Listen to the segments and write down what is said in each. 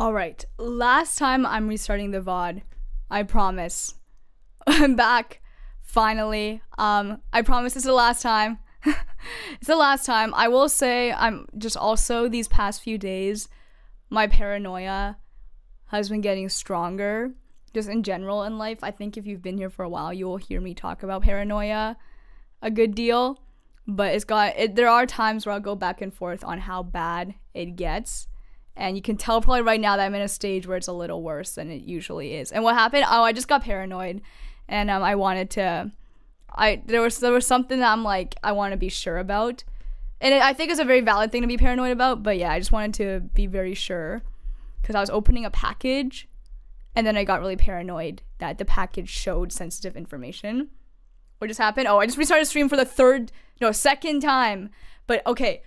Alright, last time I'm restarting the VOD. I promise. I'm back. Finally. I promise it's the last time. It's the last time. I will say, I'm just also these past few days, my paranoia has been getting stronger. Just in general in life. I think if you've been here for a while, you will hear me talk about paranoia a good deal. But there are times where I'll go back and forth on how bad it gets. And you can tell probably right now that I'm in a stage where it's a little worse than it usually is. And what happened? Oh, I just got paranoid. And I wanted to... There was something that I'm like, I want to be sure about. And I think it's a very valid thing to be paranoid about. But yeah, I just wanted to be very sure. Because I was opening a package. And then I got really paranoid that the package showed sensitive information. What just happened? Oh, I just restarted stream for the second time. But okay.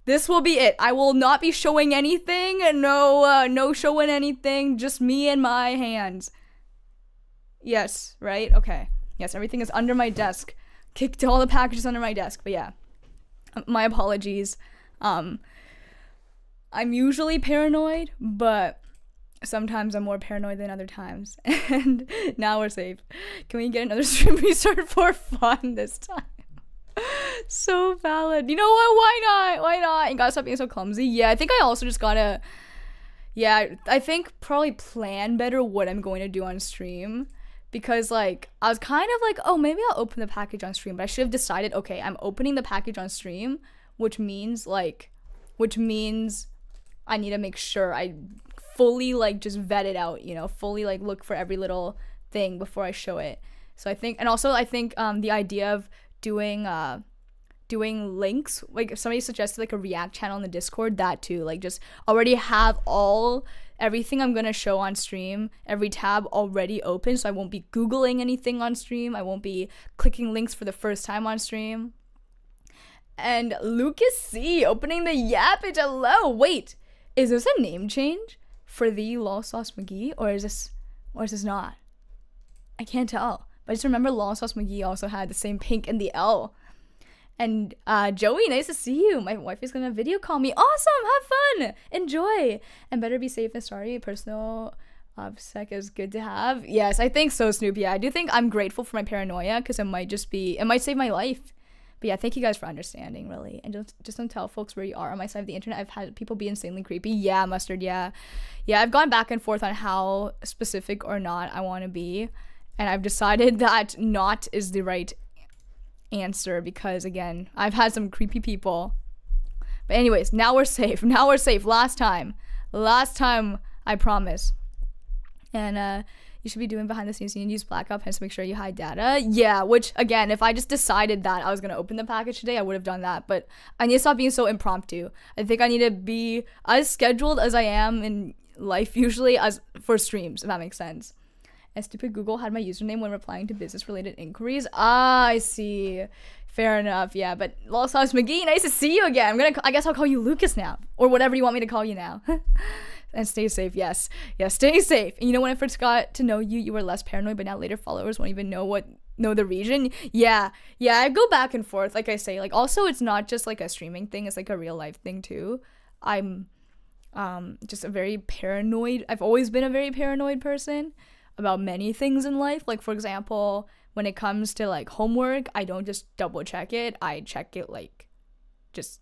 This will be it. I will not be showing anything. No showing anything. Just me and my hands. Yes, right? Okay. Yes, everything is under my desk. Kicked all the packages under my desk. But yeah. My apologies. I'm usually paranoid, but sometimes I'm more paranoid than other times. And now we're safe. Can we get another stream restart for fun this time? So valid. You know what? Why not? You gotta stop being so clumsy. Yeah, I think I also just gotta... Yeah, I think probably plan better what I'm going to do on stream. Because, like, I was kind of like, oh, maybe I'll open the package on stream. But I should have decided, okay, I'm opening the package on stream. Which means I need to make sure I fully, like, just vet it out, you know? Fully, like, look for every little thing before I show it. So I think the idea of doing links, like if somebody suggested like a react channel in the Discord, that too, like just already have everything I'm gonna show on stream, every tab already open, so I won't be googling anything on stream, I won't be clicking links for the first time on stream. And Lucas C opening the Yappage. Hello. Wait, is this a name change for the Lol Sauce McGee, or is this not? I can't tell. But I just remember Lol Sauce McGee also had the same pink in the L. And Joey, nice to see you. My wife is gonna video call me. Awesome, have fun, enjoy, and better be safe and sorry. Personal obsec is good to have. Yes, I think so, Snoopy. I do think I'm grateful for my paranoia because it might save my life. But yeah, thank you guys for understanding, really. And just don't tell folks where you are on my side of the internet. I've had people be insanely creepy. Yeah, Mustard, yeah. Yeah, I've gone back and forth on how specific or not I want to be. And I've decided that not is the right answer because, again, I've had some creepy people. But anyways, now we're safe. Last time, I promise. And you should be doing behind the scenes. You need to use blackout hence make sure you hide data. Yeah, which, again, if I just decided that I was going to open the package today, I would have done that. But I need to stop being so impromptu. I think I need to be as scheduled as I am in life usually as for streams, if that makes sense. And stupid Google had my username when replying to business-related inquiries. I see. Fair enough, yeah. But Lost House McGee, nice to see you again. I guess I'll call you Lucas now. Or whatever you want me to call you now. And stay safe, yes. Yeah, stay safe. And you know, when I first got to know you, you were less paranoid, but now later followers won't even know the region. Yeah, I go back and forth, like I say. Like, also, it's not just, like, a streaming thing. It's, like, a real-life thing, too. I'm just a very paranoid... I've always been a very paranoid person about many things in life. Like, for example, when it comes to, like, homework, I don't just double check it. I check it, like, just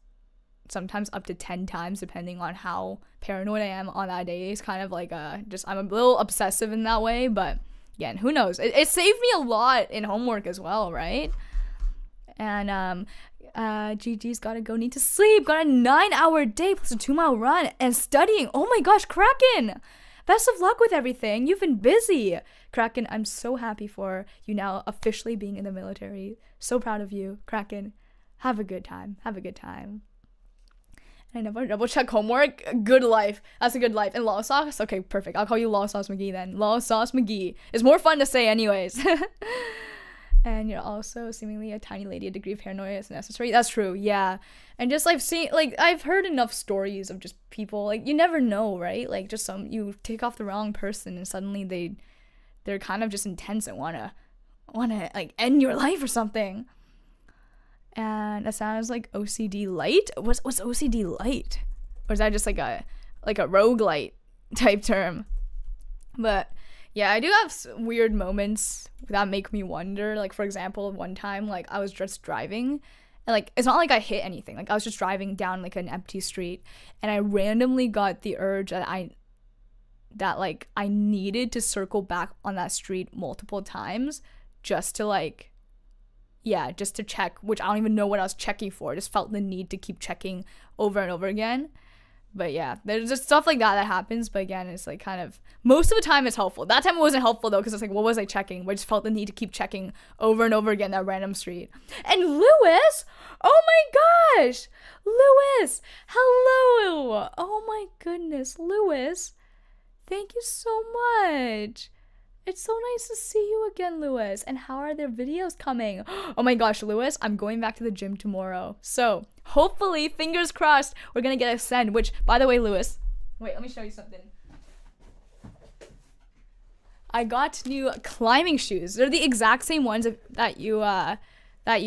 sometimes up to 10 times, depending on how paranoid I am on that day. It's kind of like I'm a little obsessive in that way, but again, who knows? It saved me a lot in homework as well, right? And GG's gotta go, need to sleep, got a 9-hour day plus a 2-mile run and studying. Oh my gosh, Kraken! Best of luck with everything. You've been busy. Kraken, I'm so happy for you now officially being in the military. So proud of you, Kraken. Have a good time. I never double check homework. Good life. That's a good life. And Law Sauce? Okay, perfect. I'll call you Law Sauce McGee then. Law Sauce McGee. It's more fun to say anyways. And you're also seemingly a tiny lady. A degree of paranoia is necessary. That's true, yeah. And just I've heard enough stories of just people, like, you never know, right? Like, just you take off the wrong person and suddenly they're kind of just intense and wanna like end your life or something. And that sounds like OCD light. What's OCD light? Or is that just like a roguelite? type term. But yeah, I do have weird moments that make me wonder. Like, for example, one time, like, I was just driving, and, like, it's not like I hit anything. Like, I was just driving down, like, an empty street, and I randomly got the urge that I needed to circle back on that street multiple times just to, like, yeah, just to check, which I don't even know what I was checking for. I just felt the need to keep checking over and over again. But yeah, there's just stuff like that happens. But again, it's like kind of, most of the time it's helpful. That time it wasn't helpful though, because it's like, what was I checking? I just felt the need to keep checking over and over again that random street. And Lewis, oh my gosh, Lewis, hello. Oh my goodness, Lewis, thank you so much. It's so nice to see you again, Lewis. And how are their videos coming? Oh my gosh, Lewis, I'm going back to the gym tomorrow. So hopefully, fingers crossed, we're going to get a send. Which, by the way, Lewis, wait, let me show you something. I got new climbing shoes. They're the exact same ones that you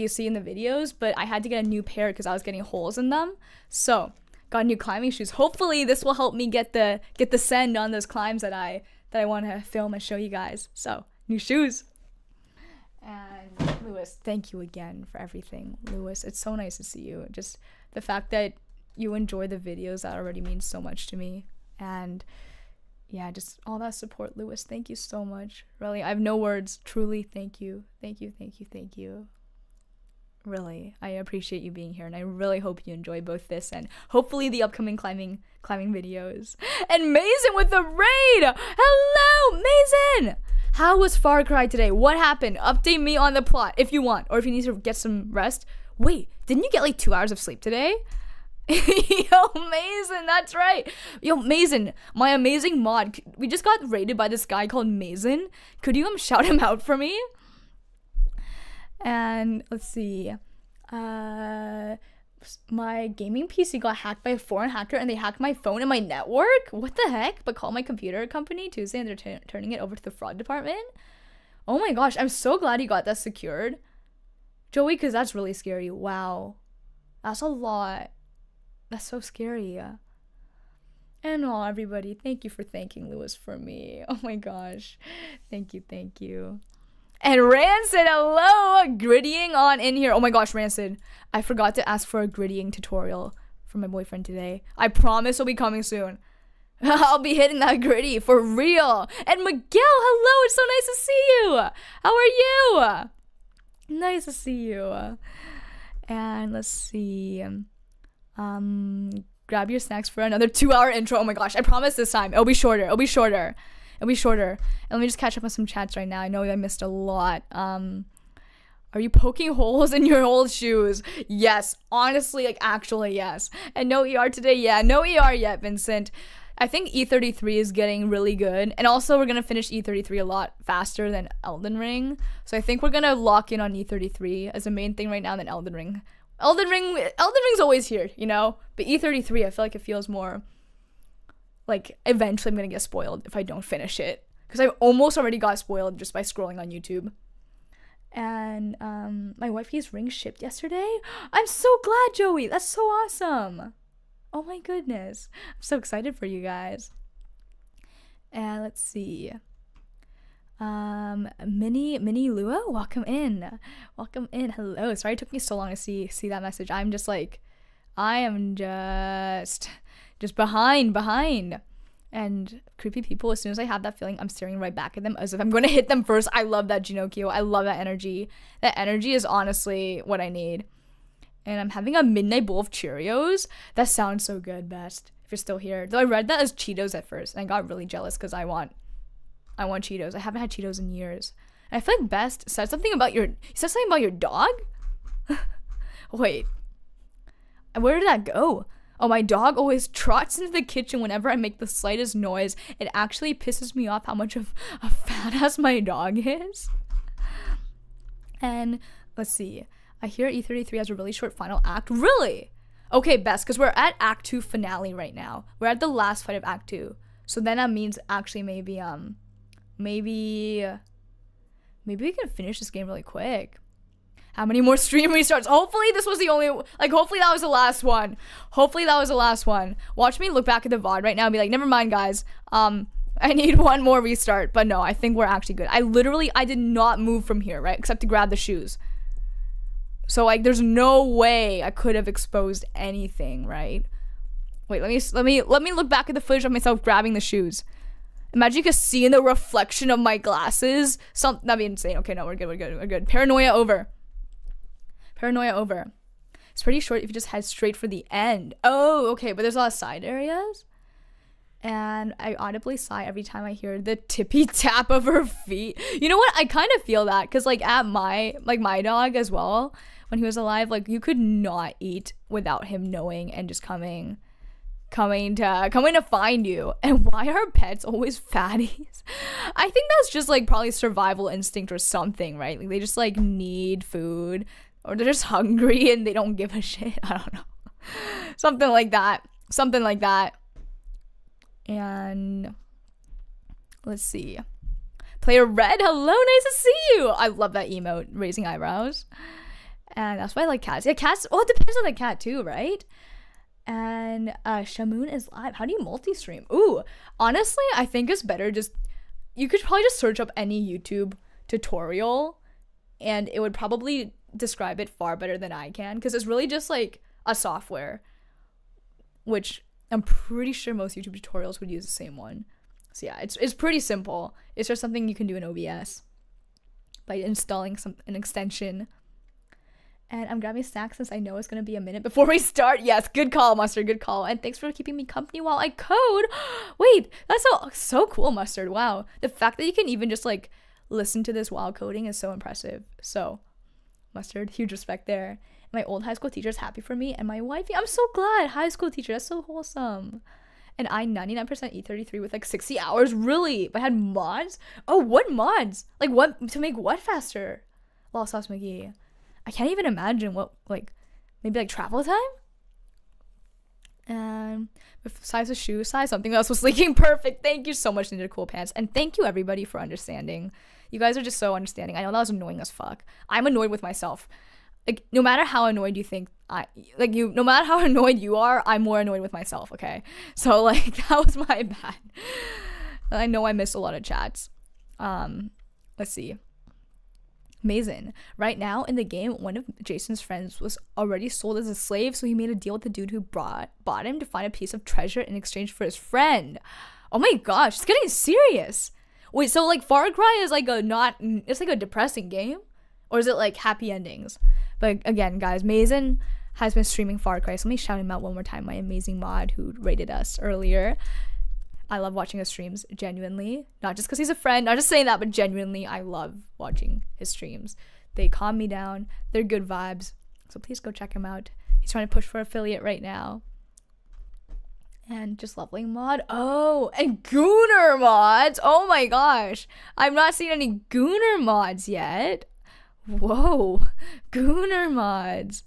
see in the videos, but I had to get a new pair because I was getting holes in them. So got new climbing shoes. Hopefully, this will help me get the send on those climbs that I want to film and show you guys. So, new shoes. And Lewis, thank you again for everything. Lewis, it's so nice to see you. Just the fact that you enjoy the videos, that already means so much to me. And yeah, just all that support, Lewis. Thank you so much. Really, I have no words. Truly, thank you. Thank you, thank you, thank you. Really, I appreciate you being here, and I really hope you enjoy both this and hopefully the upcoming climbing videos. And Mason with the raid! Hello, Mason! How was Far Cry today? What happened? Update me on the plot if you want, or if you need to get some rest. Wait, didn't you get like 2 hours of sleep today? Yo, Mason, that's right. Yo, Mason, my amazing mod. We just got raided by this guy called Mason. Could you shout him out for me? And let's see, my gaming PC got hacked by a foreign hacker, and they hacked my phone and my network. What the heck? But called my computer company Tuesday, and they're turning it over to the fraud department. Oh my gosh, I'm so glad you got that secured, Joey, because that's really scary. Wow, that's a lot. That's so scary. And everybody, thank you for thanking Lewis for me. Oh my gosh, thank you. And Rancid, hello! Grittying on in here. Oh my gosh, Rancid. I forgot to ask for a grittying tutorial from my boyfriend today. I promise it'll be coming soon. I'll be hitting that gritty for real. And Miguel, hello! It's so nice to see you! How are you? Nice to see you. And let's see. Grab your snacks for another 2-hour intro. Oh my gosh, I promise this time. It'll be shorter. And let me just catch up on some chats right now. I know I missed a lot. Are you poking holes in your old shoes? Yes. Honestly, like, actually, yes. And no ER today? Yeah, no ER yet, Vincent. I think E33 is getting really good. And also, we're going to finish E33 a lot faster than Elden Ring. So I think we're going to lock in on E33 as a main thing right now than Elden Ring. Elden Ring's always here, you know? But E33, I feel like it feels more like eventually I'm gonna get spoiled if I don't finish it, because I almost already got spoiled just by scrolling on YouTube. And my wifey's ring shipped yesterday. I'm so glad, Joey. That's so awesome. Oh my goodness, I'm so excited for you guys. And let's see, Mini Lua, welcome in. Hello. Sorry it took me so long to see that message. I'm just like, I am just behind. And creepy people, as soon as I have that feeling, I'm staring right back at them as if I'm going to hit them first. I love that, Jinokio. I love that energy. That energy is honestly what I need. And I'm having a midnight bowl of Cheerios. That sounds so good, Best, if you're still here. Though I read that as Cheetos at first, and I got really jealous because I want Cheetos. I haven't had Cheetos in years. And I feel like Best said something about your dog? Wait. Where did that go? Oh, my dog always trots into the kitchen whenever I make the slightest noise. It actually pisses me off how much of a fat ass my dog is. And let's see. I hear E33 has a really short final act. Really? Okay, Best, because we're at Act 2 finale right now. We're at the last fight of Act 2. So then that means actually maybe we can finish this game really quick. How many more stream restarts? Hopefully this was the only, like, hopefully that was the last one. Hopefully that was the last one. Watch me look back at the VOD right now and be like, never mind, guys. I need one more restart. But no, I think we're actually good. I did not move from here, right? Except to grab the shoes. So, like, there's no way I could have exposed anything, right? Wait, let me look back at the footage of myself grabbing the shoes. Imagine you could see in the reflection of my glasses. That'd be insane. Okay, no, we're good. Paranoia over. It's pretty short if you just head straight for the end. Oh, okay, but there's a lot of side areas. And I audibly sigh every time I hear the tippy tap of her feet. You know what? I kind of feel that because, like, at my dog as well, when he was alive, like, you could not eat without him knowing and just coming to find you. And why are pets always fatties? I think that's just, like, probably survival instinct or something, right? Like, they just, like, need food, or they're just hungry and they don't give a shit. I don't know. Something like that. And let's see. Player Red, hello, nice to see you. I love that emote, raising eyebrows. And that's why I like cats. Yeah, cats, it depends on the cat too, right? And Shamoon is live. How do you multi-stream? Ooh, honestly, I think it's better you could probably just search up any YouTube tutorial and it would probably describe it far better than I can, because it's really just like a software, which I'm pretty sure most YouTube tutorials would use the same one. So yeah, it's pretty simple. It's just something you can do in OBS by installing an extension. And I'm grabbing snacks since I know it's going to be a minute before we start. Yes, good call, Mustard, good call. And thanks for keeping me company while I code. Wait, that's so cool, Mustard. Wow. The fact that you can even just, like, listen to this while coding is so impressive. So, Mustard, huge respect there. My old high school teacher is happy for me and my wifey. I'm so glad. High school teacher, that's so wholesome. And I 99% E33 with, like, 60 hours. Really? If I had mods? Oh, what mods? Like, what? To make what faster? Lost Sauce McGee. I can't even imagine what, like, maybe, like, travel time? And with size of shoe size, something else was leaking. Perfect. Thank you so much, Ninja Cool Pants. And thank you, everybody, for understanding. You guys are just so understanding. I know that was annoying as fuck. I'm annoyed with myself. Like, no matter how annoyed you think no matter how annoyed you are, I'm more annoyed with myself, okay? So, like, that was my bad. I know I missed a lot of chats. Let's see. Mason. Right now in the game, one of Jason's friends was already sold as a slave, so he made a deal with the dude who bought him to find a piece of treasure in exchange for his friend. Oh my gosh, it's getting serious. Wait, so, like, Far Cry is, like, it's, like, a depressing game? Or is it, like, happy endings? But again, guys, Mason has been streaming Far Cry, so let me shout him out one more time, my amazing mod who rated us earlier. I love watching his streams, genuinely. Not just because he's a friend, not just saying that, but genuinely, I love watching his streams. They calm me down. They're good vibes. So please go check him out. He's trying to push for affiliate right now. And just leveling mod. Oh, and Gooner mods. Oh my gosh. I've not seen any Gooner mods yet. Whoa. Gooner mods.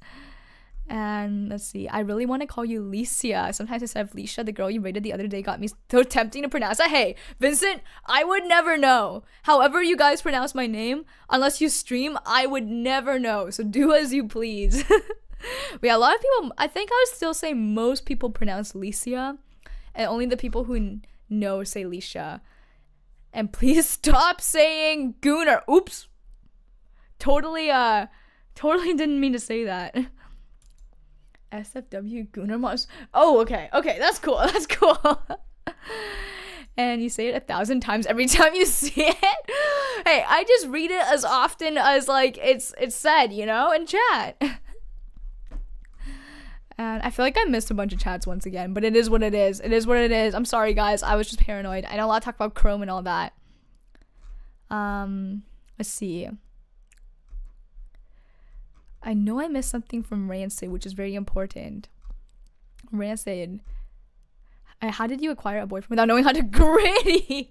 And let's see, I really want to call you Licia. Sometimes instead of Licia, the girl you rated the other day got me so tempting to pronounce it. Hey, Vincent, I would never know. However you guys pronounce my name, unless you stream, I would never know. So do as you please. But yeah, a lot of people, I think I would still say most people pronounce Licia, and only the people who know say Licia. And please stop saying Gooner. Oops. Totally didn't mean to say that. SFW Gooner mods. Oh, okay, that's cool. And you say it 1,000 times every time you see it. Hey, I just read it as often as, like, it's said, you know, in chat. And I feel like I missed a bunch of chats once again, but it is what it is. I'm sorry, guys. I was just paranoid. I know a lot of talk about Chrome and all that. Let's see. I know I missed something from Rancid, which is very important. Rancid. How did you acquire a boyfriend without knowing how to gritty?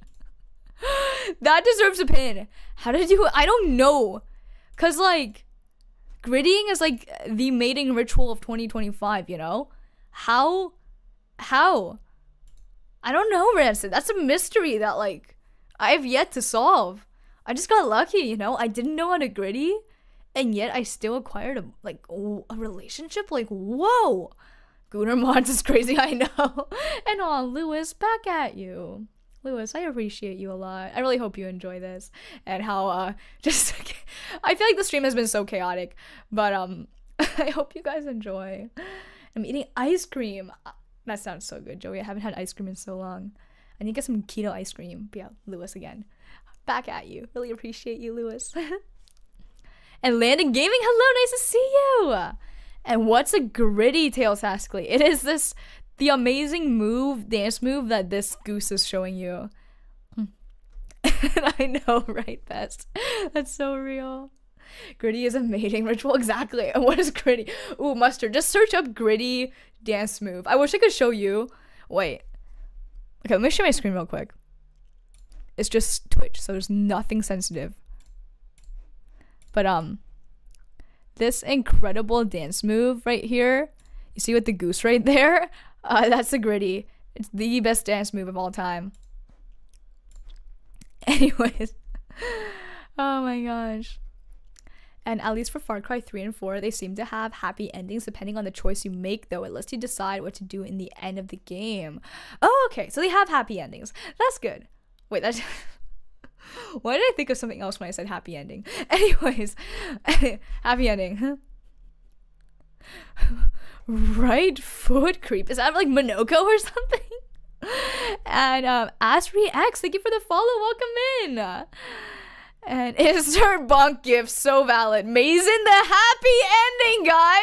That deserves a pin. How did you... I don't know. Because, like, grittying is, like, the mating ritual of 2025, you know? How? I don't know, Rancid. That's a mystery that, like, I have yet to solve. I just got lucky, you know? I didn't know how to gritty. and yet I still acquired a relationship. Like, whoa, Gunnar Mods is crazy. I know. And Lewis, back at you. Lewis, I appreciate you a lot. I really hope you enjoy this, and how just I feel like the stream has been so chaotic, but I hope you guys enjoy. I'm eating ice cream. That sounds so good, Joey. I haven't had ice cream in so long. I need to get some keto ice cream. But yeah, Lewis again. Back at you. Really appreciate you, Lewis. And Landon Gaming, hello, nice to see you. And what's a gritty Tailtastically? It is the amazing dance move that this goose is showing you. I know, right, Best? That's so real. Gritty is a mating ritual. Exactly. And what is gritty? Ooh, Mustard. Just search up gritty dance move. I wish I could show you. Wait. Okay, let me share my screen real quick. It's just Twitch, so there's nothing sensitive. But this incredible dance move right here. You see with the goose right there? That's the gritty. It's the best dance move of all time. Anyways. Oh my gosh. And at least for Far Cry 3 and 4, they seem to have happy endings depending on the choice you make, though. It lets you decide what to do in the end of the game. Oh, okay. So they have happy endings. That's good. Wait, that's... Why did I think of something else when I said happy ending? Anyways, happy ending. Right foot creep. Is that like Monoko or something? And Asri X, thank you for the follow. Welcome in. And insert bonk gift, so valid. Mason, the happy ending guy.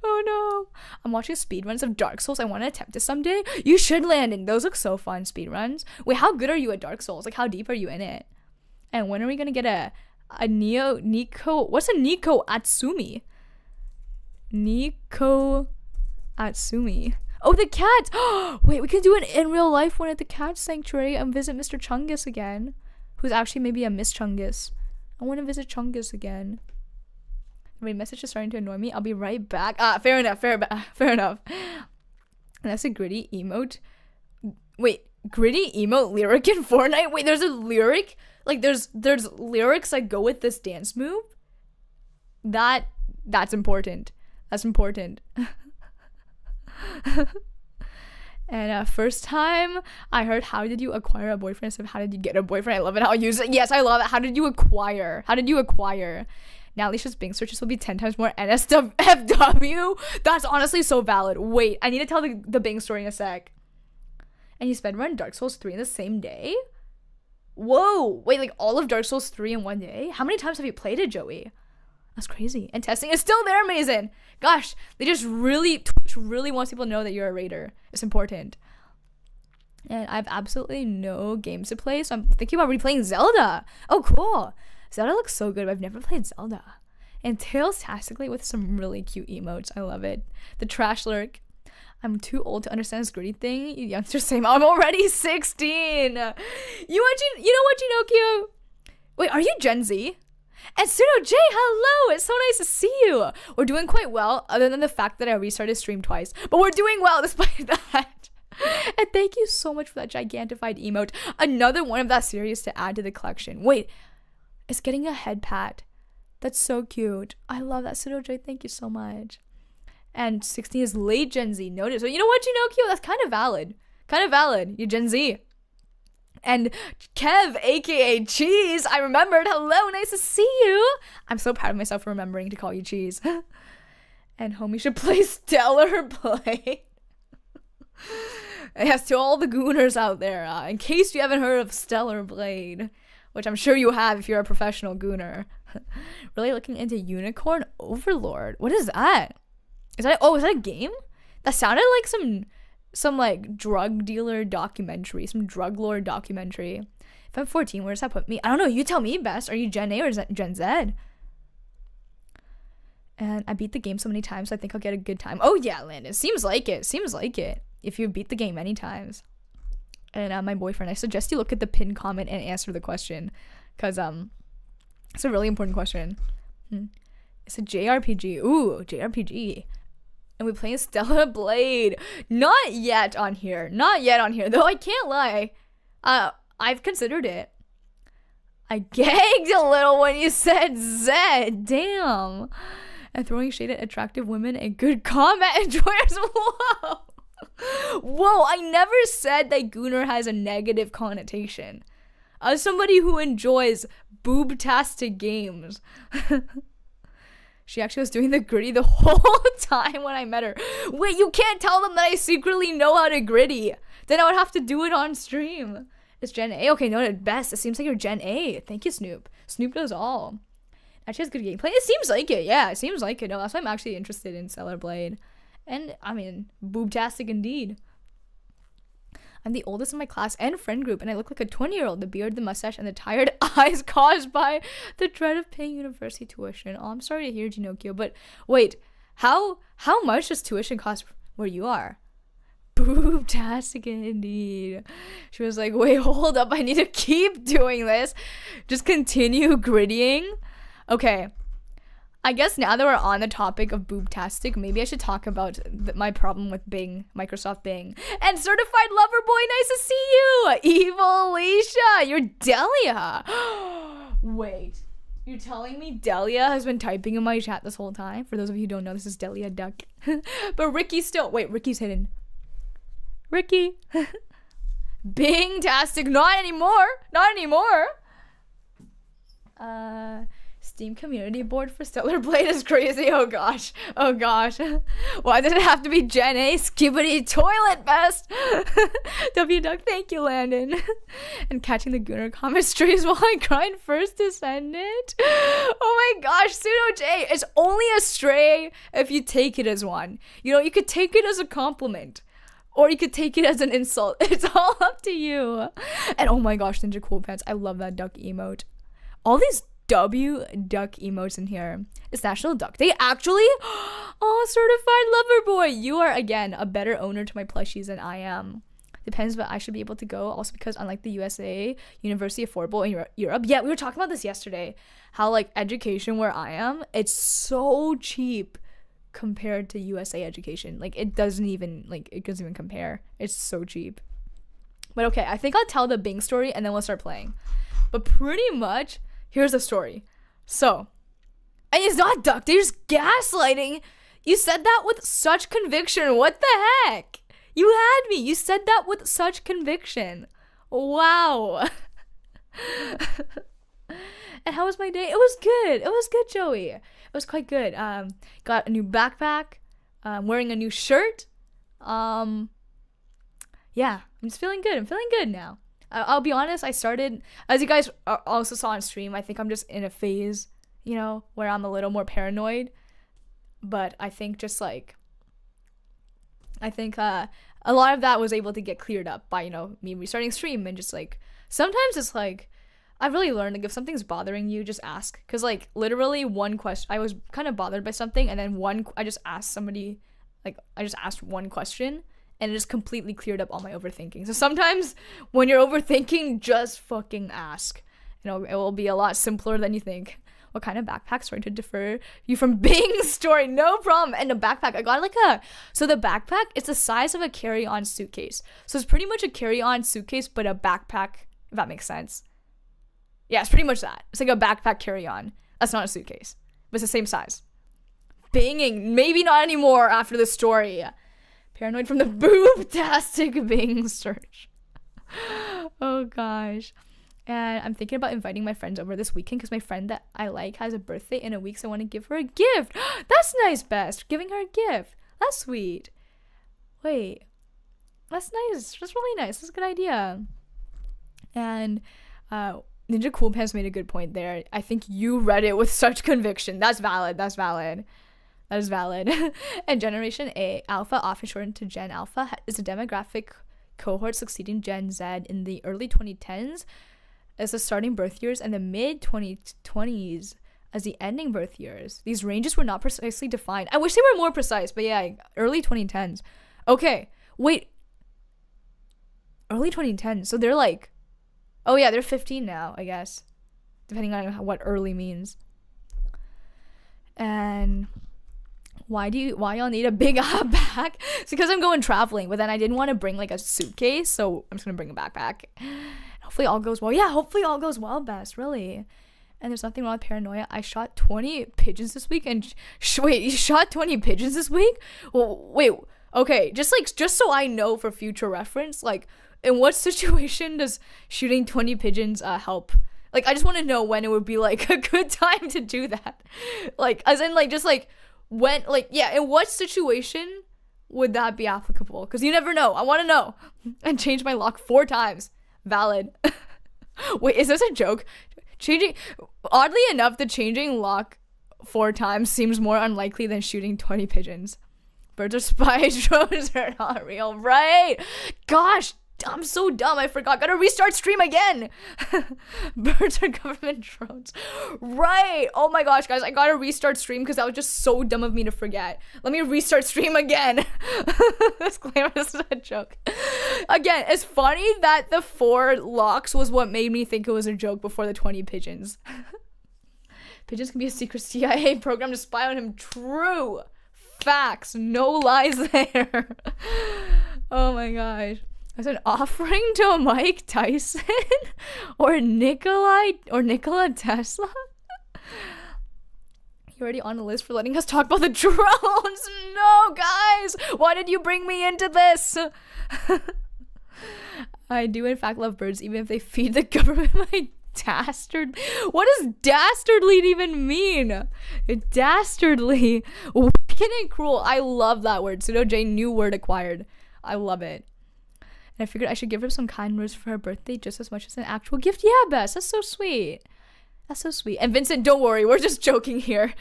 Oh no. I'm watching speedruns of Dark Souls. I want to attempt it someday. You should, Landon. Those look so fun, speedruns. Wait, how good are you at Dark Souls? Like, how deep are you in it? And when are we gonna get a Nico? What's a Nico Atsumi? Nico Atsumi. Oh, the cat! Wait, we can do an in real life one at the cat sanctuary and visit Mr. Chungus again. Who's actually maybe a Miss Chungus. I want to visit Chungus again. My message is starting to annoy me. I'll be right back. Fair enough. Fair enough. And that's a gritty emote. Wait, gritty emote lyric in Fortnite? Wait, there's a lyric? Like, there's lyrics that go with this dance move? That's important. That's important. And first time I heard, how did you acquire a boyfriend? So how did you get a boyfriend? I love it how you use it. Yes, I love it. How did you acquire? Now Alicia's Bing searches will be 10 times more NSFW. That's honestly so valid. Wait, I need to tell the Bing story in a sec. And you sped run Dark Souls 3 in the same day? Whoa, wait, like all of Dark Souls 3 in one day? How many times have you played it, Joey? That's crazy. And testing is still there, Mason. Gosh, Twitch really wants people to know that you're a raider. It's important. And I have absolutely no games to play, so I'm thinking about replaying Zelda. Oh, cool. Zelda looks so good, but I've never played Zelda. And Tailtastically with some really cute emotes. I love it. The trash lyric. I'm too old to understand this gritty thing. You youngsters say, I'm already 16. You know what, Ginokio? Wait, are you Gen Z? And Suno J, hello! It's so nice to see you! We're doing quite well, other than the fact that I restarted stream twice. But we're doing well despite that. And thank you so much for that gigantified emote. Another one of that series to add to the collection. Wait, it's getting a head pat. That's so cute. I love that, Suno J. Thank you so much. And 16 is late Gen Z. Notice. So you know what, Ginokio? That's kind of valid. You're Gen Z. And Kev, aka Cheese, I remembered. Hello, nice to see you. I'm so proud of myself for remembering to call you Cheese. And homie should play Stellar Blade. Yes, to all the gooners out there, in case you haven't heard of Stellar Blade, which I'm sure you have if you're a professional gooner. Really looking into Unicorn Overlord. What is that? Is that a game? That sounded like some like drug dealer documentary, some drug lord documentary. If I'm 14, where does that put me? I don't know. You tell me best. Are you Gen A or Gen Z? And I beat the game so many times, so I think I'll get a good time. Oh yeah, Landon. Seems like it. If you beat the game many times. And my boyfriend, I suggest you look at the pinned comment and answer the question, because it's a really important question. It's a JRPG. Ooh, JRPG. And we play Stellar Blade. Not yet on here. Though I can't lie. I've considered it. I gagged a little when you said Zed. Damn. And throwing shade at attractive women and good combat enjoyers. Whoa. Whoa, I never said that Gunnar has a negative connotation. As somebody who enjoys boob-tastic games. She actually was doing the gritty the whole time when I met her. Wait, you can't tell them that I secretly know how to gritty. Then I would have to do it on stream. It's Gen A. Okay, noted. Best. It seems like you're Gen A. Thank you, Snoop. Snoop does all. Actually has good gameplay. It seems like it. Yeah, it seems like it. No, that's why I'm actually interested in Stellar Blade. And, I mean, boobtastic indeed. I'm the oldest in my class and friend group, and I look like a 20-year-old. The beard, the mustache, and the tired eyes caused by the dread of paying university tuition. Oh, I'm sorry to hear, Ginocchio, but wait, how much does tuition cost where you are? Boobtastic indeed. She was like, wait, hold up, I need to keep doing this. Just continue grittying. Okay. I guess now that we're on the topic of boobtastic, maybe I should talk about my problem with Bing, Microsoft Bing. And certified lover boy, nice to see you! Evil Alicia, you're Delia. Wait, you're telling me Delia has been typing in my chat this whole time? For those of you who don't know, this is Delia Duck. But Ricky's still, wait, Ricky's hidden. Ricky. Bing-tastic, not anymore. Steam community board for Stellar Blade is crazy. Oh gosh. Why did it have to be Gen A? Skibbity toilet best. W Duck, thank you, Landon. And catching the Gunnar comment streams while I grind first descendant. Oh my gosh, Pseudo J. It's only a stray if you take it as one. You know, you could take it as a compliment. Or you could take it as an insult. It's all up to you. And oh my gosh, Ninja Cool Pants. I love that duck emote. All these W duck emotes in here. It's National Duck Day, actually. Oh, certified lover boy. You are, again, a better owner to my plushies than I am. Depends, but I should be able to go. Also because unlike the USA, university affordable in Europe. Yeah, we were talking about this yesterday. How, like, education where I am, it's so cheap compared to USA education. Like, it doesn't even compare. It's so cheap. But okay, I think I'll tell the Bing story and then we'll start playing. But pretty much, here's the story. So, and it's not duck, there's gaslighting. You said that with such conviction. What the heck? You had me. You said that with such conviction. Wow. And how was my day? It was good, Joey. It was quite good. Got a new backpack. Wearing a new shirt. Yeah, I'm just feeling good. I'm feeling good now. I'll be honest, I started, as you guys also saw on stream, I think I'm just in a phase, you know, where I'm a little more paranoid. But I think just like, a lot of that was able to get cleared up by, you know, me restarting stream. And just like, sometimes it's like, I've really learned, like, if something's bothering you, just ask. Because, like, literally one question, I was kind of bothered by something, and then I just asked somebody, like, I just asked one question, and it just completely cleared up all my overthinking. So sometimes when you're overthinking, just fucking ask. You know, it will be a lot simpler than you think. What kind of backpack? Sorry to defer you from Bing's story. No problem. And the backpack, I got so the backpack, it's the size of a carry-on suitcase. So it's pretty much a carry-on suitcase, but a backpack, if that makes sense. Yeah, it's pretty much that. It's like a backpack carry-on. That's not a suitcase. But it's the same size. Binging. Maybe not anymore after the story. Paranoid from the boob-tastic Bing search. Oh, gosh. And I'm thinking about inviting my friends over this weekend because my friend that I like has a birthday in a week, so I want to give her a gift. That's nice, Best. Giving her a gift. That's sweet. Wait. That's nice. That's really nice. That's a good idea. And, Ninja Cool Pants made a good point there. I think you read it with such conviction. That's valid. And Generation A, Alpha, often shortened to Gen Alpha, is a demographic cohort succeeding Gen Z in the early 2010s as the starting birth years and the mid-2020s as the ending birth years. These ranges were not precisely defined. I wish they were more precise, but yeah, early 2010s. Okay, wait. Early 2010s, so they're like, oh yeah, they're 15 now, I guess. Depending on what early means. And why y'all need a big bag? It's because I'm going traveling, but then I didn't want to bring like a suitcase, so I'm just gonna bring a backpack. Hopefully all goes well. Yeah, hopefully all goes well, Bess, really. And there's nothing wrong with paranoia. I shot 20 pigeons this week, and wait, you shot 20 pigeons this week? Well, wait, okay, just so I know for future reference, like, in what situation does shooting 20 pigeons help? Like, I just want to know when it would be like a good time to do that. Like, as in, like, just like when, like, yeah, in what situation would that be applicable? Because you never know. I want to know. And change my lock 4 times. Valid. Wait, is this a joke? Oddly enough, the changing lock 4 times seems more unlikely than shooting 20 pigeons. Birds are spies, drones are not real, right? Gosh, I'm so dumb, I forgot. Gotta restart stream again. Birds are government drones. Right. Oh my gosh, guys, I gotta restart stream because that was just so dumb of me to forget. Let me restart stream again. Disclaimer, this is a joke. Again, it's funny that the 4 locks was what made me think it was a joke before the 20 pigeons. Pigeons can be a secret CIA program to spy on him. True. Facts. No lies there. Oh my gosh. As an offering to Mike Tyson or Nikola Tesla? You're already on the list for letting us talk about the drones. No, guys. Why did you bring me into this? I do in fact love birds, even if they feed the government my dastard. What does dastardly even mean? Dastardly. Wicked and cruel. I love that word. Pseudo J, new word acquired. I love it. And I figured I should give her some kind words for her birthday just as much as an actual gift. Yeah, Bess, that's so sweet. That's so sweet. And Vincent, don't worry, we're just joking here.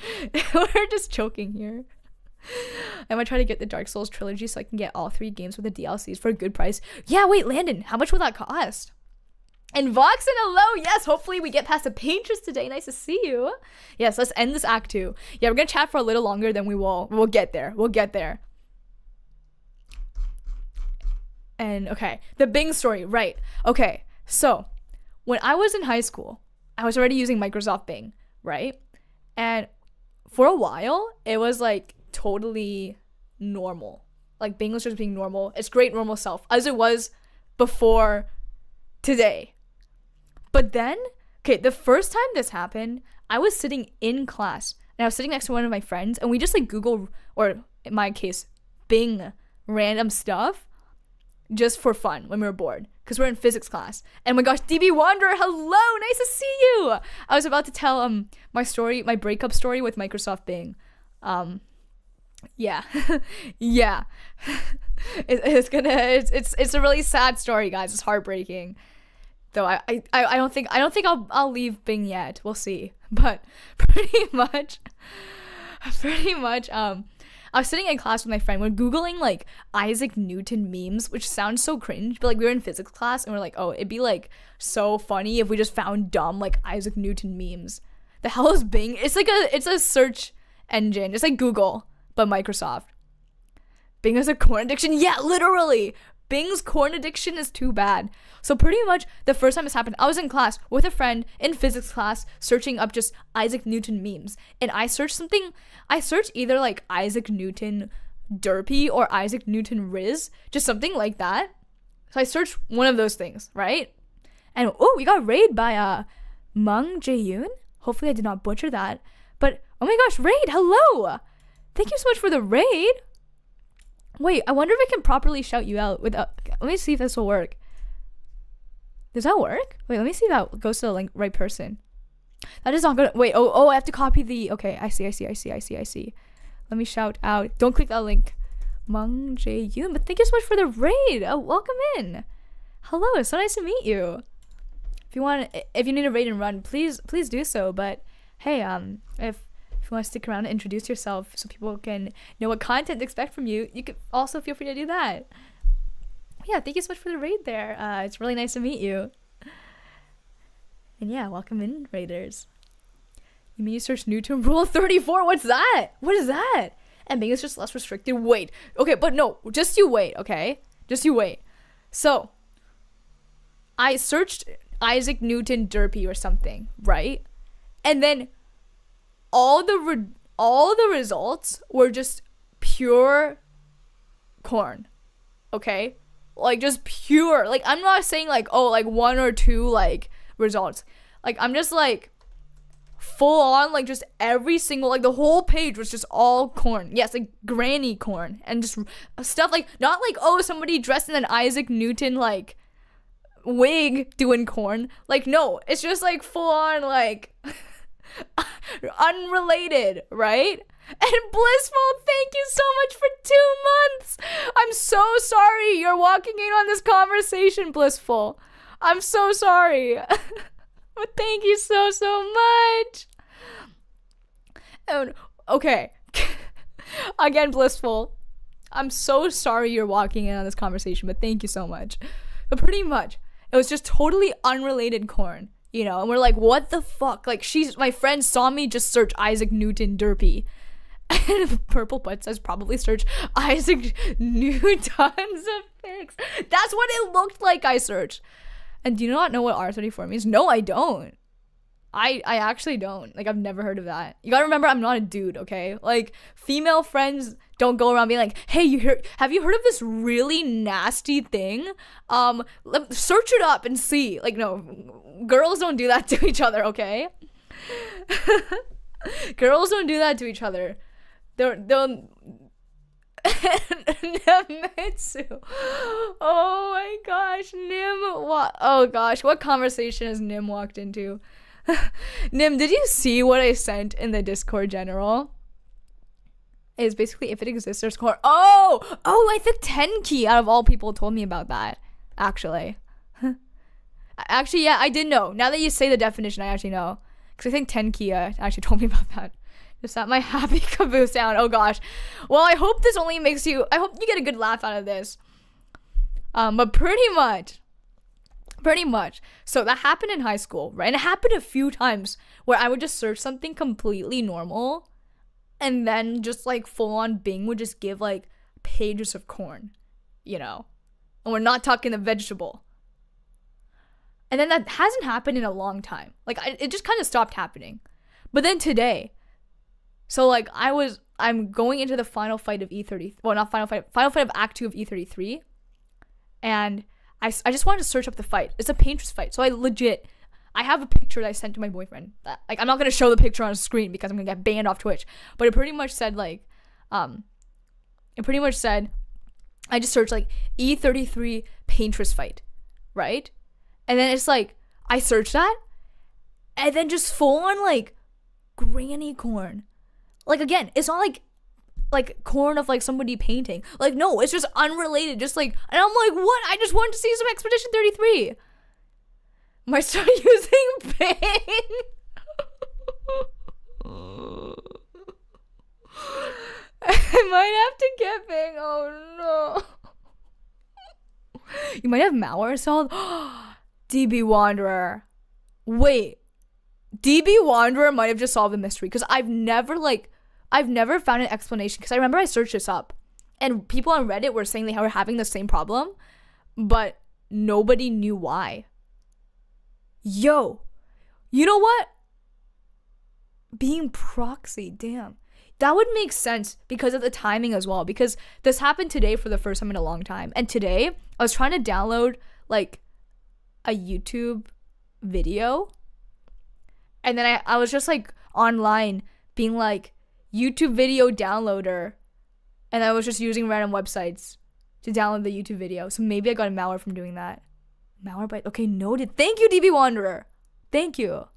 We're just joking here. I'm gonna try to get the Dark Souls trilogy so I can get all 3 games with the DLCs for a good price. Yeah, wait, Landon, how much will that cost? And Vox and hello, yes, hopefully we get past the Paintress today. Nice to see you. Yes, let's end this act 2. Yeah, we're gonna chat for a little longer than we'll get there. We'll get there. And okay, the Bing story, right. Okay, so when I was in high school, I was already using Microsoft Bing, right? And for a while, it was like totally normal. Like Bing was just being normal. It's great normal self, as it was before today. But then, okay, the first time this happened, I was sitting in class and I was sitting next to one of my friends and we just like Google, or in my case, Bing random stuff just for fun when we were bored because we're in physics class. And my gosh, DB Wanderer, hello, nice to see you. I was about to tell my breakup story with Microsoft Bing. Yeah. Yeah. It's a really sad story, guys. It's heartbreaking. Though I don't think I'll leave Bing yet. We'll see. But pretty much I was sitting in class with my friend. We're Googling like Isaac Newton memes, which sounds so cringe, but like we were in physics class and we're like, oh, it'd be like so funny if we just found dumb like Isaac Newton memes. The hell is Bing? It's a search engine. It's like Google, but Microsoft. Bing has a corn addiction? Yeah, literally. Bing's corn addiction is too bad. So pretty much the first time this happened, I was in class with a friend in physics class searching up just Isaac Newton memes. And I searched either like Isaac Newton Derpy or Isaac Newton Riz, just something like that. So I searched one of those things, right? And oh, we got raid by Mung Jae-yoon. Hopefully I did not butcher that. But oh my gosh, raid, hello! Thank you so much for the raid. Wait, I wonder if I can properly shout you out without... Let me see if this will work. Does that work? Wait, let me see if that goes to the right person. That is not gonna... Wait, oh, I have to copy the... Okay, I see. Let me shout out. Don't click that link. Mung Jae-yoon, but thank you so much for the raid. Oh, welcome in. Hello, it's so nice to meet you. If you need a raid and run, please do so. But hey, if you want to stick around and introduce yourself so people can know what content to expect from you, you could also feel free to do that. Yeah, thank you so much for the raid there. It's really nice to meet you. And yeah, welcome in, raiders. You mean you search Newton Rule 34? What's that? What is that? And Bing is just less restricted. Wait. Okay, but no, just you wait, okay? Just you wait. So, I searched Isaac Newton Derpy or something, right? And then all all the results were just pure corn. Okay? Like, just pure. Like, I'm not saying, like, oh, like, 1 or 2, like, results. Like, I'm just, like, full on, like, just every single, like, the whole page was just all corn. Yes, like, granny corn. And just stuff, like, not, like, oh, somebody dressed in an Isaac Newton, like, wig doing corn. Like, no. It's just, like, full on, like, unrelated, right? And Blissful, thank you so much for 2 months. I'm so sorry you're walking in on this conversation, Blissful. I'm so sorry. But thank you so much. And okay. Again, Blissful, I'm so sorry you're walking in on this conversation, but thank you so much. But pretty much, it was just totally unrelated corn, you know? And we're like, what the fuck? Like, my friend saw me just search Isaac Newton derpy. And Purple Butt says probably search Isaac Newton's pics. That's what it looked like I searched. And do you not know what R34 means? No, I don't. I actually don't. Like, I've never heard of that. You gotta remember, I'm not a dude, okay? Like, female friends don't go around being like, hey, have you heard of this really nasty thing? Search it up and see. Like, no, girls don't do that to each other, okay? Girls don't do that to each other. They'll Nemitsu. Oh my gosh, Nim. Oh gosh, what conversation has Nim walked into? Nim, did you see what I sent in the Discord general? It's basically, if it exists, there's corn. Oh, I think Tenki out of all people told me about that. Actually, yeah, I did know. Now that you say the definition, I actually know. Because I think Tenki actually told me about that. Just that my happy caboose sound. Oh gosh. Well, I hope this only makes you, I hope you get a good laugh out of this. But pretty much. So that happened in high school, right? And it happened a few times where I would just search something completely normal and then just like full on Bing would just give like pages of corn, you know? And we're not talking the vegetable. And then that hasn't happened in a long time. Like, it just kind of stopped happening. But then today, so like I'm going into the final fight of E30. Well, not final fight of Act 2 of E33. And I just wanted to search up the fight. It's a Paintress fight. So I have a picture that I sent to my boyfriend. Like, I'm not going to show the picture on screen because I'm going to get banned off Twitch. But it pretty much said like, I just searched like E33 Paintress fight, right? And then it's like, I searched that, and then just full on like granny corn. Like, again, it's not like corn of like somebody painting. Like, no, it's just unrelated. Just like, and I'm like, what? I just wanted to see some Expedition 33. Might start using Bing. I might have to get Bing. Oh no. You might have malware installed. DB Wanderer. Wait. DB Wanderer might have just solved the mystery, because I've never found an explanation, because I remember I searched this up and people on Reddit were saying they were having the same problem, but nobody knew why. Yo, you know what? Being proxy, damn. That would make sense because of the timing as well, because this happened today for the first time in a long time. And today I was trying to download like a YouTube video, and then I was just like online being like YouTube video downloader, and I was just using random websites to download the YouTube video. So maybe I got a malware from doing that. Malware by, okay, noted. Thank you, DB Wanderer. Thank you.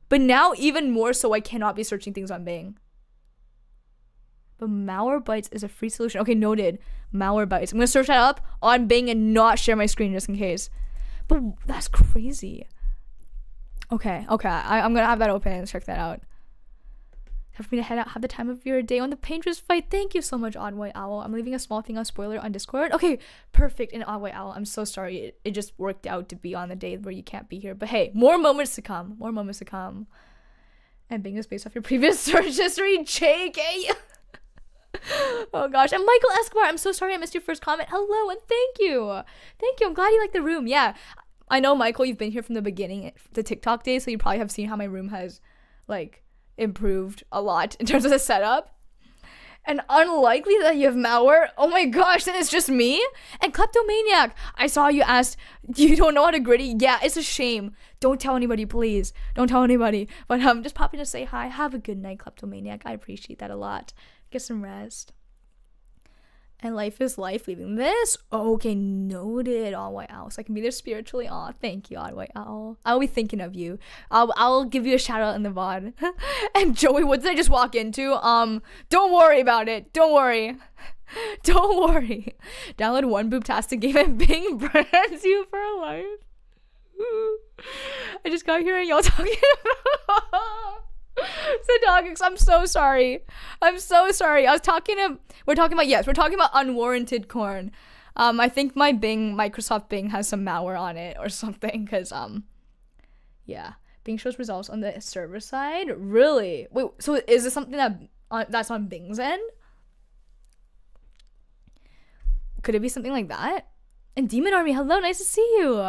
But now even more so, I cannot be searching things on Bing. But Malwarebytes is a free solution. Okay, noted. Malwarebytes. I'm gonna search that up on Bing and not share my screen just in case. But that's crazy. Okay. I'm gonna have that open and check that out. Have for me to head out, have the time of your day on the Paintress fight. Thank you so much, Odd White Owl. I'm leaving a small thing on spoiler on Discord. Okay, perfect. And Odd White Owl, I'm so sorry. It just worked out to be on the day where you can't be here. But hey, more moments to come. And Bing is based off your previous search history. JK. Oh gosh. And Michael Escobar, I'm so sorry I missed your first comment. Hello and thank you. I'm glad you like the room. Yeah, I know, Michael, you've been here from the beginning, the TikTok days, so you probably have seen how my room has like improved a lot in terms of the setup. And unlikely that you have malware. Oh my gosh, then it's just me? And Kleptomaniac, I saw you asked, you don't know how to gritty? Yeah, it's a shame. Don't tell anybody, please. Don't tell anybody. But just popping to say hi. Have a good night, Kleptomaniac. I appreciate that a lot. Get some rest. And life is life, leaving this. Oh, okay, noted, Odd White Owl. So I can be there spiritually. Aw, thank you, Odd White Owl. I'll be thinking of you. I'll give you a shout out in the VOD. And Joey, what did I just walk into? Don't worry about it. Don't worry. Don't worry. Download one boobtastic game and Bing brands you for life. I just got here and y'all talking about Sedogics, I'm so sorry. We're talking about unwarranted corn. I think my Microsoft Bing has some malware on it or something, because yeah. Bing shows results on the server side. Really? Wait, so is this something that's on Bing's end? Could it be something like that? And Demon Army, hello, nice to see you.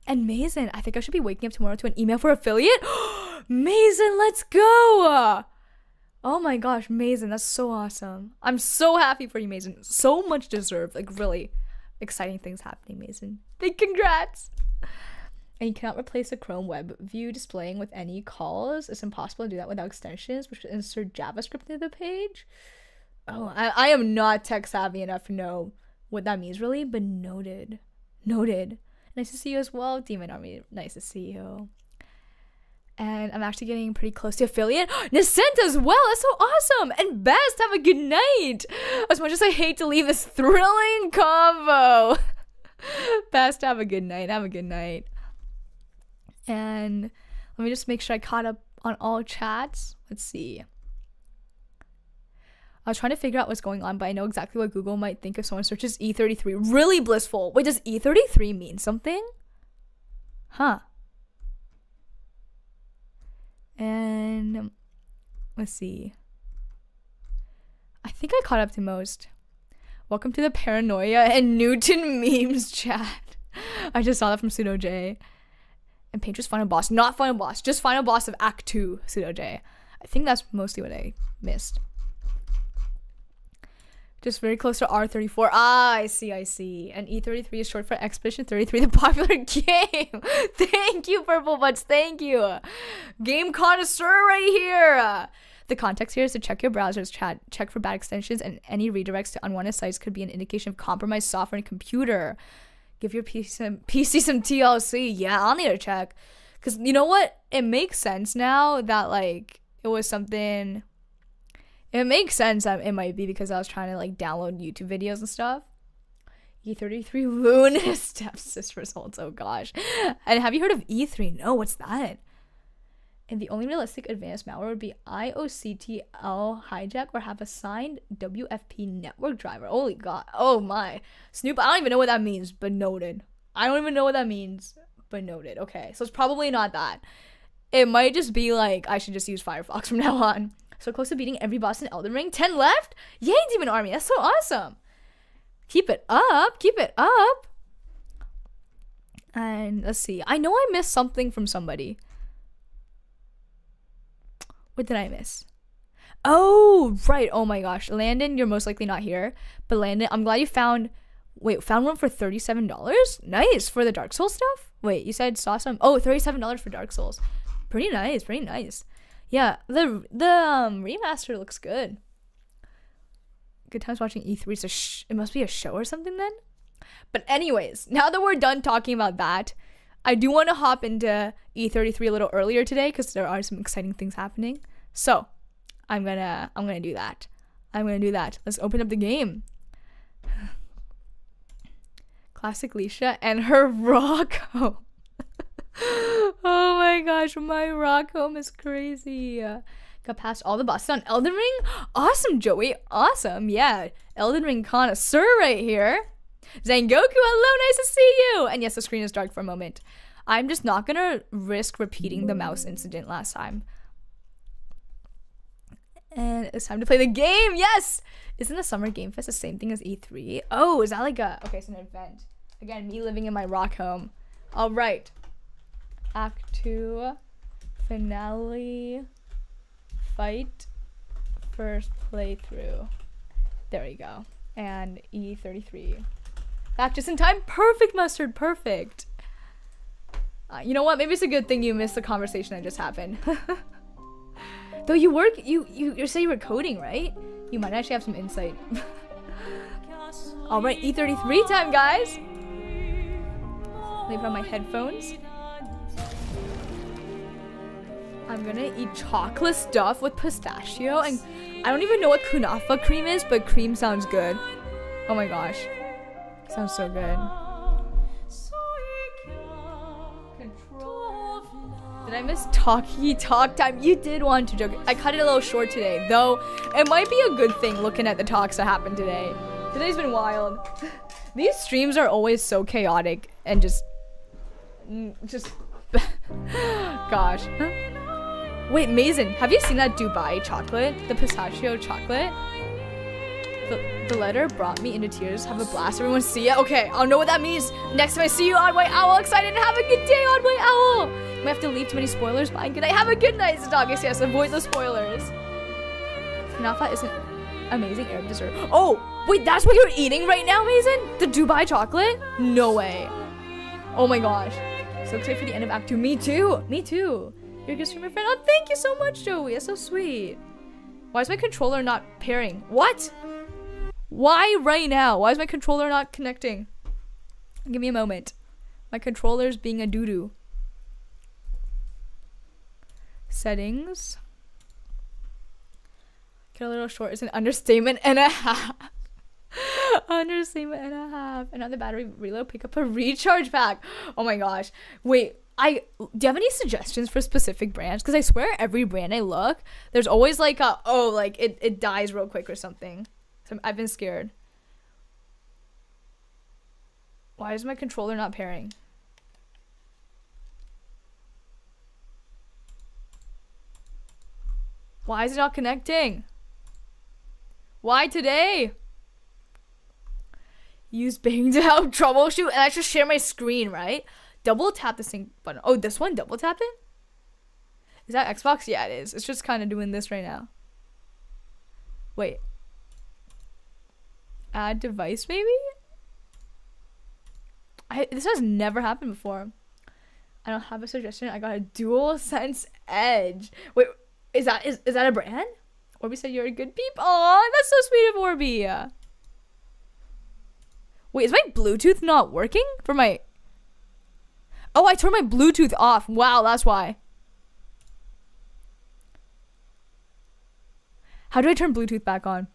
And Mason, I think I should be waking up tomorrow to an email for affiliate. Mason, let's go. Oh my gosh, Mason, that's so awesome. I'm so happy for you, Mason. So much deserved. Like, really exciting things happening, Mason. Big congrats. And you cannot replace the Chrome web view displaying with any calls. It's impossible to do that without extensions, which insert JavaScript into the page. Oh, I am not tech savvy enough to know what that means really, but noted. Nice to see you as well, Demon Army. Nice to see you. And I'm actually getting pretty close to affiliate. Nascent as well. That's so awesome. And Best, have a good night. As much as I hate to leave this thrilling combo. Best, have a good night. And let me just make sure I caught up on all chats. Let's see. I was trying to figure out what's going on, but I know exactly what Google might think if someone searches E33. Really blissful. Wait, does E33 mean something? Huh. And let's see. I think I caught up to most. Welcome to the Paranoia and Newton memes chat. I just saw that from Pseudo J. And Paintress final boss. Not final boss. Just final boss of Act 2, Pseudo J. I think that's mostly what I missed. Just very close to R34. Ah, I see. And E33 is short for Expedition 33, the popular game. Thank you, Purple Butts. Thank you. Game connoisseur right here. The context here is to check your browser's chat, check for bad extensions, and any redirects to unwanted sites could be an indication of compromised software and computer. Give your PC some TLC. Yeah, I'll need to check. Because you know what? It makes sense now that, like, it was something... It makes sense that it might be because I was trying to, like, download YouTube videos and stuff. E33 Loon stepsis results. Oh, gosh. And have you heard of E3? No, what's that? And the only realistic advanced malware would be IOCTL hijack or have a signed WFP network driver. Holy God. Oh, my. Snoop, I don't even know what that means, but noted. Okay, so it's probably not that. It might just be, like, I should just use Firefox from now on. So close to beating every boss in Elden Ring. 10 left? Yay, Demon Army. That's so awesome. Keep it up. And let's see. I know I missed something from somebody. What did I miss? Oh, right. Oh my gosh. Landon, you're most likely not here. But Landon, I'm glad you found one for $37? Nice. For the Dark Souls stuff? Wait, you said saw some? Oh, $37 for Dark Souls. Pretty nice. Yeah, the remaster looks good. Good times watching E3. So it must be a show or something then. But anyways, now that we're done talking about that, I do want to hop into E33 a little earlier today because there are some exciting things happening. So I'm gonna do that. Let's open up the game. Classic Leisha and her rock home. Oh my gosh, my rock home is crazy. Got past all the bosses on Elden Ring. Awesome, Joey. Awesome. Yeah, Elden Ring connoisseur right here. Zangoku, hello, nice to see you. And yes, the screen is dark for a moment. I'm just not gonna risk repeating the mouse incident last time. And it's time to play the game. Yes. Isn't the Summer Game Fest the same thing as E3? Oh, is that like okay, it's an event. Again, me living in my rock home. All right. Act 2 finale fight first playthrough. There we go. And E33. Back just in time. Perfect, Mustard. Perfect. You know what? Maybe it's a good thing you missed the conversation that just happened. Though you say you were coding, right? You might actually have some insight. All right, E33 time, guys. Let me put on my headphones. I'm gonna eat chocolate stuff with pistachio, and I don't even know what kunafa cream is, but cream sounds good. Oh my gosh, sounds so good. Did I miss talk time? You did want to joke. I cut it a little short today, though it might be a good thing looking at the talks that happened today. Today's been wild. These streams are always so chaotic and just gosh. Huh? Wait, Mason, have you seen that Dubai chocolate? The pistachio chocolate? The letter brought me into tears. Have a blast. Everyone see it? Okay, I'll know what that means next time I see you, Odd White Owl. Excited and have a good day, Odd White Owl. You might have to leave too many spoilers, but good night. Have a good night, Zadagis. Yes, avoid the spoilers. Kunafa is an amazing Arab dessert. Oh, wait, that's what you're eating right now, Mason? The Dubai chocolate? No way. Oh my gosh. So excited for the end of Act 2. Me too. Me too. You're a good streamer friend. Oh, thank you so much, Joey. That's so sweet. Why is my controller not pairing? What? Why right now? Why is my controller not connecting? Give me a moment. My controller's being a doo-doo. Settings. Get a little short is an understatement and a half. Understatement and a half. Another battery reload. Pick up a recharge pack. Oh my gosh. Wait. Do you have any suggestions for specific brands? Because I swear every brand I look, there's always like it dies real quick or something. So I've been scared. Why is my controller not pairing? Why is it not connecting? Why today? Use Bing to help troubleshoot, and I should share my screen, right? Double tap the sync button. Oh, this one double tap it? Is that Xbox? Yeah, it is. It's just kind of doing this right now. Wait. Add device, maybe? This has never happened before. I don't have a suggestion. I got a DualSense Edge. Wait, is that a brand? Orby said you're a good peep. Aw, that's so sweet of Orby. Wait, is my Bluetooth not working for my... Oh, I turned my Bluetooth off. Wow, that's why. How do I turn Bluetooth back on?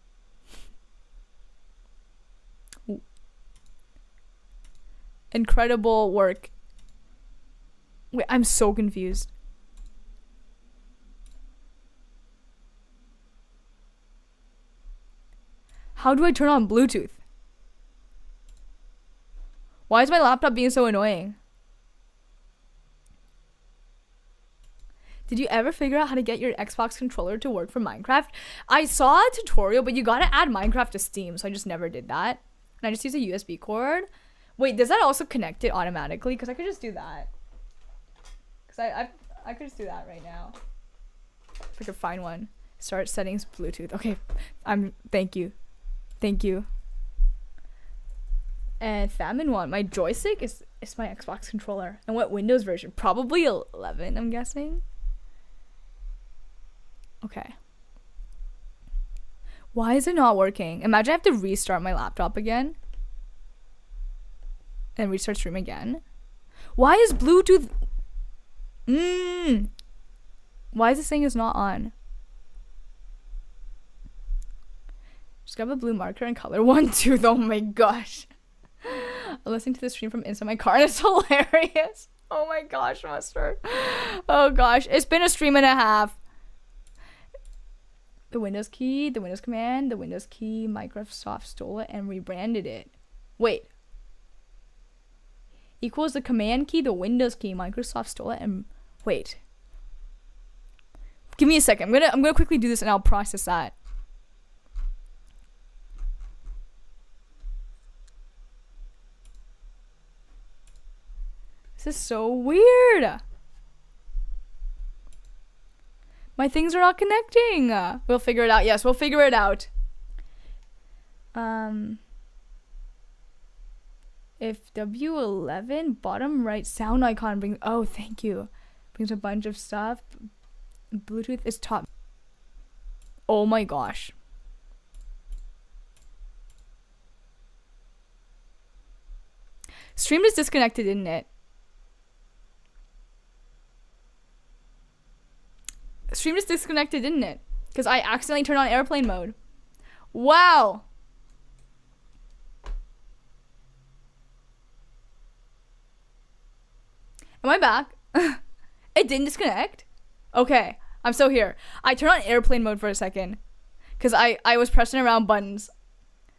Ooh. Incredible work. Wait, I'm so confused. How do I turn on Bluetooth? Why is my laptop being so annoying? Did you ever figure out how to get your Xbox controller to work for Minecraft? I saw a tutorial, but you gotta add Minecraft to Steam, so I just never did that. And I just use a USB cord. Wait, does that also connect it automatically? Because I could just do that. Because I could just do that right now. If I could find one. Start settings Bluetooth. Okay, thank you. Thank you. And Famine one. My joystick is my Xbox controller. And what Windows version? Probably 11, I'm guessing. Okay. Why is it not working? Imagine I have to restart my laptop again. And restart stream again. Why is Bluetooth... Why is this thing is not on? Just grab a blue marker and color one tooth. Oh my gosh. I'm listening to the stream from inside my car and it's hilarious. Oh my gosh, Mustard. Oh gosh. It's been a stream and a half. The Windows key, the Windows command, the Windows key, Microsoft stole it and rebranded it. Wait. Equals the command key, the Windows key, Microsoft stole it and... Wait. Give me a second. I'm gonna quickly do this and I'll process that. This is so weird. My things are not connecting. We'll figure it out. Yes, we'll figure it out. If W11 bottom right sound icon brings, oh, thank you, brings a bunch of stuff. Bluetooth is top. Oh my gosh. Stream is disconnected, isn't it? Stream is disconnected, didn't it? Because I accidentally turned on airplane mode. Wow. Am I back? It didn't disconnect? Okay, I'm still here. I turned on airplane mode for a second. Because I was pressing around buttons.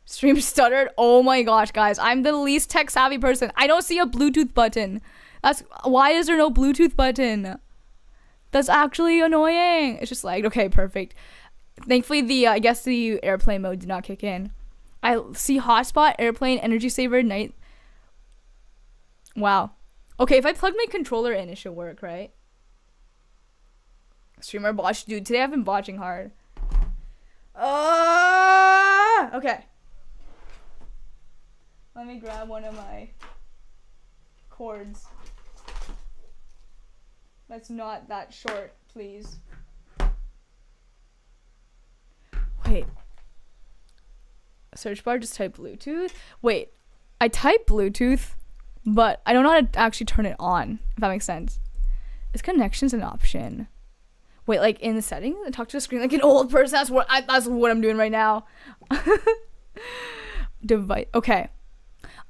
Stream stuttered. Oh my gosh, guys. I'm the least tech savvy person. I don't see a Bluetooth button. Why is there no Bluetooth button? That's actually annoying. It's just like, okay, perfect. Thankfully, I guess the airplane mode did not kick in. I see hotspot, airplane, energy saver, night. Wow. Okay, if I plug my controller in, it should work, right? Streamer botch. Dude, today I've been botching hard. Okay. Let me grab one of my cords. That's not that short, please. Wait. Search bar, just type Bluetooth. Wait, I type Bluetooth, but I don't know how to actually turn it on, if that makes sense. Is connections an option? Wait, like in the settings? I talk to the screen like an old person. That's what I'm doing right now. Device. Okay.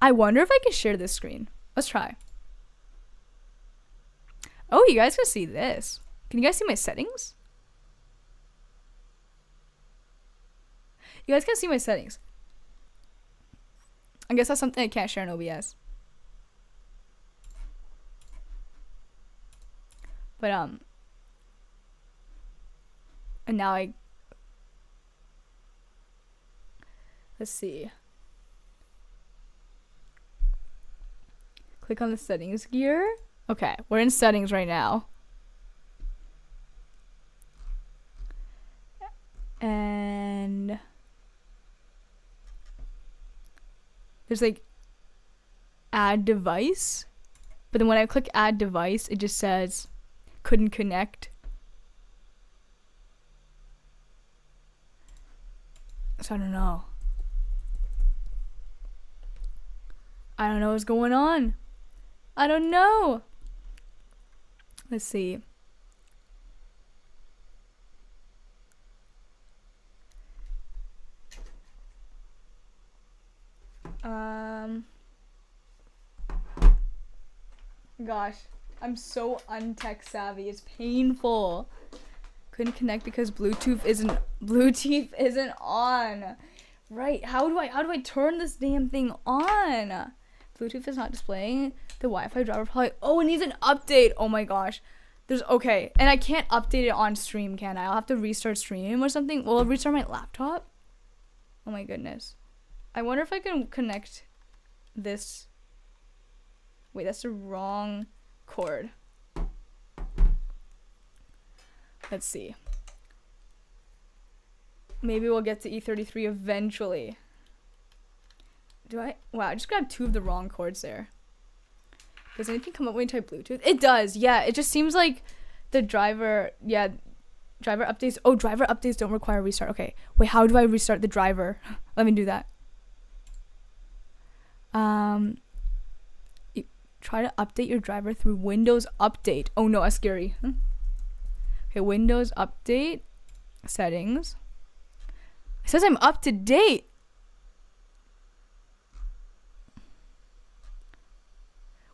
I wonder if I can share this screen. Let's try. Oh, you guys can see this. Can you guys see my settings? You guys can see my settings. I guess that's something I can't share in OBS. But, and now let's see. Click on the settings gear. Okay, we're in settings right now. And there's like add device. But then when I click add device, it just says couldn't connect. So I don't know. I don't know what's going on. I don't know. Let's see. Gosh, I'm so untech savvy. It's painful. Couldn't connect because Bluetooth isn't on. Right? How do I turn this damn thing on? Bluetooth is not displaying. The Wi-Fi driver probably. Oh, it needs an update. Oh my gosh. Okay, and I can't update it on stream, can I? I'll have to restart stream or something. Will it restart my laptop? Oh my goodness. I wonder if I can connect this. Wait, that's the wrong cord. Let's see. Maybe we'll get to E33 eventually. Wow, I just grabbed 2 of the wrong cords there. Does anything come up when you type Bluetooth? It does, yeah. It just seems like the driver updates. Oh, driver updates don't require restart. Okay, wait, how do I restart the driver? Let me do that. You try to update your driver through Windows Update. Oh no, that's scary. Okay, Windows Update, settings. It says I'm up to date.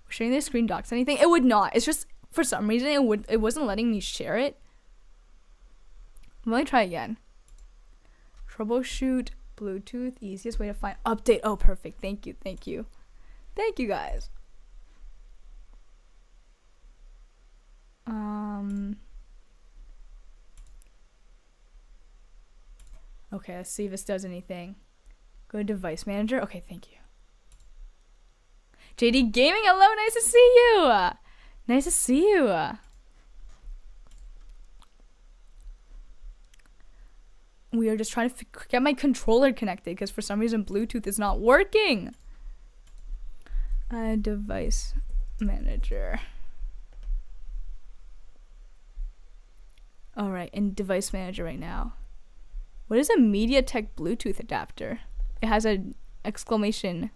Sharing the screen docs anything? It would not. It's just for some reason it wasn't letting me share it. Let me try again. Troubleshoot Bluetooth, easiest way to find update. Oh, perfect. Thank you. Thank you guys. Okay, let's see if this does anything. Go to device manager. Okay, thank you. JD Gaming, hello, nice to see you. Nice to see you. we are just trying to get my controller connected because for some reason Bluetooth is not working. Device manager. All right, in device manager right now. What is a MediaTek Bluetooth adapter? It has an exclamation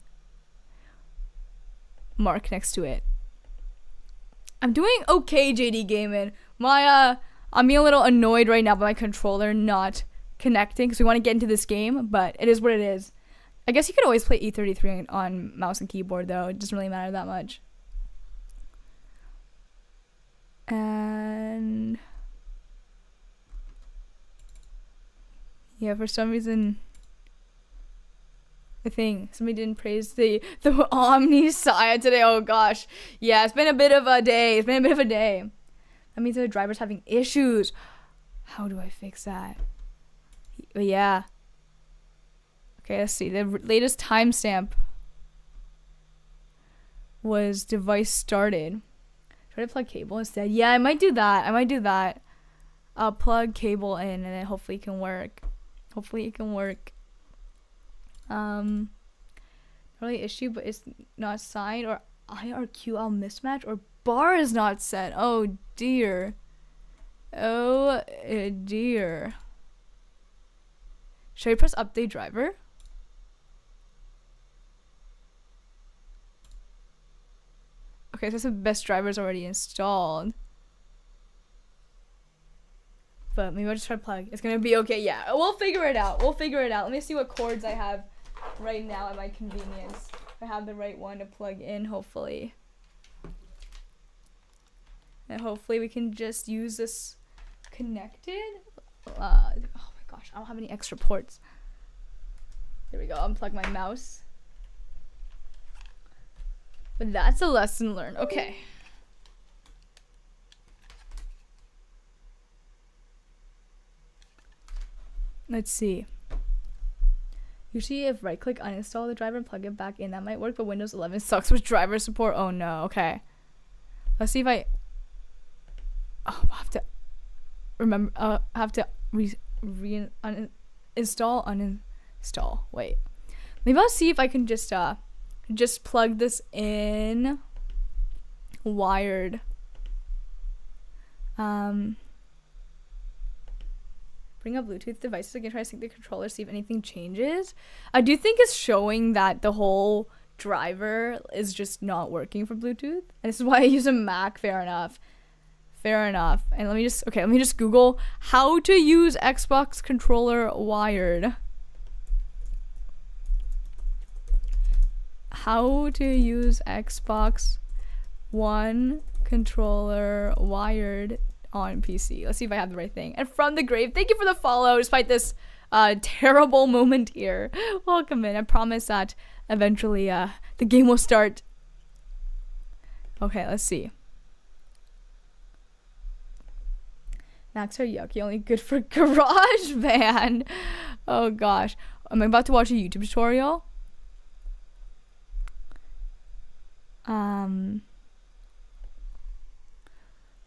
mark next to it. I'm doing okay, JD Gaming. I'm being a little annoyed right now by my controller not connecting because we want to get into this game, but it is what it is. I guess you could always play E33 on mouse and keyboard though. It doesn't really matter that much. And yeah, for some reason I think somebody didn't praise the Omni Saya today. Oh gosh. Yeah, it's been a bit of a day. That means the driver's having issues. How do I fix that? But yeah. Okay, let's see. The latest timestamp was device started. Try to plug cable instead. Yeah, I might do that. I'll plug cable in and then hopefully it can work. Really issue, but it's not signed, or IRQL mismatch, or bar is not set. Oh dear. Should I press update driver? Okay, so the best driver is already installed. But maybe I'll just try to plug. It's gonna be okay. Yeah, we'll figure it out. Let me see what cords I have right now at my convenience. If I have the right one to plug in, hopefully. And hopefully we can just use this connected. Oh my gosh, I don't have any extra ports. There we go. Unplug my mouse. But that's a lesson learned. Okay. Let's see. Usually if right click uninstall the driver and plug it back in, that might work, but Windows 11 sucks with driver support. Oh no. Okay. Let's see if I I have to remember uninstall. Wait. Maybe I'll see if I can just plug this in wired. Bring up Bluetooth devices again, try to sync the controller, see if anything changes. I do think it's showing that the whole driver is just not working for Bluetooth. And this is why I use a Mac. Fair enough. And let me just Google how to use Xbox controller wired. How to use Xbox One controller wired on PC. Let's see if I have the right thing. And from the grave, thank you for the follow despite this terrible moment here. Welcome in. I promise that eventually the game will start. Okay, let's see. Macs are yucky, only good for GarageBand. Oh gosh. Am I about to watch a YouTube tutorial?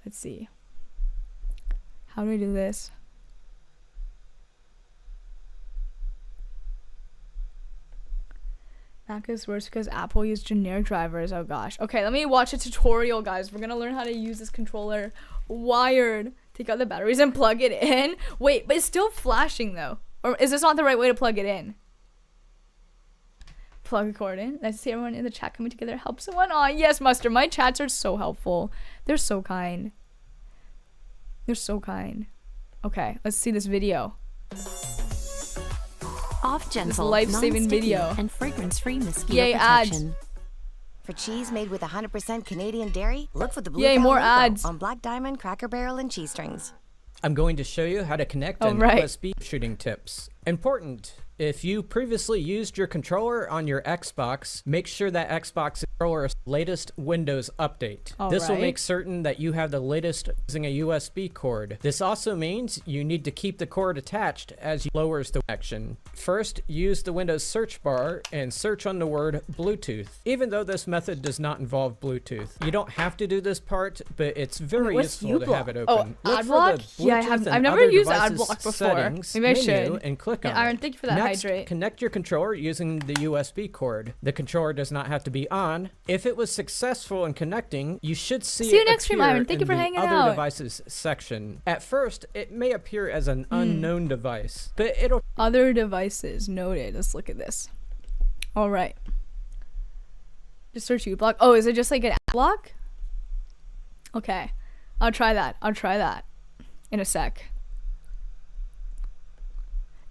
Let's see. How do I do this? Mac is worse because Apple used generic drivers. Oh gosh. Okay, let me watch a tutorial, guys. We're gonna learn how to use this controller wired. Take out the batteries and plug it in. Wait, but it's still flashing though. Or is this not the right way to plug it in? Plug a cord in. Nice to see everyone in the chat coming together. Help someone on. Yes, Mustard. My chats are so helpful. They're so kind. Okay, let's see this video. Off gentle, this life-saving video and fragrance-free mosquito Yay, protection. Ads. For cheese made with 100% Canadian dairy, look for the blue Yay, cow more logo ads. on Black Diamond, Cracker Barrel, and cheese strings. I'm going to show you how to connect Oh, an right. USB shooting tips. Important If you previously used your controller on your Xbox, make sure that Xbox controller's latest Windows update. This will make certain that you have the latest using a USB cord. This also means you need to keep the cord attached as you lowers the connection. First, use the Windows search bar and search on the word Bluetooth. Even though this method does not involve Bluetooth, you don't have to do this part, but it's very useful to have it open. Oh, Adblock? Yeah, I've never used Adblock before. Maybe I should. And click on Aaron, it. thank you for that. Next, hydrate. Connect your controller using the USB cord. The controller does not have to be on. If it was successful in connecting, you should see you it next stream, appear Aaron. Thank you for in the hanging other out. devices section. At first, it may appear as an unknown device, but it'll... Other devices. Noted. Let's look at this. All right. Just search uBlock. Oh, is it just like an block? Okay. I'll try that. In a sec.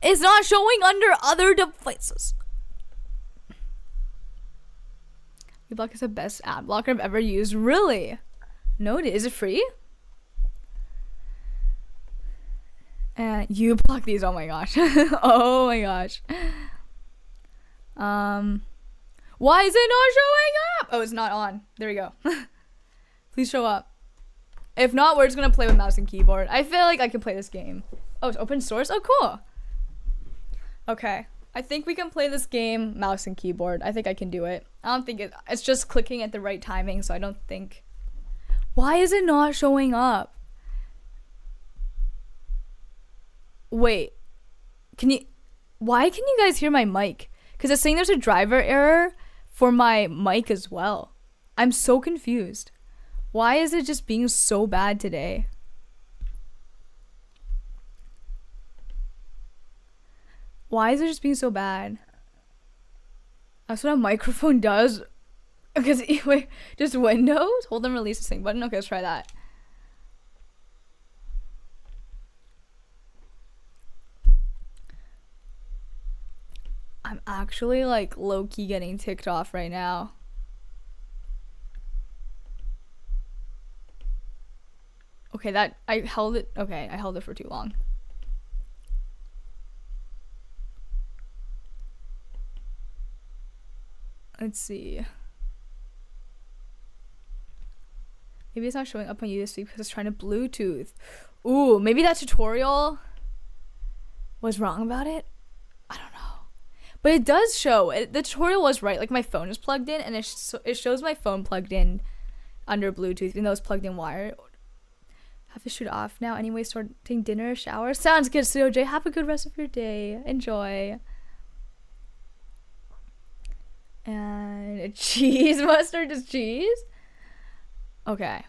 It's not showing under other devices. uBlock is the best ad blocker I've ever used. Really? Noted. Is it free? And uBlock these. Oh my gosh. Oh my gosh. Why is it not showing up? Oh, it's not on. There we go. Please show up. If not, we're just gonna play with mouse and keyboard. I feel like I can play this game. Oh, it's open source? Oh, cool. Okay. I think we can play this game mouse and keyboard. I think I can do it. I don't think it's just clicking at the right timing, so I don't think... Why is it not showing up? Wait. Why can you guys hear my mic? Because it's saying there's a driver error for my mic as well. I'm so confused. Why is it just being so bad today? Why is it just being so bad? That's what a microphone does. Because, wait, just Windows? Hold and release this thing button. Okay, let's try that. I'm actually like low-key getting ticked off right now. Okay, I held it for too long. Let's see. Maybe it's not showing up on USB because it's trying to Bluetooth. Ooh, maybe that tutorial was wrong about it? I don't know. But it does show. The tutorial was right. Like, my phone is plugged in, and it shows my phone plugged in under Bluetooth, even though it's plugged in wire. Have to shoot off now. Anyway, starting dinner, shower. Sounds good, Studio J. Have a good rest of your day. Enjoy. And a cheese mustard is cheese. Okay.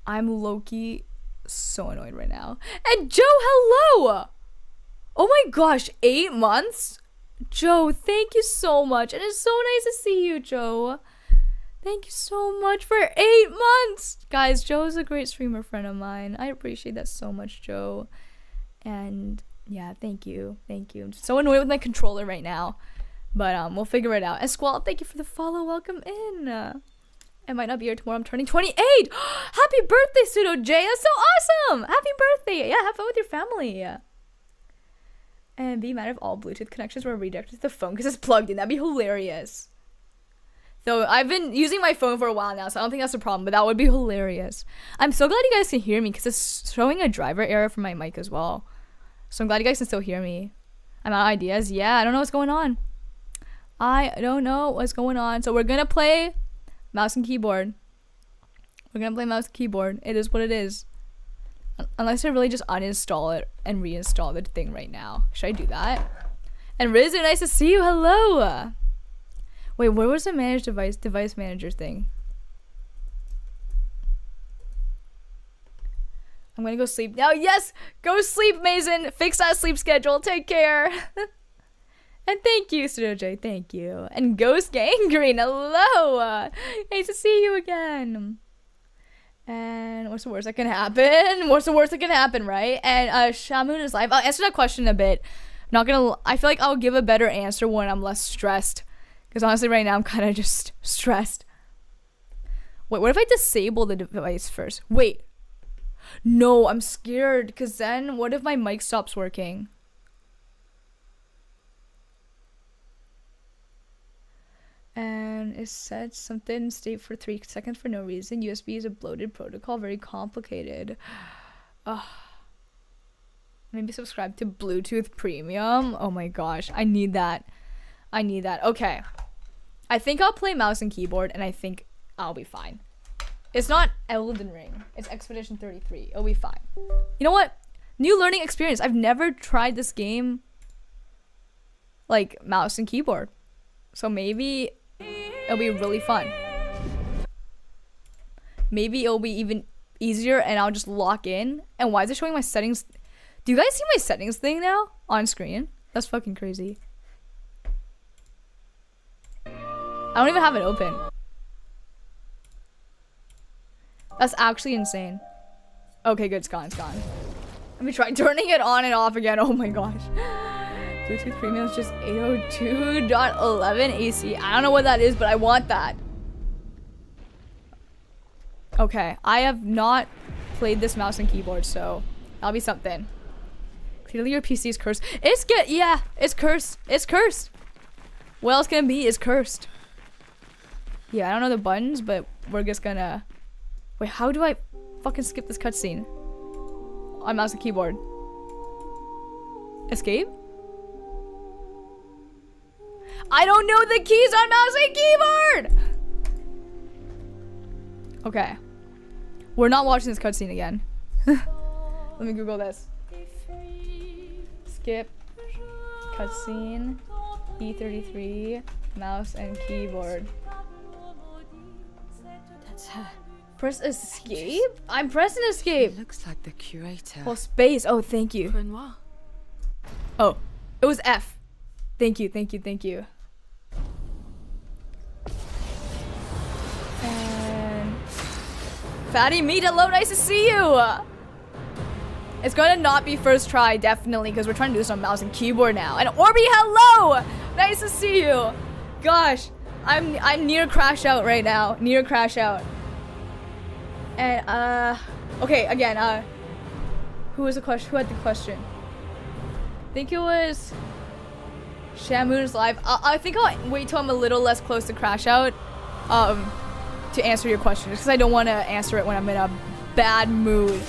I'm low-key so annoyed right now. And Joe, hello! Oh my gosh, 8 months? Joe, thank you so much. And it's so nice to see you, Joe. Thank you so much for 8 months. Guys, Joe's a great streamer friend of mine. I appreciate that so much, Joe. And yeah, thank you. Thank you. I'm so annoyed with my controller right now. But we'll figure it out. And Squall, thank you for the follow. Welcome in. I might not be here tomorrow. I'm turning 28. Happy birthday, Pseudo J. That's so awesome. Happy birthday. Yeah, have fun with your family. And be mad if all Bluetooth connections were redirected to the phone because it's plugged in. That'd be hilarious. Though I've been using my phone for a while now, so I don't think that's a problem. But that would be hilarious. I'm so glad you guys can hear me because it's showing a driver error for my mic as well. So I'm glad you guys can still hear me. I'm out of ideas. Yeah, I don't know what's going on. So we're gonna play mouse and keyboard. It is what it is. Unless I really just uninstall it and reinstall the thing right now. Should I do that? And Rizu, nice to see you. Hello. Wait, where was the manage device manager thing? I'm gonna go sleep now. Yes, go sleep, Mason. Fix that sleep schedule. Take care. And thank you, Studio J. Thank you. And Ghost Gangrene. Hello. Nice to see you again. And what's the worst that can happen? Right? And Shamoon is live. I'll answer that question in a bit. I feel like I'll give a better answer when I'm less stressed. Because honestly, right now, I'm kind of just stressed. Wait, what if I disable the device first? Wait. No, I'm scared. Because then, what if my mic stops working? It said something state for 3 seconds for no reason. USB is a bloated protocol, very complicated. Maybe subscribe to Bluetooth Premium. Oh my gosh, I need that. Okay, I think I'll play mouse and keyboard, and I think I'll be fine. It's not Elden Ring, it's Expedition 33. It'll be fine. You know what? New learning experience. I've never tried this game like mouse and keyboard, so maybe it'll be really fun. Maybe it'll be even easier and I'll just lock in. And why is it showing my settings? Do you guys see my settings thing now on screen? That's fucking crazy. I don't even have it open. That's actually insane. Okay, good, it's gone. Let me try turning it on and off again. Oh my gosh. Bluetooth Premium is just 802.11 AC. I don't know what that is, but I want that. Okay, I have not played this mouse and keyboard, so that'll be something. Clearly your PC is cursed. It's good. Yeah, it's cursed. It's cursed. What else can it be? It's cursed. Yeah, I don't know the buttons, but we're just gonna... Wait, how do I fucking skip this cutscene? On mouse and keyboard. Escape? I don't know the keys on mouse and keyboard! Okay. We're not watching this cutscene again. Let me Google this. Skip cutscene E33 mouse and keyboard. That's her. Press escape? I'm pressing escape. Looks like the curator. Hold space. Oh, thank you. Renoir. Oh, it was F. Thank you. And Fatty Meat, hello, nice to see you. It's gonna not be first try, definitely, because we're trying to do this on mouse and keyboard now. And Orby, hello! Nice to see you. Gosh, I'm near crash out right now. Near crash out. And okay, again, who was the question? Who had the question? I think it was Shamoon's live. I think I'll wait till I'm a little less close to crash out, to answer your question, just because I don't want to answer it when I'm in a bad mood.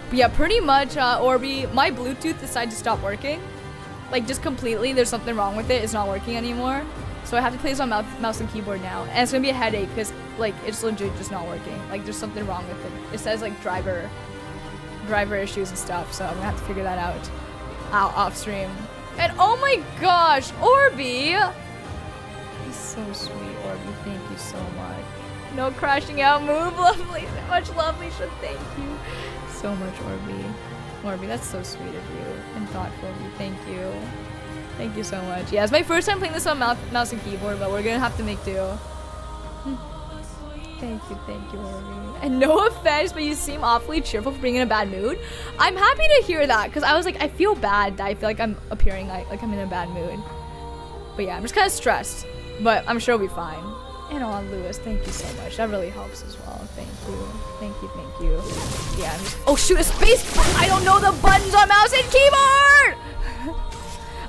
But yeah, pretty much, Orby, my Bluetooth decided to stop working, like just completely. There's something wrong with it. It's not working anymore. So I have to play this on mouse and keyboard now, and it's gonna be a headache because like it's legit just not working. Like there's something wrong with it. It says like driver issues and stuff. So I'm gonna have to figure that out off stream. And oh my gosh, Orby! He's so sweet, Orby. Thank you so much. No crashing out move, lovely. So much lovely. So thank you so much, Orby. Orby, that's so sweet of you and thoughtful of you. Thank you. Thank you so much. Yeah, it's my first time playing this on mouse and keyboard, but we're gonna have to make do. Thank you, Orby. And no offense, but you seem awfully cheerful for being in a bad mood. I'm happy to hear that, because I was like, I feel bad that I feel like I'm appearing like I'm in a bad mood. But yeah, I'm just kind of stressed, but I'm sure it'll be fine. And on Lewis, thank you so much. That really helps as well. Thank you. Yeah, I'm just... Oh shoot, a space! I don't know the buttons on mouse and keyboard!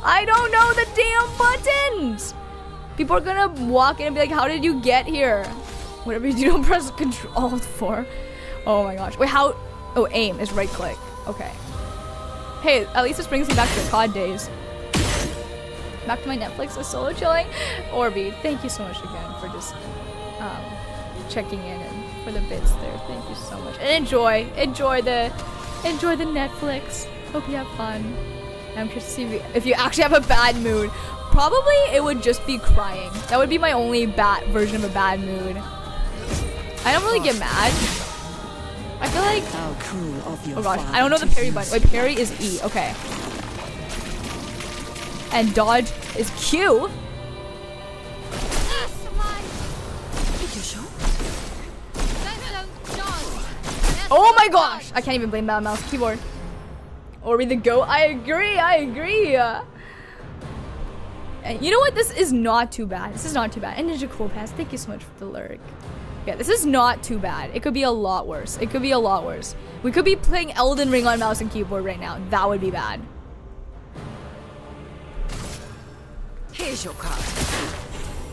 I don't know the damn buttons! People are gonna walk in and be like, how did you get here? Whatever you do, don't press Control for. Oh my gosh. Wait, how? Oh, aim is right click. Okay. Hey, at least this brings me back to the COD days. Back to my Netflix with solo chilling. Orby, thank you so much again for just checking in and for the bits there. Thank you so much. And enjoy the Netflix. Hope you have fun. I'm curious to see if you actually have a bad mood. Probably it would just be crying. That would be my only bad version of a bad mood. I don't really get mad. I feel like... Oh gosh, I don't know the parry button. Wait, parry is E. Okay. And dodge is Q. Oh my gosh! I can't even blame that mouse keyboard. Orby the goat. I agree. And you know what? This is not too bad. And Ninja Cool Pants, thank you so much for the lyric. Yeah, this is not too bad. It could be a lot worse. We could be playing Elden Ring on mouse and keyboard right now. That would be bad. Here's your card.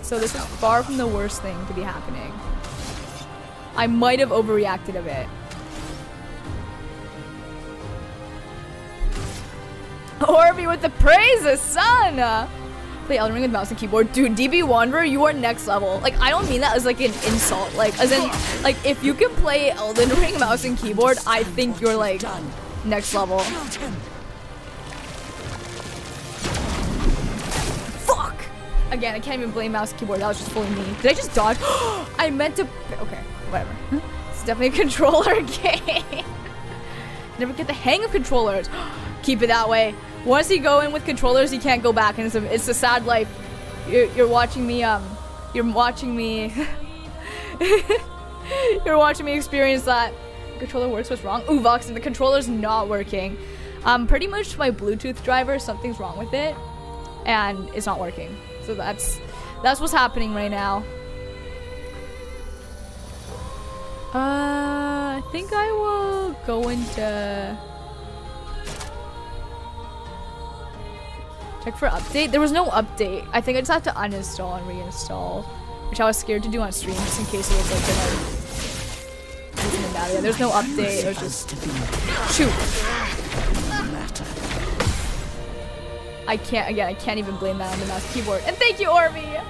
So this is far from the worst thing to be happening. I might have overreacted a bit. Orby with the praises, son! Play Elden Ring with mouse and keyboard. Dude, DB Wanderer, you are next level. Like, I don't mean that as like an insult. Like, as in, like, if you can play Elden Ring mouse and keyboard, I think you're like next level. Fuck! Again, I can't even blame mouse and keyboard. That was just fully me. Did I just dodge? I meant to. Okay, whatever. It's definitely a controller game. Never get the hang of controllers. Keep it that way. Once you go in with controllers, you can't go back, and it's a sad life. You're watching me you're watching me you're watching me experience that. The controller works. What's wrong? Ooh, Vox, the controller's not working. Pretty much my Bluetooth driver, something's wrong with it, and it's not working. So that's what's happening right now. I think I will go into. Check for update. There was no update. I think I just have to uninstall and reinstall, which I was scared to do on stream just in case it was like gonna matter. Yeah, there's no update. It was just shoot. I can't even blame that on the mouse keyboard. And thank you, Orby.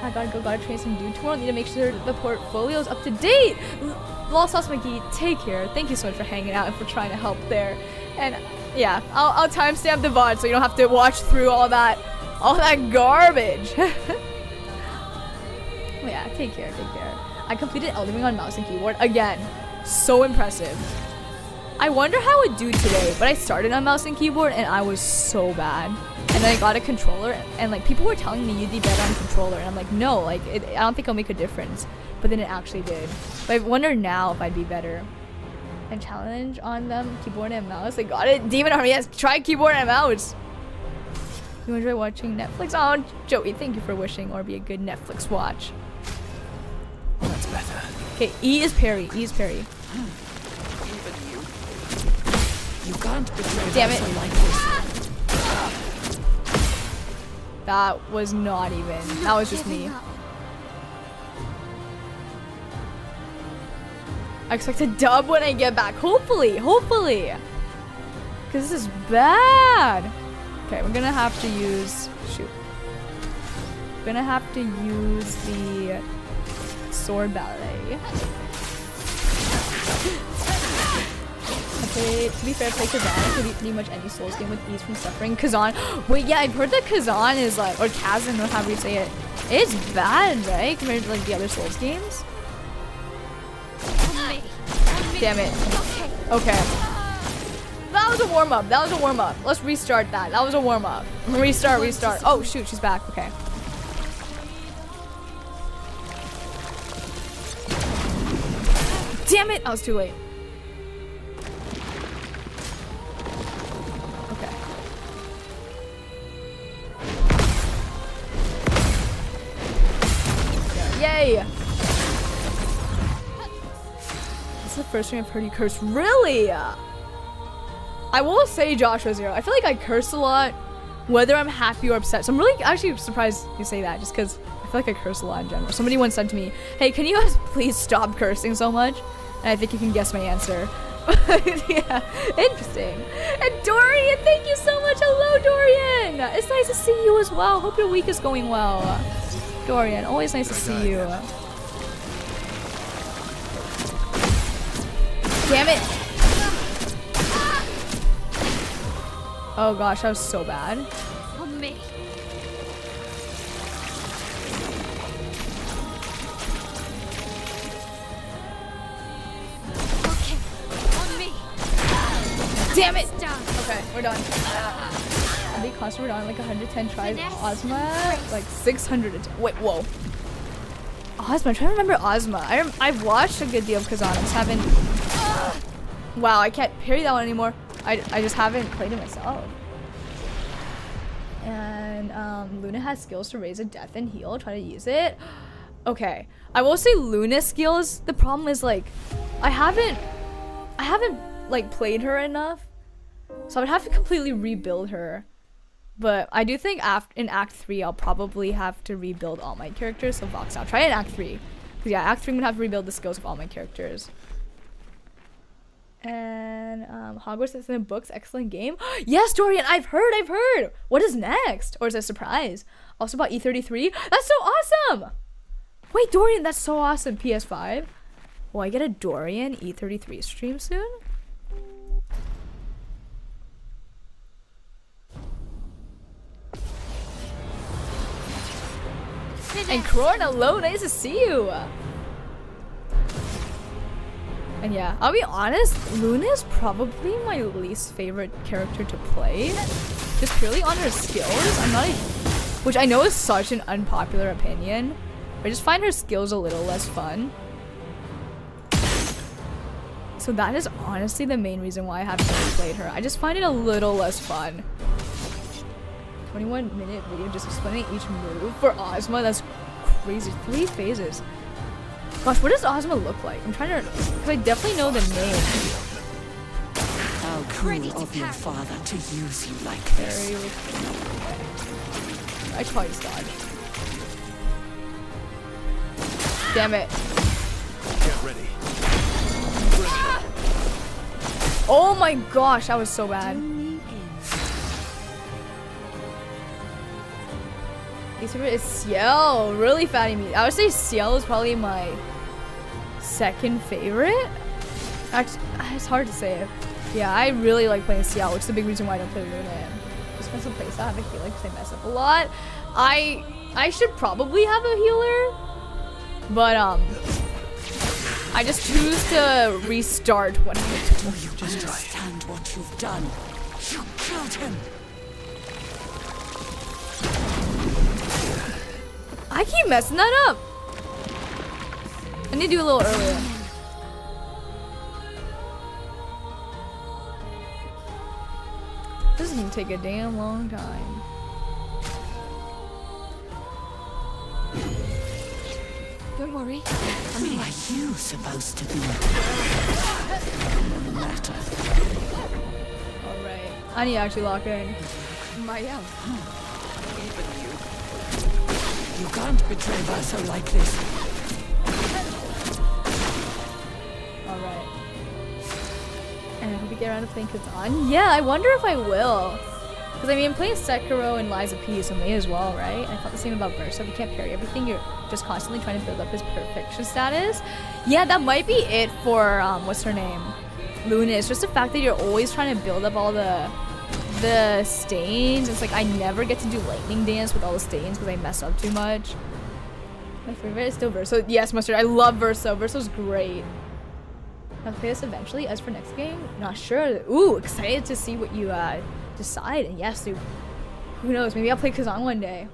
I gotta train some dude tomorrow. Need to make sure the portfolio's up to date. Lost Sauce McGee, take care. Thank you so much for hanging out and for trying to help there. And yeah, I'll timestamp the VOD so you don't have to watch through all that garbage. Yeah, take care. I completed Elden Ring on mouse and keyboard again. So impressive. I wonder how it would do today, but I started on mouse and keyboard and I was so bad. And then I got a controller and like people were telling me you'd be better on controller, and I'm like, no, like I don't think it'll make a difference. But then it actually did. But I wonder now if I'd be better. And challenge on them, keyboard and mouse. I got it. Demon Army, yes, try keyboard and mouse. You enjoy watching Netflix? Oh, Joey, thank you for wishing or be a good Netflix watch. That's better. Okay, E is parry. Even you can't betray Damn it. like this. That was not even. That was just me. I expect a dub when I get back. Hopefully. Because this is bad. Okay, we're gonna have to use. Shoot. We're gonna have to use the sword ballet. Okay, to be fair, play Kazan. It could be pretty much any Souls game with ease from suffering. Kazan. Wait, yeah, I've heard that Kazan is like, or Kazan, or however you say it. It's bad, right? Compared to like the other Souls games. Damn it. Okay. That was a warm-up. Let's restart that. That was a warm-up. Restart. Oh, shoot. She's back. Okay. Damn it. I was too late. Okay. Yay. This is the first time I've heard you curse. Really? I will say Joshua Zero. I feel like I curse a lot, whether I'm happy or upset. So I'm really actually surprised you say that, just because I feel like I curse a lot in general. Somebody once said to me, hey, can you guys please stop cursing so much? And I think you can guess my answer. Yeah, interesting. And Dorian, thank you so much. Hello, Dorian. It's nice to see you as well. Hope your week is going well. Dorian, always nice to see you. Damn it. Oh gosh, that was so bad. On me. Okay, on me. Damn it! Okay, we're done. I think constant we're on like 110 tries. Ozma, like 600. Wait, whoa. Ozma, I'm trying to remember Ozma. I've watched a good deal of Kazan. I just haven't. Wow, I can't parry that one anymore. I just haven't played it myself. And Luna has skills to raise a death and heal. Try to use it. Okay, I will say Luna's skills. The problem is like, I haven't like played her enough, so I would have to completely rebuild her. But I do think in Act 3, I'll probably have to rebuild all my characters. So Vox, I'll try it in Act 3. Because yeah, Act 3, I'm going to have to rebuild the skills of all my characters. And Hogwarts is in the books. Excellent game. Yes, Dorian, I've heard. What is next? Or is it a surprise? Also about E33. That's so awesome. Wait, Dorian, that's so awesome. PS5. Will I get a Dorian E33 stream soon? And Crorin, hello, nice to see you. And yeah, I'll be honest, Luna is probably my least favorite character to play. Just purely on her skills. I'm not which I know is such an unpopular opinion, but I just find her skills a little less fun. So that is honestly the main reason why I haven't really played her. I just find it a little less fun. 21-minute video just explaining each move for Ozma. That's crazy. 3 phases. Gosh, what does Ozma look like? I'm trying to, because I definitely know the name. How cruel of your father to use you like this. I should probably just dodge. Damn it. Get ready. Oh my gosh, that was so bad. Least favorite is Ciel. Really fatty meat. I would say Ciel is probably my second favorite. Actually, it's hard to say. Yeah, I really like playing Ciel, which is the big reason why I don't play Luna. Just mess up place. I have a feeling because I mess up a lot. I should probably have a healer, but I just choose to restart when I Do you understand what you've done? You killed him. I keep messing that up. I need to do a little earlier. This is gonna take a damn long time. Don't worry. Who are you supposed to be? Matter. Alright. I need to actually lock in. Maya. Even you. You can't betray Verso like this. Alright. And I hope we get around to playing Kazan. Yeah, I wonder if I will. Because I mean, I'm playing Sekiro and Lies of P, so may as well, right? And I thought the same about Verso. If you can't parry everything, you're just constantly trying to build up his perfection status. Yeah, that might be it for, what's her name? Luna. It's just the fact that you're always trying to build up all the stains. It's like I never get to do lightning dance with all the stains because I mess up too much. My favorite is still Verso. Yes, Mustard, I love Verso. Verso's great. I'll play this eventually. As for next game, not sure. Ooh, excited to see what you decide. And yes, dude, who knows? Maybe I'll play Kazan one day.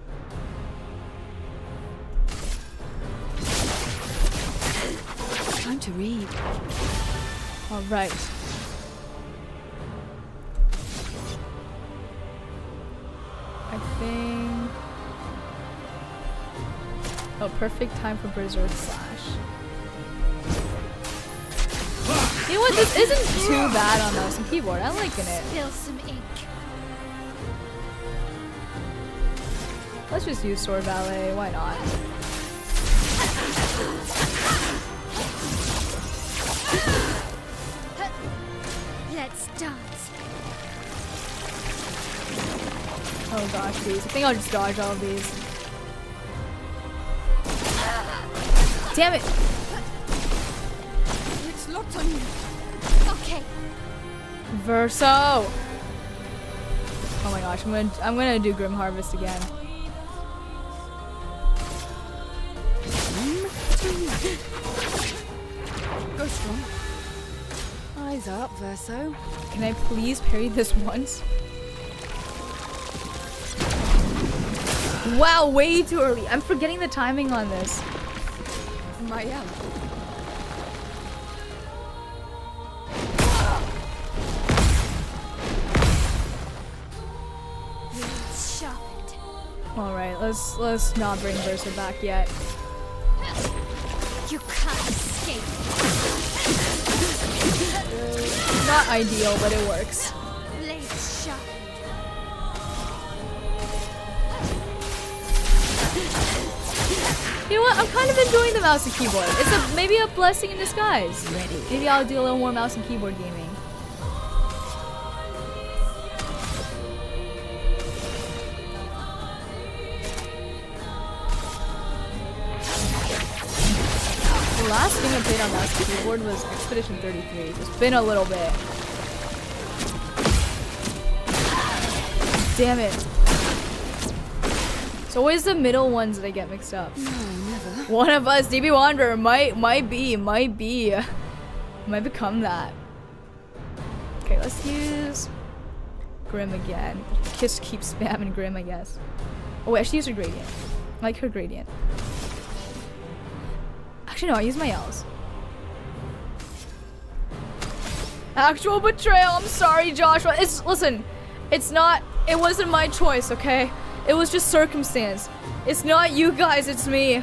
Time to read. All right. I think. Oh, perfect time for Berserk Slash. You know what? This isn't too bad on mouse and keyboard. I'm liking it. Spill some ink. Let's just use Sword Ballet. Why not? Let's dance. Oh gosh, these. I think I'll just dodge all of these. Damn it! It's locked on you. Okay. Verso! Oh my gosh, I'm gonna do Grim Harvest again. Go strong. Eyes up, Verso. Can I please parry this once? Wow, way too early. I'm forgetting the timing on this. Maya. Blades sharpened. All right, let's not bring Verso back yet. You can't escape. Not ideal, but it works. Blades sharpened. You know what? I'm kind of enjoying the mouse and keyboard. It's maybe a blessing in disguise. Maybe I'll do a little more mouse and keyboard gaming. The last game I played on mouse and keyboard was Expedition 33. It's been a little bit. Damn it. It's always the middle ones that I get mixed up. No, never. One of us, DB Wanderer, might become that. Okay, let's use Grim again. Just keep spamming Grim, I guess. Oh wait, I should use her gradient. I like her gradient. Actually, no, I use my L's. Actual betrayal. I'm sorry, Joshua. Listen, it wasn't my choice, okay? It was just circumstance. It's not you guys, it's me.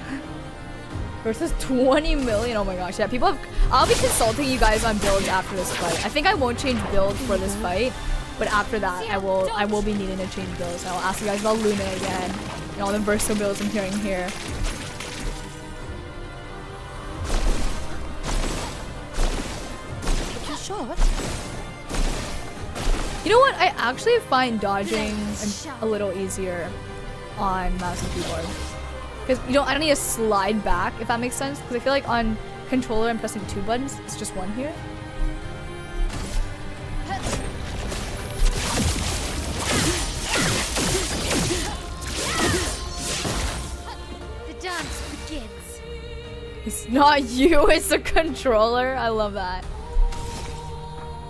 Versus 20 million. Oh my gosh, yeah, I'll be consulting you guys on builds after this fight. I think I won't change builds for this fight, but after that, I will be needing to change builds. I'll ask you guys about Luna again and all the versatile builds I'm hearing here. Shot. You know what? I actually find dodging a little easier on mouse and keyboard. Because I don't need to slide back, if that makes sense. Because I feel like on controller I'm pressing 2 buttons. It's just 1 here. The dance begins. It's not you, it's the controller. I love that.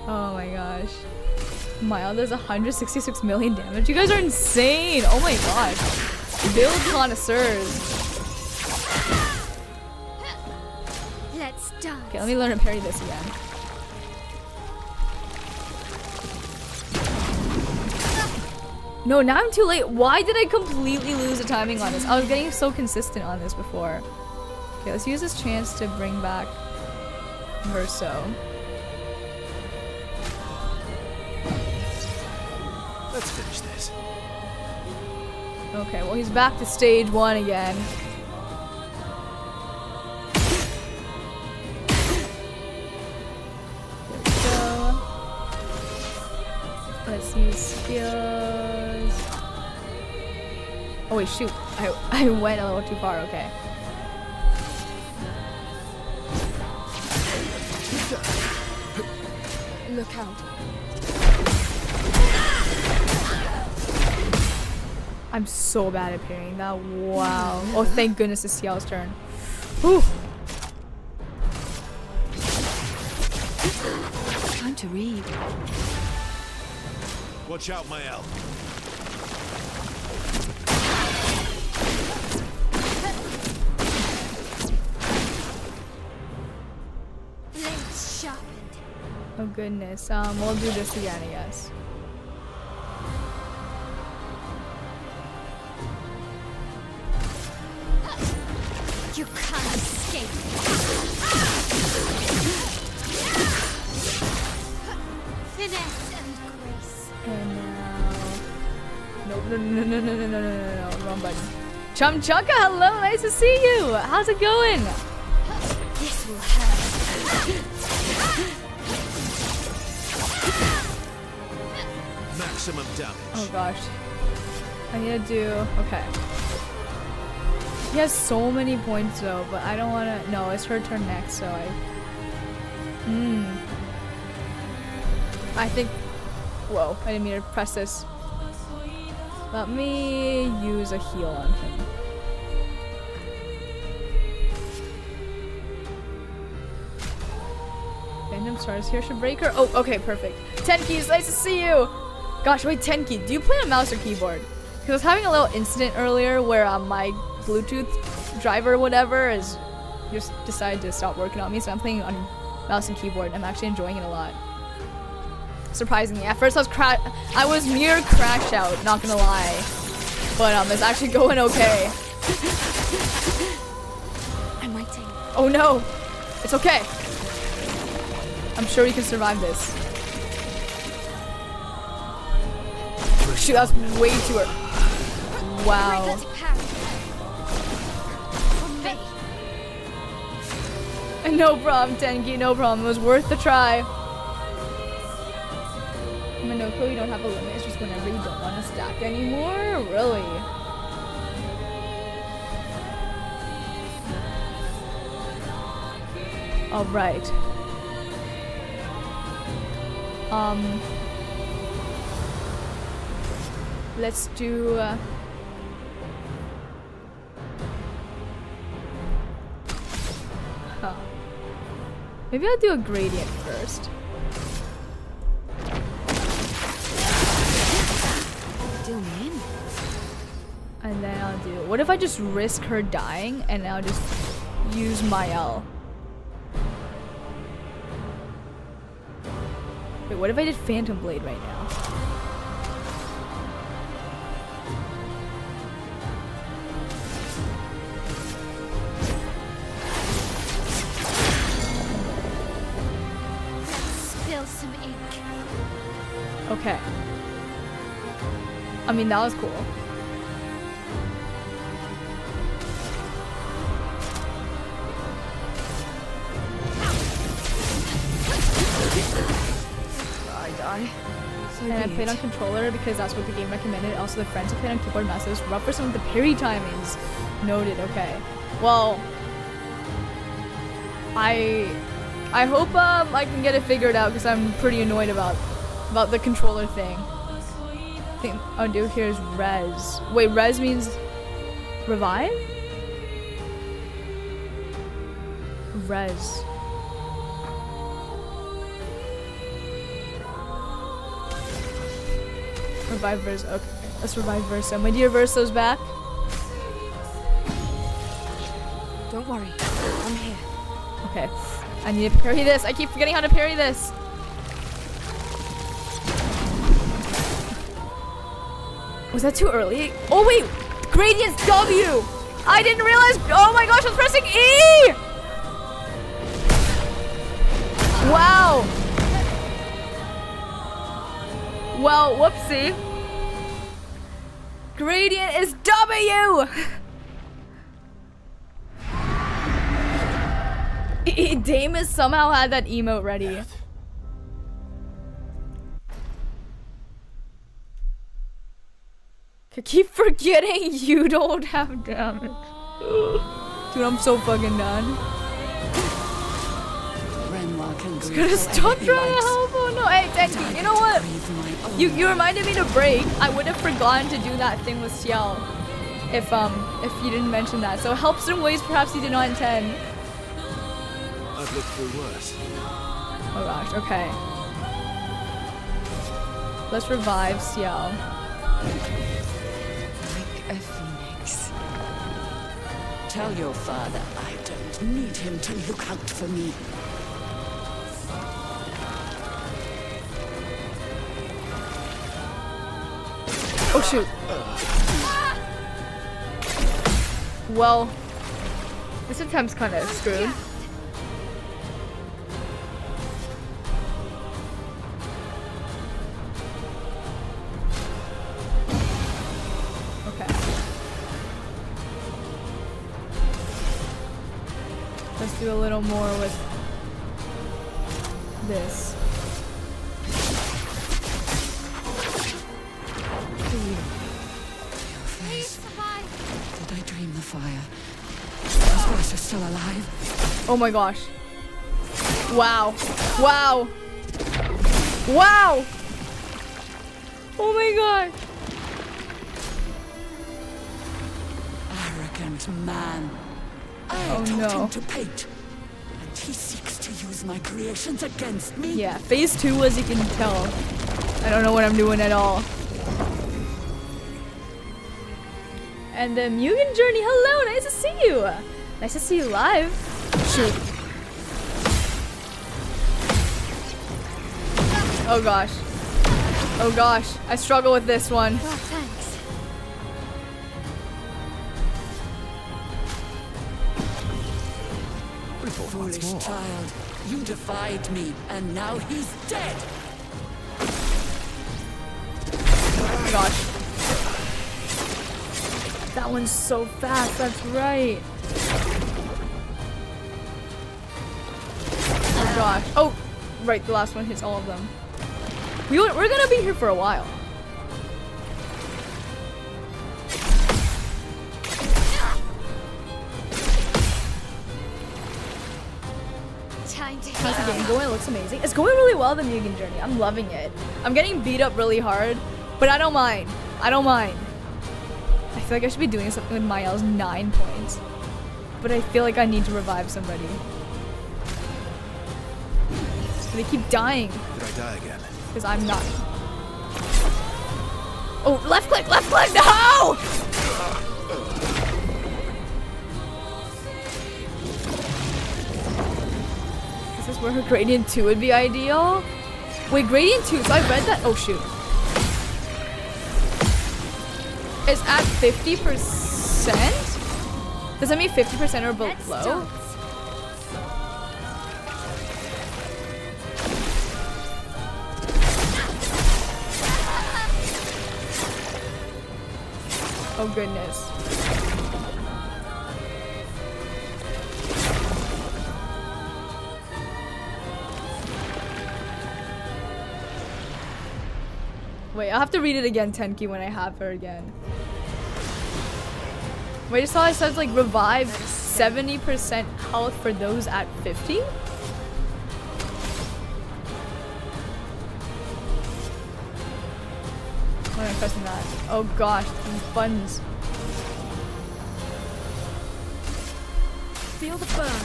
Oh my gosh. Mild does 166 million damage. You guys are insane. Oh my gosh. Build connoisseurs. Let's dance. Okay, let me learn to parry this again. No, now I'm too late. Why did I completely lose the timing on this? I was getting so consistent on this before. Okay, let's use this chance to bring back Verso. Let's finish this. Okay, well he's back to stage 1 again. There we go. Let's use skills. Oh wait, shoot. I went a little too far, okay. Look out. I'm so bad at parrying that. Wow. Oh, thank goodness it's Ciel's turn. Whew. Time to read. Watch out, my elf. Blades sharpened. Oh goodness. We'll do this again, I guess. You can't escape. Finesse and grace. And now... No, wrong button. Chum Chunka, hello, nice to see you. How's it going? This will hurt. Maximum damage. Oh gosh. I need to do... Okay. He has so many points though, but I don't want to... No, it's her turn next, so I... I think... Whoa, I didn't mean to press this. Let me use a heal on him. Random stars here should break her. Oh, okay, perfect. Tenki's, nice to see you! Gosh, wait, Tenki, do you play on mouse or keyboard? Because I was having a little incident earlier where my Bluetooth driver or whatever is just decided to stop working on me, so I'm playing on mouse and keyboard. I'm actually enjoying it a lot. Surprisingly, at first I was near crash out, not gonna lie, but it's actually going okay. I'm waiting. Oh no, it's okay. I'm sure you can survive this. Shoot, that was way too early. Wow. Ready to parry. No problem, Tenki, no problem. It was worth the try. Minoko, you don't have a limit. It's just whenever you don't want to stack anymore? Really? Alright. Let's do... Huh. Maybe I'll do a gradient first. Doing? And then I'll do... What if I just risk her dying and I'll just use my L? Wait, what if I did Phantom Blade right now? Spill some ink. Okay. I mean, that was cool. I die. So and I played on controller because that's what the game recommended. Also, the friends who played on keyboard mouse. It was rough for some of the parry timings. Noted. Okay. Well, I hope I can get it figured out because I'm pretty annoyed about the controller thing. Oh, dude, here's res. Wait, res means revive? Res. Revive Verso. Okay, let's revive Verso. My dear Verso's back. Don't worry, I'm here. Okay, I need to parry this. I keep forgetting how to parry this. Was that too early? Oh wait, Gradient's W. I didn't realize. Oh my gosh, I was pressing E. Wow. Well, whoopsie. Gradient is W. Damus somehow had that emote ready. I keep forgetting you don't have damage. Dude, I'm so fucking done. It's gonna stop trying to help. Oh no, hey, Tenki, you know what? You reminded me to break. I would have forgotten to do that thing with Xiao if you didn't mention that. So it helps in ways perhaps you did not intend. I've looked through worse. Oh gosh, okay. Let's revive Xiao. A phoenix. Tell your father I don't need him to look out for me. Oh shoot. Well, this attempt's kind of screwed. Let's do a little more with this. Your face. Did I dream the fire? His voice is still alive. Oh my gosh. Wow. Wow. Wow. Oh my god. Arrogant man. I Oh taught no. him to paint, and he seeks to use my creations against me. Yeah, phase 2, as you can tell. I don't know what I'm doing at all. And the Mugen Journey, hello, nice to see you. Nice to see you live. Shoot. Oh gosh. Oh gosh, I struggle with this one. Oh, thanks. Foolish child, you defied me, and now he's dead. Oh my gosh. That one's so fast, that's right. gosh. Oh, right, the last one hits all of them. We're gonna be here for a while. Time to How's the game going? It looks amazing. It's going really well, the Mugen Journey. I'm loving it. I'm getting beat up really hard, but I don't mind. I don't mind. I feel like I should be doing something with Mael's 9 points. But I feel like I need to revive somebody. But they keep dying. Did I die again? Because I'm not. Oh, left click, no! Is this where her Gradient 2 would be ideal? Wait, Gradient 2, so I read that. Oh, shoot. It's at 50%? Does that mean 50% or below? Oh goodness. Wait, I'll have to read it again, Tenki, when I have her again. Wait, I just saw it says like revive 70% health for those at 50? Why am I pressing that? Oh gosh, these buttons. feel the burn.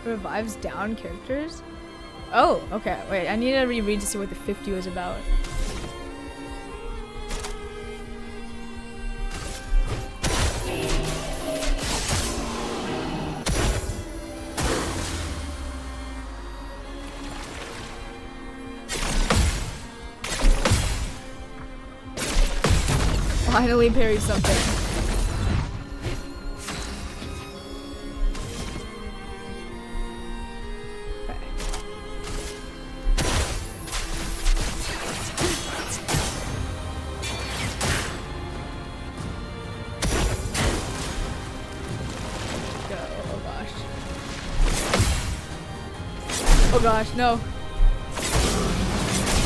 Revives down characters? Oh, okay. Wait, I need to reread to see what the 50 was about. Finally parried something. Okay. Go. Oh gosh. Oh gosh, no.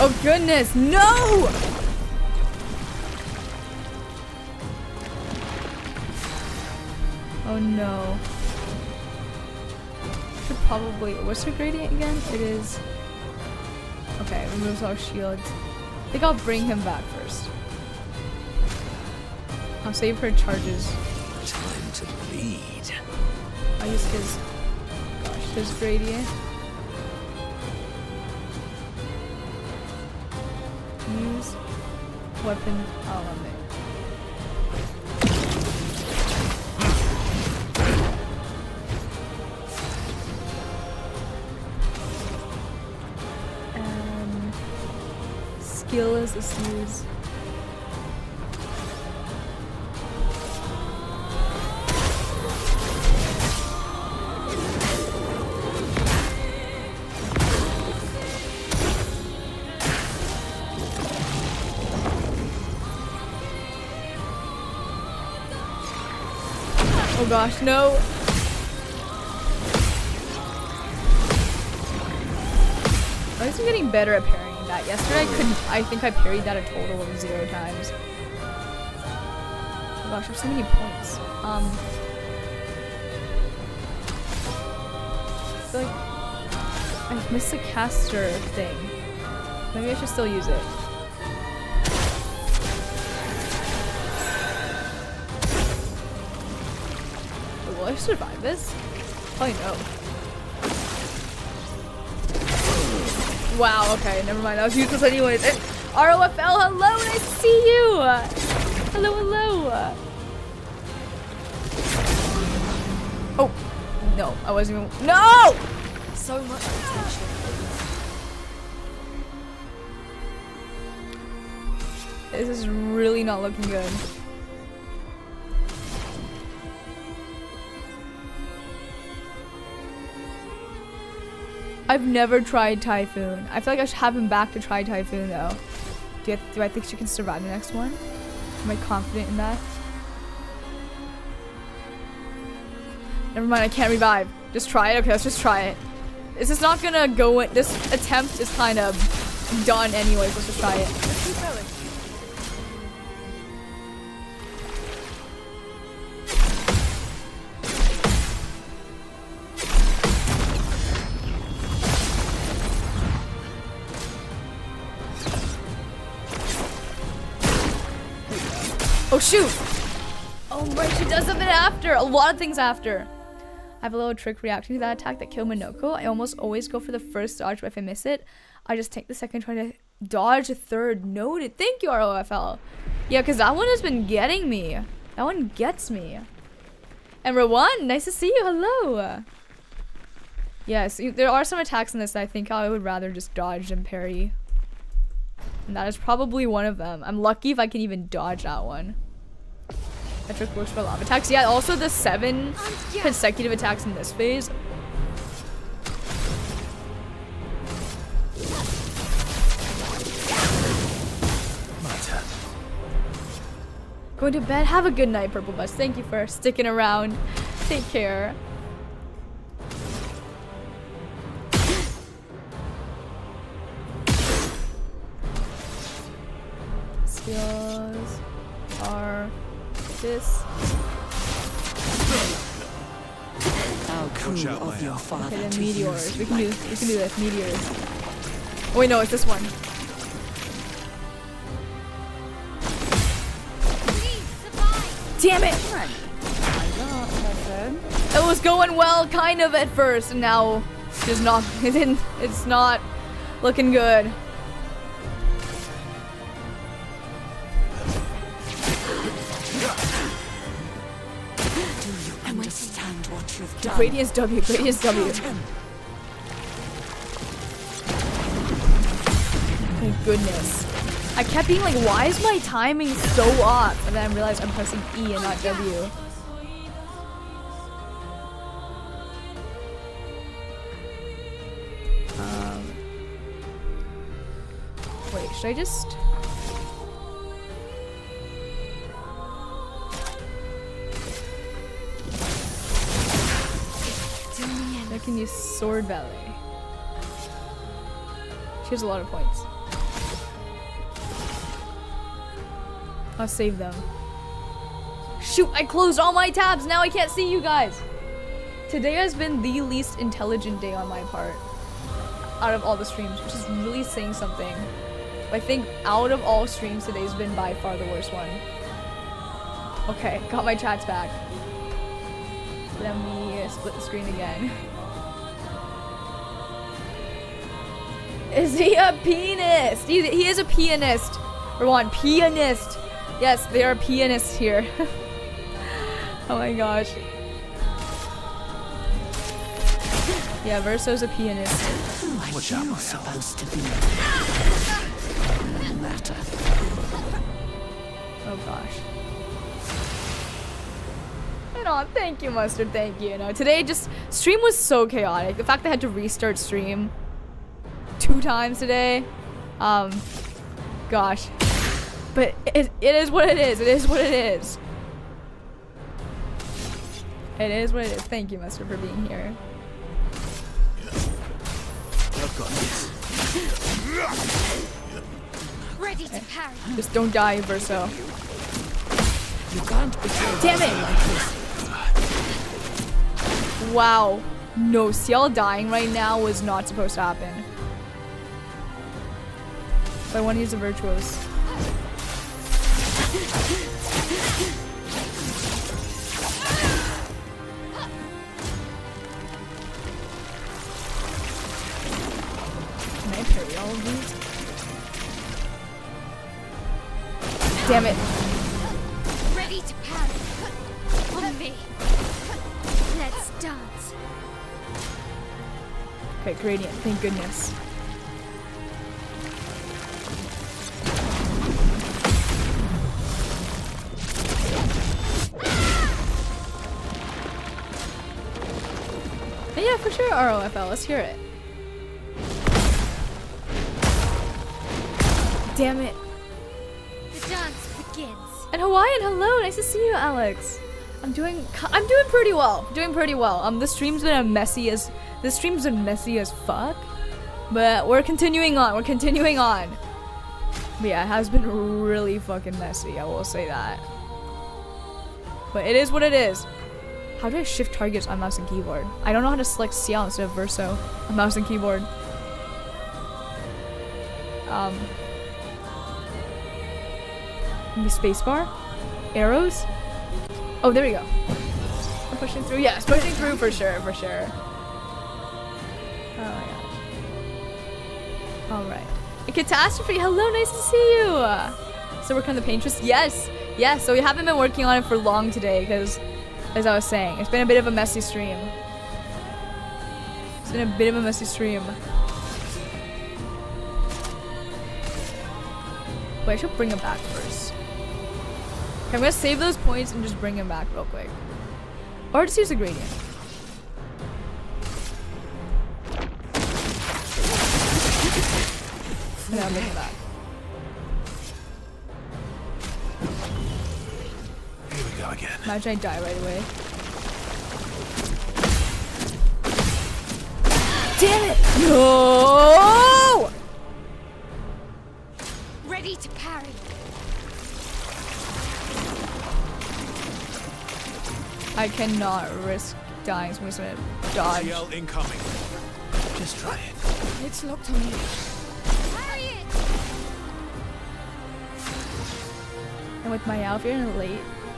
Oh goodness, no! Oh no. Should probably. What's her gradient again? It is. Okay, removes all shields. I think I'll bring him back first. I'll save her charges. Time to bleed. I'll use his. Gosh, his gradient. Use weapon element. Skill is use. Oh gosh, no. At least I'm getting better at parrying that. Yesterday I think I parried that a total of 0 times. Oh gosh, there's so many points. I feel like I missed the caster thing. Maybe I should still use it. Will I survive this? Probably no. Wow, okay, never mind. I was useless anyways. ROFL, hello, nice to see you! Hello, hello! Oh, no, I wasn't even. No! So much potential. This is really not looking good. I've never tried Typhoon. I feel like I should have him back to try Typhoon though. Do I think she can survive the next one? Am I confident in that? Never mind, I can't revive. Just try it. Okay, let's just try it. This is not gonna go in. This attempt is kind of done anyways. Let's just try it. Let's keep going. Oh shoot! Oh right, she does something after. A lot of things after. I have a little trick reacting to that attack that killed Minoko. I almost always go for the first dodge, but if I miss it, I just take the second, try to dodge a third. Noted. Thank you, ROFL. Yeah, because that one has been getting me. That one gets me. And Rowan, nice to see you. Hello. Yes, there are some attacks in this that I think I would rather just dodge than parry. And that is probably one of them. I'm lucky if I can even dodge that one. That trick works for a lot of attacks. Yeah, also the 7 consecutive attacks in this phase. My turn. Going to bed. Have a good night, Purple Bus. Thank you for sticking around. Take care. Skills are this. How cool of your father. Okay, then meteors. We can do this. Meteors. Oh wait, no, it's this one. Damn it! It was going well, kind of at first, and now it's not. It's not looking good. Understand what you've done. Gradient's W. Gradient's W. Thank goodness. I kept being like, why is my timing so off? And then I realized I'm pressing E and not W. Wait, should I just... I can use Sword Ballet. She has a lot of points. I'll save them. Shoot, I closed all my tabs. Now I can't see you guys. Today has been the least intelligent day on my part. Out of all the streams, which is really saying something. I think out of all streams, today's been by far the worst one. Okay, got my chats back. Let me split the screen again. Is he a pianist? He is a pianist. Rowan, pianist. Yes, they are pianists here. Oh my gosh. Yeah, Verso's a pianist. Watch out, my Supposed to be matter. Oh gosh. Oh, thank you, Mustard. Thank you. No, today just stream was so chaotic. The fact that I had to restart stream 2 times today. Gosh. But it is what it is. It is what it is. It is what it is. Thank you, Mustard, for being here. I've got this. Ready to parry. Just don't die, Verso. You can't betray. Damn it! like this. Wow. No, Ciel dying right now was not supposed to happen. But I want to use a Virtuos. Can I parry all of these? Damn it. Ready to parry. On me. Let's dance. Okay, Gradient, thank goodness. And yeah, for sure, ROFL, let's hear it. Damn it. The dance begins. And Hawaiian, hello, nice to see you, Alex. I'm doing pretty well. Doing pretty well. This stream's been messy as fuck. But we're continuing on. But yeah, it has been really fucking messy, I will say that. But it is what it is. How do I shift targets on mouse and keyboard? I don't know how to select CL instead of Verso on mouse and keyboard. Maybe spacebar? Arrows? Oh, there we go. I'm pushing through. Yes, pushing through for sure. Oh my god. Alright. Catastrophe, hello, nice to see you! So working on the Paintress? Yes! So we haven't been working on it for long today, because, as I was saying, it's been a bit of a messy stream. Wait, I should bring him back first. Okay, I'm gonna save those points and just bring him back real quick. Or just use a gradient. And I'll bring him back. Here we go again. Imagine I die right away. Damn it! No! Ready to parry. I cannot risk dying, so I'm just gonna dodge. CL incoming. Just try it. It's locked on me. Parry it! And with my if you're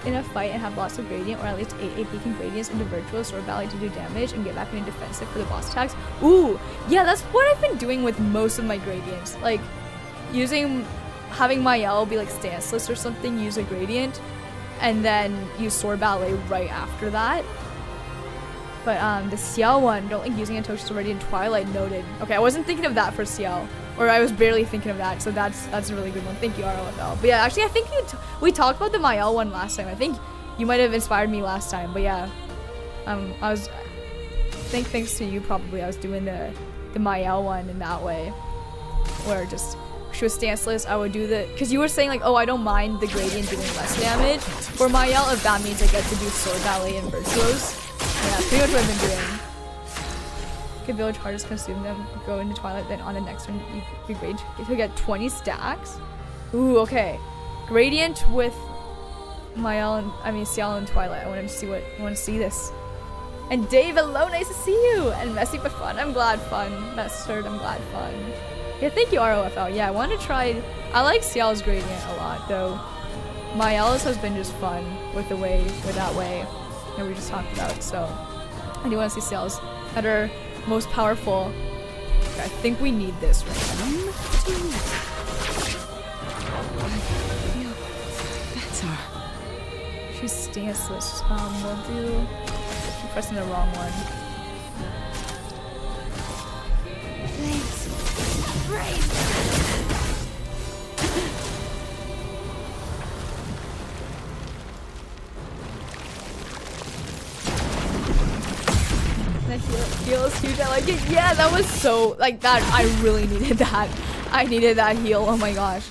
in a fight and have lots of gradient, or at least 8 AP gradients into virtuous or ballet to do damage and get back into defensive for the boss attacks. Ooh, yeah, that's what I've been doing with most of my gradients. Like, having my L be like stanceless or something, use a gradient, and then use sword ballet right after that. But the CL one, don't like using it until she's already in Twilight, noted. Okay, I wasn't thinking of that for CL. Or I was barely thinking of that, so that's a really good one. Thank you, ROFL. But yeah, actually, I think we talked about the Mael one last time. I think you might have inspired me last time. But yeah, thanks to you probably, I was doing the Mael one in that way, where just she was stanceless. I would do because you were saying like, oh, I don't mind the gradient doing less damage for Mael if that means I get to do sword ballet and virtuos. Yeah, pretty much what I've been doing. Okay, village hardest consume them, go into Twilight, then on the next one you grade to get 20 stacks. Ooh, okay. Gradient with CL and Twilight. I want to see this. And Dave, hello, nice to see you. And messy but fun. I'm glad fun. Mustard, I'm glad fun. Yeah, thank you, ROFL. Yeah, I want to try. I like CL's gradient a lot, though. Mael's has been just fun with that way that we just talked about. So I do want to see CL's that are most powerful. Okay, I think we need this right now. That's her. She's stanceless. We'll do. I'm pressing the wrong one. Thanks. Brave. That heal is huge. I like it. Yeah, that was so like that. I really needed that. I needed that heal. Oh my gosh.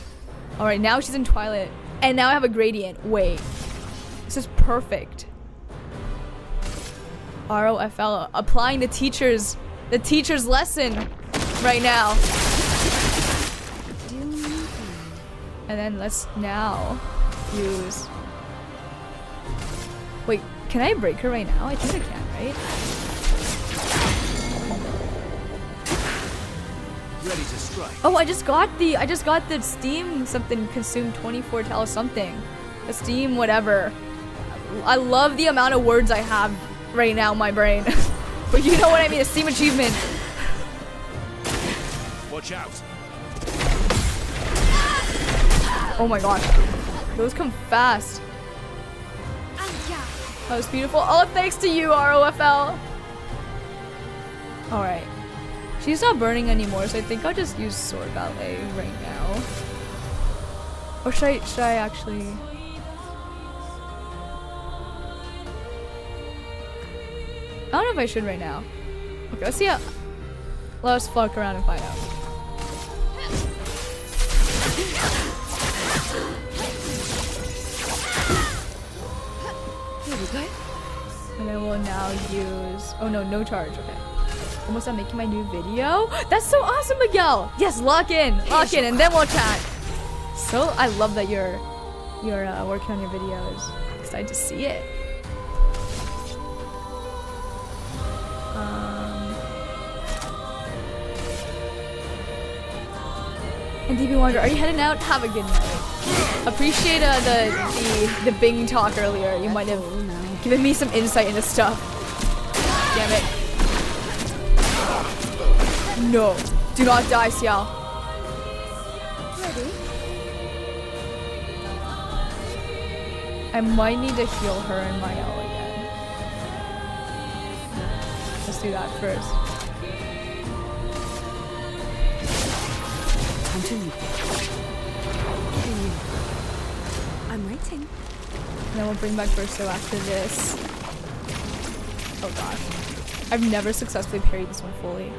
All right, now she's in Twilight, and now I have a gradient. Wait, this is perfect. ROFL applying the teacher's lesson right now. And then let's now use. Wait, can I break her right now? I think I can, right? Ready to strike. Oh, I just got the Steam something consumed 24 tell something. The Steam whatever. I love the amount of words I have right now in my brain. But you know what I mean, a Steam achievement. Watch out. Oh my gosh. Those come fast. That was beautiful. Oh, thanks to you, ROFL. Alright. She's not burning anymore, so I think I'll just use sword ballet right now. Or should I actually? I don't know if I should right now. Okay, let's see how. Let us fuck around and find out. Here we go. And then we'll now use... Oh no, no charge. Okay. Almost done making my new video. That's so awesome, Miguel. Yes, lock in, and then we'll chat. So I love that you're working on your videos. Excited to see it. And DB Wonder, are you heading out? Have a good night. Appreciate the Bing talk earlier. You might have given me some insight into stuff. Damn it. No. Do not die, Xiao. Ready? I might need to heal her and Mael again. Let's do that first. Continue. I'm waiting. And then we'll bring back Verso after this. Oh gosh. I've never successfully parried this one fully.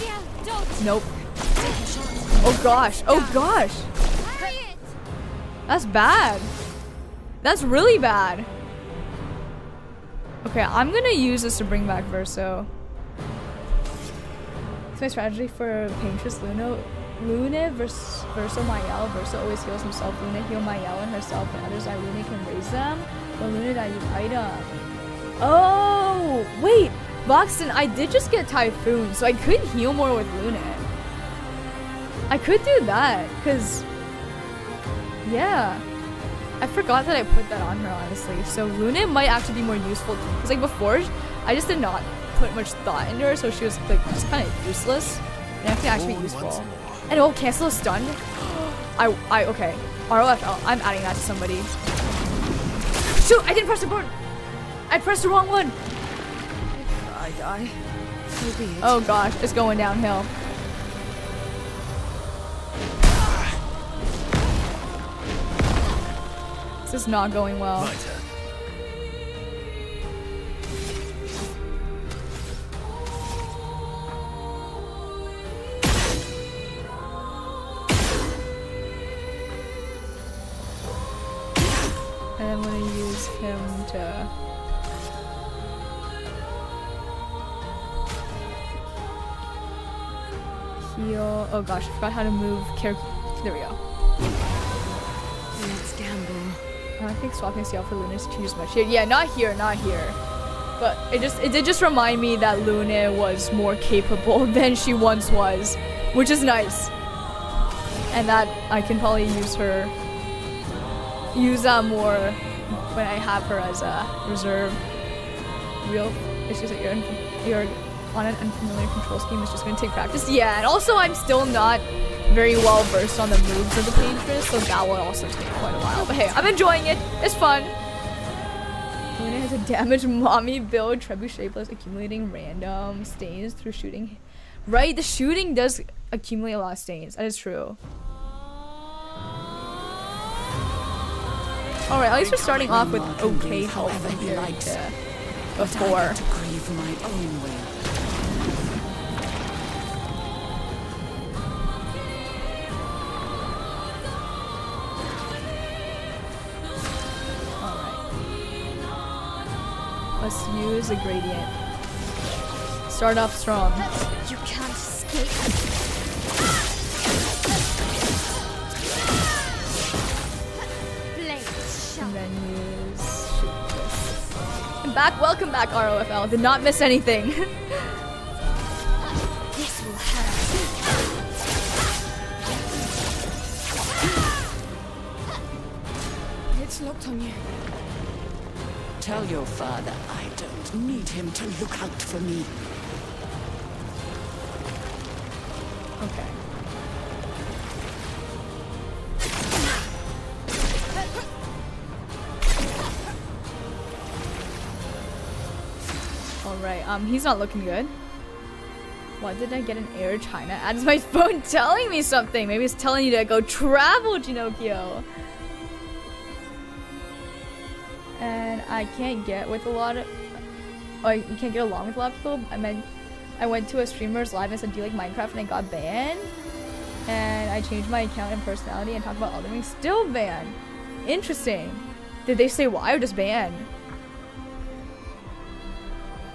Yeah, don't. Nope. Oh gosh. Oh gosh. Hurry it. That's bad. That's really bad. Okay, I'm gonna use this to bring back Verso. It's my strategy for Paintress Luna versus Verso Mael. Verso always heals himself. Luna heal Mael and herself, and others die. Luna can raise them, but Luna die use item. Oh wait, Voxton, I did just get Typhoon, so I could heal more with Luna. I could do that, cause yeah, I forgot that I put that on her honestly. So Luna might actually be more useful, cause like before, I just did not put much thought into her, so she was like just kind of useless. And it can actually be useful. And it will cancel a stun. Okay. ROFL. I'm adding that to somebody. Shoot! I didn't press the button. I pressed the wrong one. I die. So be it. Oh gosh, it's going downhill. This is not going well. My turn. And I'm gonna use him to heal. Oh gosh, I forgot how to move character. There we go. Let's gamble. I don't think swapping Ciel for Luna is too much. Yeah, not here, not here. But it did just remind me that Luna was more capable than she once was, which is nice. And that I can probably use more when I have her as a reserve. Real issues that you're on an unfamiliar control scheme is just gonna take practice. Yeah, and also I'm still not very well versed on the moves of the Paintress, so that will also take quite a while. But hey, I'm enjoying it. It's fun. Luna has a damaged mommy build, trebuchet plus accumulating random stains through shooting. Right, the shooting does accumulate a lot of stains. That is true. Alright, at least we're starting off with okay health compared to before. To grieve my own way. Let's use a gradient. Start off strong. You can't escape. Blades And sharp. then use shoot this. I'm back. Welcome back, ROFL. Did not miss anything. This will hurt. It's locked on you. Tell your father I don't need him to look out for me. Okay. Alright, he's not looking good. Why did I get an air China? Adds my phone telling me something. Maybe it's telling you to go travel, Jinokio. And I can't get with a lot of... Oh, you can't get along with a lot of people. I went to a streamer's live and said, do you like Minecraft? And I got banned. And I changed my account and personality and talked about Elden Ring. Still banned. Interesting. Did they say why or just banned?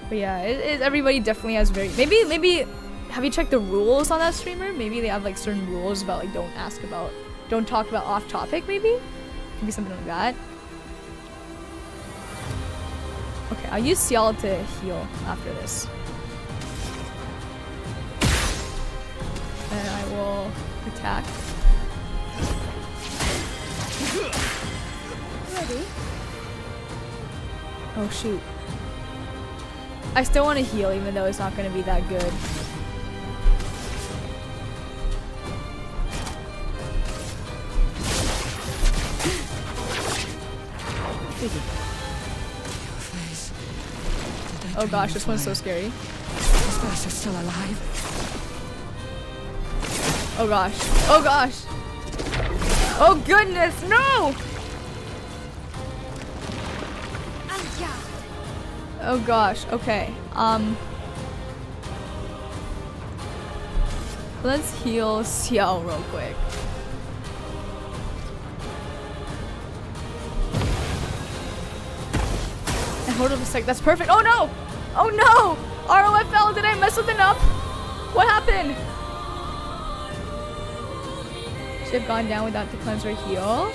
But yeah, everybody definitely has very maybe have you checked the rules on that streamer? Maybe they have like certain rules about like don't talk about off topic maybe something like that. Okay, I'll use Ciel to heal after this. And I will attack. Ready? Oh shoot. I still want to heal even though it's not going to be that good. Oh gosh, this one's so scary. This person's still alive. Oh gosh. Oh gosh. Oh goodness, no! Oh gosh, okay. Let's heal Ciel real quick. And hold up a sec, that's perfect. Oh no! Oh no! ROFL, did I mess something up? What happened? Should have gone down without the cleanser heal.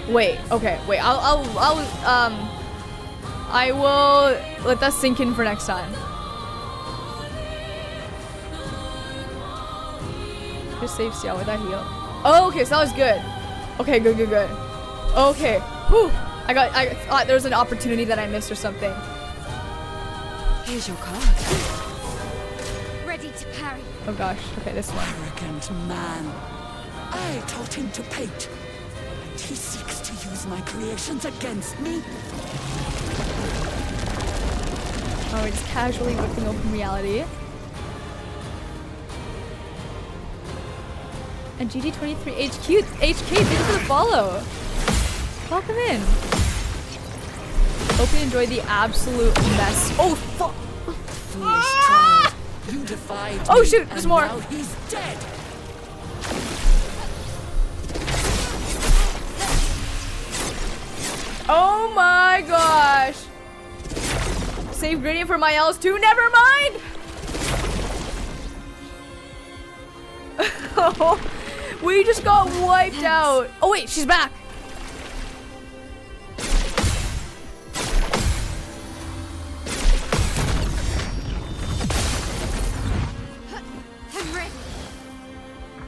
Wait, okay, wait, I will let that sink in for next time. Just save Ciel with that heal. Oh, okay, so that was good. Okay, good. Okay, whew. I thought there was an opportunity that I missed or something. Here's your card. Ready to parry. Oh gosh, okay, this one. Arrogant man. I taught him to paint. And he seeks to use my creations against me. Oh, we're just casually whipping open reality. And GD23HQ, HK, thank you for the follow. Welcome in. Hope you enjoy the absolute mess. Oh, fuck. Foolish child. You defied Oh me, shoot, there's and more. now he's dead. Oh my gosh. Save gradient for my L's too. Never mind. We just got wiped out. Oh wait, she's back. I'm ready.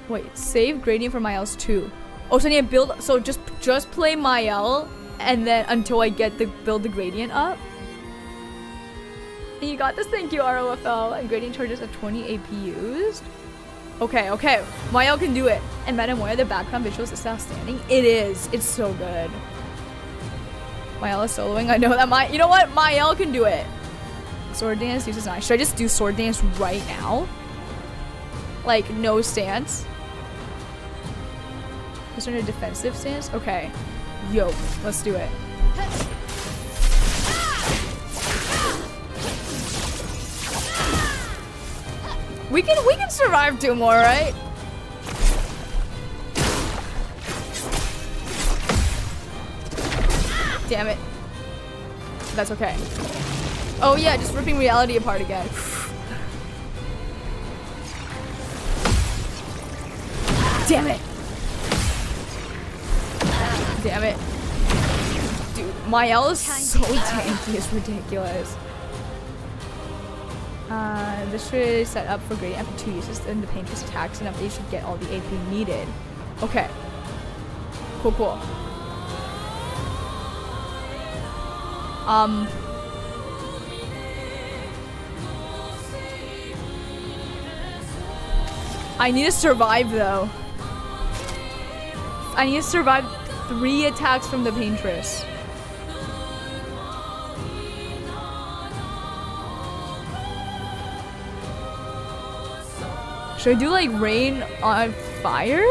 Wait, save gradient for my L's too. Oh, so I need to build. So just play my L, and then until I get the build the gradient up. And you got this. Thank you, ROFL. And gradient charges at 20 AP used. Okay. Mael can do it. And Metamoya, the background visuals is outstanding. It is. It's so good. Mael is soloing. I know that you know what? Mael can do it. Sword dance uses nice. Should I just do sword dance right now? Like, no stance? Is there a defensive stance? Okay. Yo, let's do it. We can survive 2 more, right? Damn it. That's okay. Oh yeah, just ripping reality apart again. Damn it. Damn it. Dude, my L is so tanky, it's ridiculous. This should set up for gradient after 2 uses, then the Paintress attacks and they should get all the AP needed. Okay. Cool. I need to survive though. I need to survive 3 attacks from the Paintress. Should I do like rain on fire?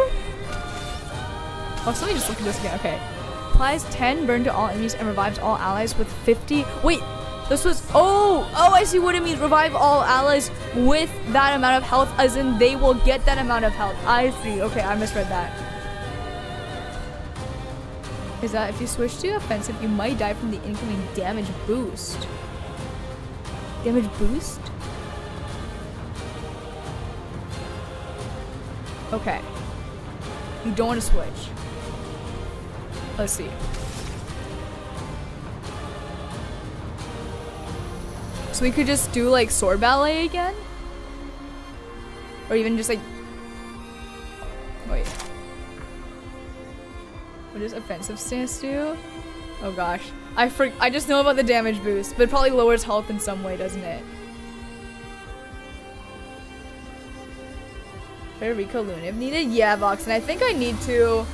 Oh, so let me just look at this again. Okay. Applies 10 burn to all enemies and revives all allies with 50. Wait, this was. Oh, I see what it means. Revive all allies with that amount of health, as in they will get that amount of health. I see. Okay, I misread that. is that if you switch to offensive, you might die from the incoming damage boost. Damage boost? Okay. You don't want to switch. Let's see. So we could just do like sword ballet again? Or even just like... Wait. What does offensive stance do? Oh gosh. I just know about the damage boost, but it probably lowers health in some way, doesn't it? Rico Luna if needed? Yeah, Vox, and I think I need to...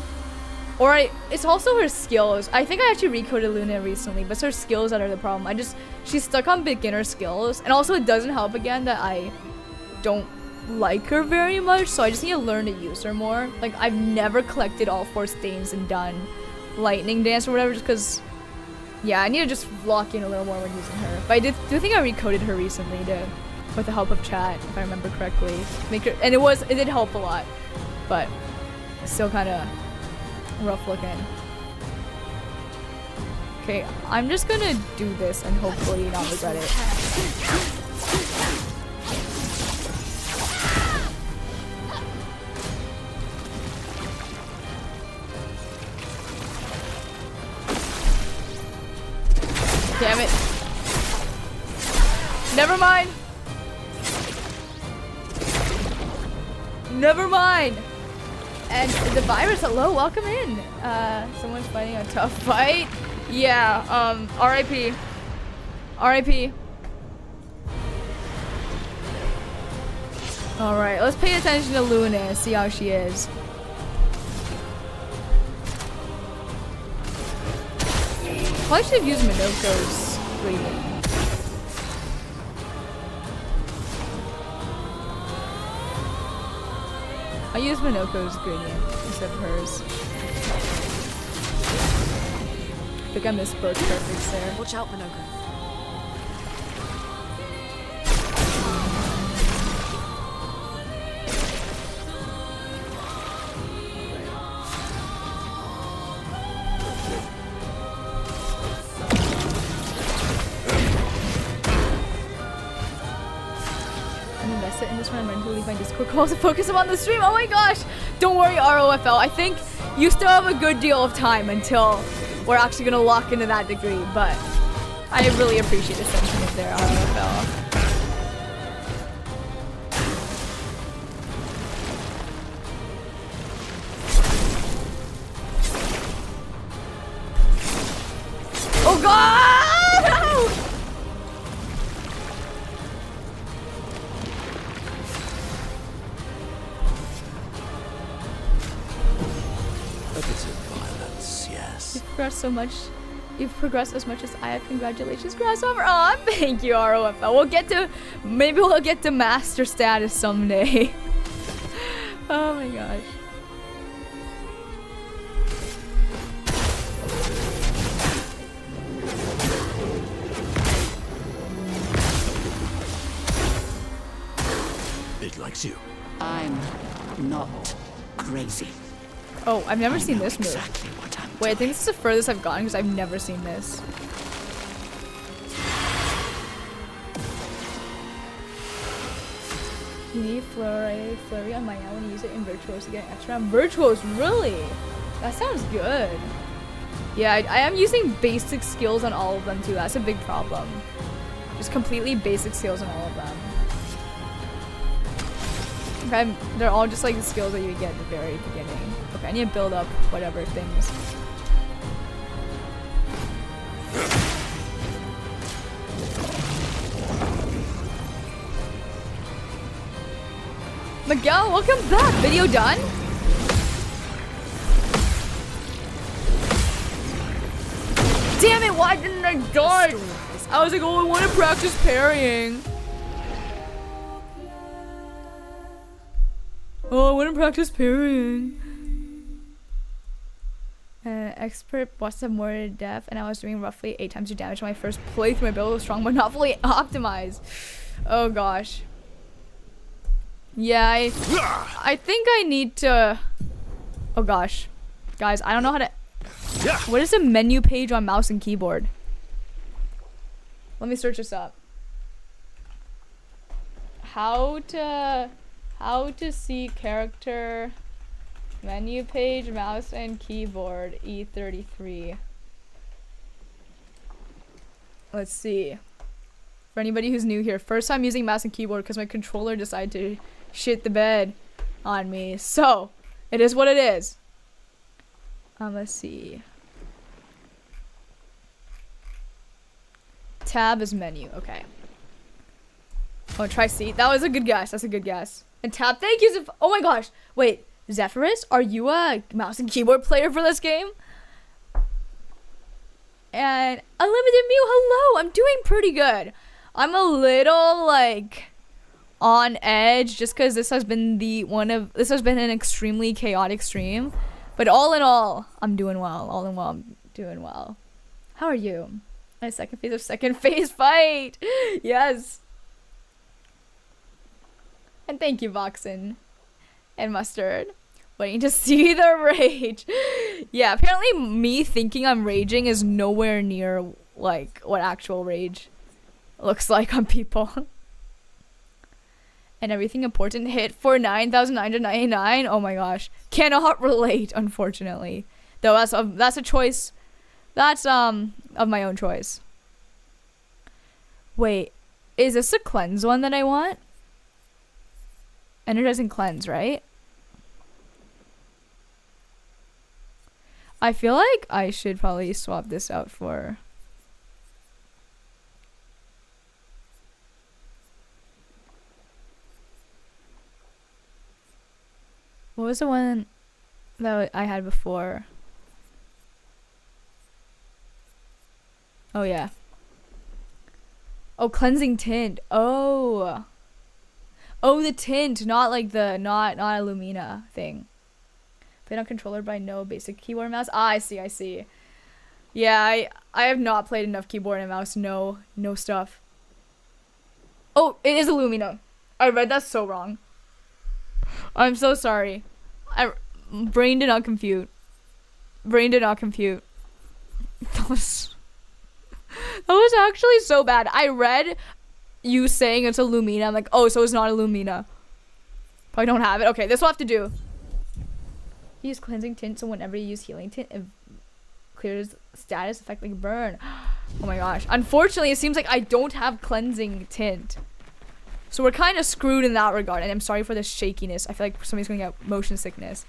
It's also her skills. I think I actually recoded Luna recently, but it's her skills that are the problem. She's stuck on beginner skills, and also it doesn't help again that I don't like her very much, so I just need to learn to use her more. Like, I've never collected all 4 stains and done lightning dance or whatever, just because, yeah, I need to just lock in a little more when using her. But I do think I recoded her recently with the help of chat, if I remember correctly. And it did help a lot, but still kind of rough looking. Okay, I'm just gonna do this and hopefully not regret it. Damn it. Never mind. Never mind. And the virus, hello, welcome in. Someone's fighting a tough fight. Yeah, RIP. RIP. Alright, let's pay attention to Luna and see how she is. Probably should have used Minoko's gradient. I use Minoko's gradient instead of hers. I think I missed both perfects there. Watch out, Minoko. In this one, I'm going to leave my Discord calls to focus on the stream. Oh my gosh! Don't worry, ROFL. I think you still have a good deal of time until we're actually going to lock into that degree, but I really appreciate the sentiment there, ROFL. Oh god! No! A bit of violence, yes. You've progressed so much. You've progressed as much as I have. Congratulations, Grasshopper. Aw, thank you, ROFL. Maybe we'll get to master status someday. Oh my gosh. It likes you. I'm not crazy. Oh, I've never seen this move. Exactly what I'm Wait, I think this is the furthest I've gotten because I've never seen this. You need flurry on my now when you use it in Virtuos to get extra. Virtuos, really? That sounds good. Yeah, I am using basic skills on all of them too. That's a big problem. Just completely basic skills on all of them. Okay, they're all just like the skills that you get at the very beginning. Okay, I need to build up whatever things. Miguel, welcome back. Video done? Damn it, why didn't I die? I was like, oh, I want to practice parrying. Oh, I want to practice parrying. Expert boss have more to death, and I was doing roughly 8 times your damage on my first playthrough. My build was strong, but not fully optimized. Oh gosh. Yeah, I think I need to... Oh gosh. Guys, I don't know how to... What is a menu page on mouse and keyboard? Let me search this up. How to see character menu page, mouse and keyboard, E33. Let's see. For anybody who's new here, first time using mouse and keyboard because my controller decided to shit the bed on me. So, it is what it is. Let's see. Tab is menu. Okay. Oh, try C. That was a good guess. That's a good guess. And tab, thank you. Oh my gosh. Wait, Zephyrus, are you a mouse and keyboard player for this game? And Unlimited Mew, hello. I'm doing pretty good. I'm a little like on edge just because this has been an extremely chaotic stream. But all in all, I'm doing well. All in all, I'm doing well. How are you? My second phase fight. Yes. And thank you, Voxen and Mustard. Waiting to see the rage. Yeah, apparently me thinking I'm raging is nowhere near like what actual rage looks like on people. And everything important hit for 9,999. Oh my gosh, cannot relate, unfortunately. Though that's a choice. That's of my own choice. Wait, is this a cleanse one that I want? Energizing cleanse, right? I feel like I should probably swap this out for... What was the one that I had before? Oh yeah. Oh, cleansing tint. Oh. Oh, the tint, not like the not a Lumina thing. Played on controller by no basic keyboard and mouse. Ah, I see. Yeah, I have not played enough keyboard and mouse. No stuff. Oh, it is a Lumina. I read that so wrong. I'm so sorry. Brain did not compute. That was actually so bad. I read you saying it's a Lumina. I'm like, oh, so it's not a Lumina. Probably don't have it. Okay, this will have to do. Use cleansing tint, so whenever you use healing tint, it clears status effect like burn. Oh my gosh. Unfortunately, it seems like I don't have cleansing tint. So we're kind of screwed in that regard, and I'm sorry for the shakiness. I feel like somebody's gonna get motion sickness.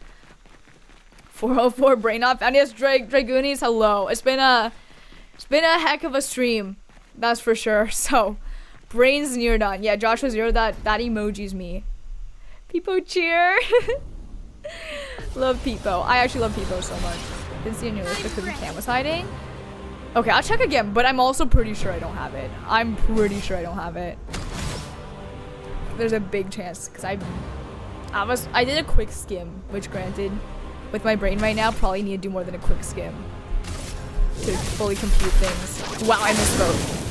404 brain not found. Yes, Dragoonies, hello. It's been a heck of a stream, that's for sure. So, brain's near done. Yeah, Joshua Zero, that emoji's me. Peepo cheer. Love Peepo. I actually love Peepo so much. Didn't see a new list because the cam was hiding. Okay, I'll check again, but I'm also pretty sure I don't have it. There's a big chance because I did a quick skim, which granted, with my brain right now, probably need to do more than a quick skim to fully compute things. Wow, I missed both.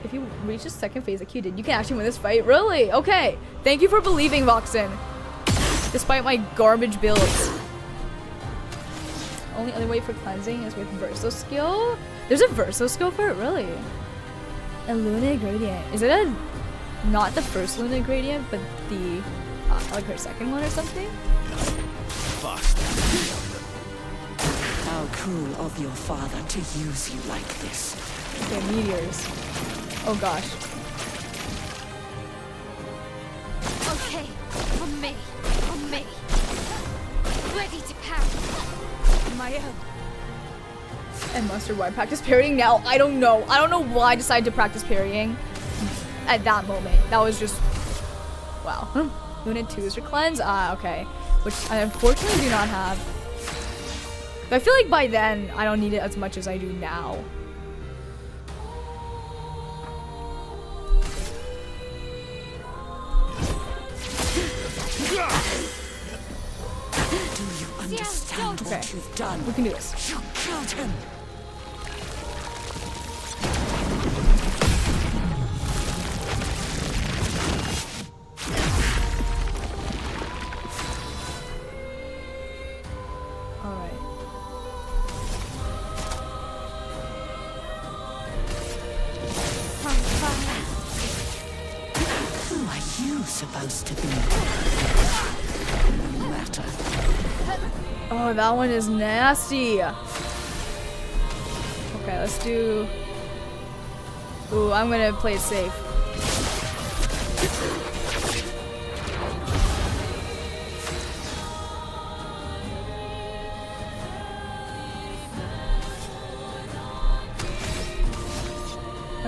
If you reach the second phase like you did, you can actually win this fight. Really? Okay. Thank you for believing, Voxen. Despite my garbage builds. Only other way for cleansing is with Verso skill. There's a Verso skill for it, really? A Luna Gradient. Is it not the first Luna Gradient, but the like her second one or something? How cruel of your father to use you like this. Okay, meteors. Oh gosh. Okay, on me. Ready to pound. My own. And Mustard, why practice parrying now? I don't know why I decided to practice parrying at that moment. That was just... Wow. Luna 2 is your cleanse? Ah, okay. Which I unfortunately do not have. But I feel like by then, I don't need it as much as I do now. Do you understand what you've done? We can do this. You killed him. you supposed to be? No matter. Oh, that one is nasty. Okay, let's do... Ooh, I'm gonna play it safe.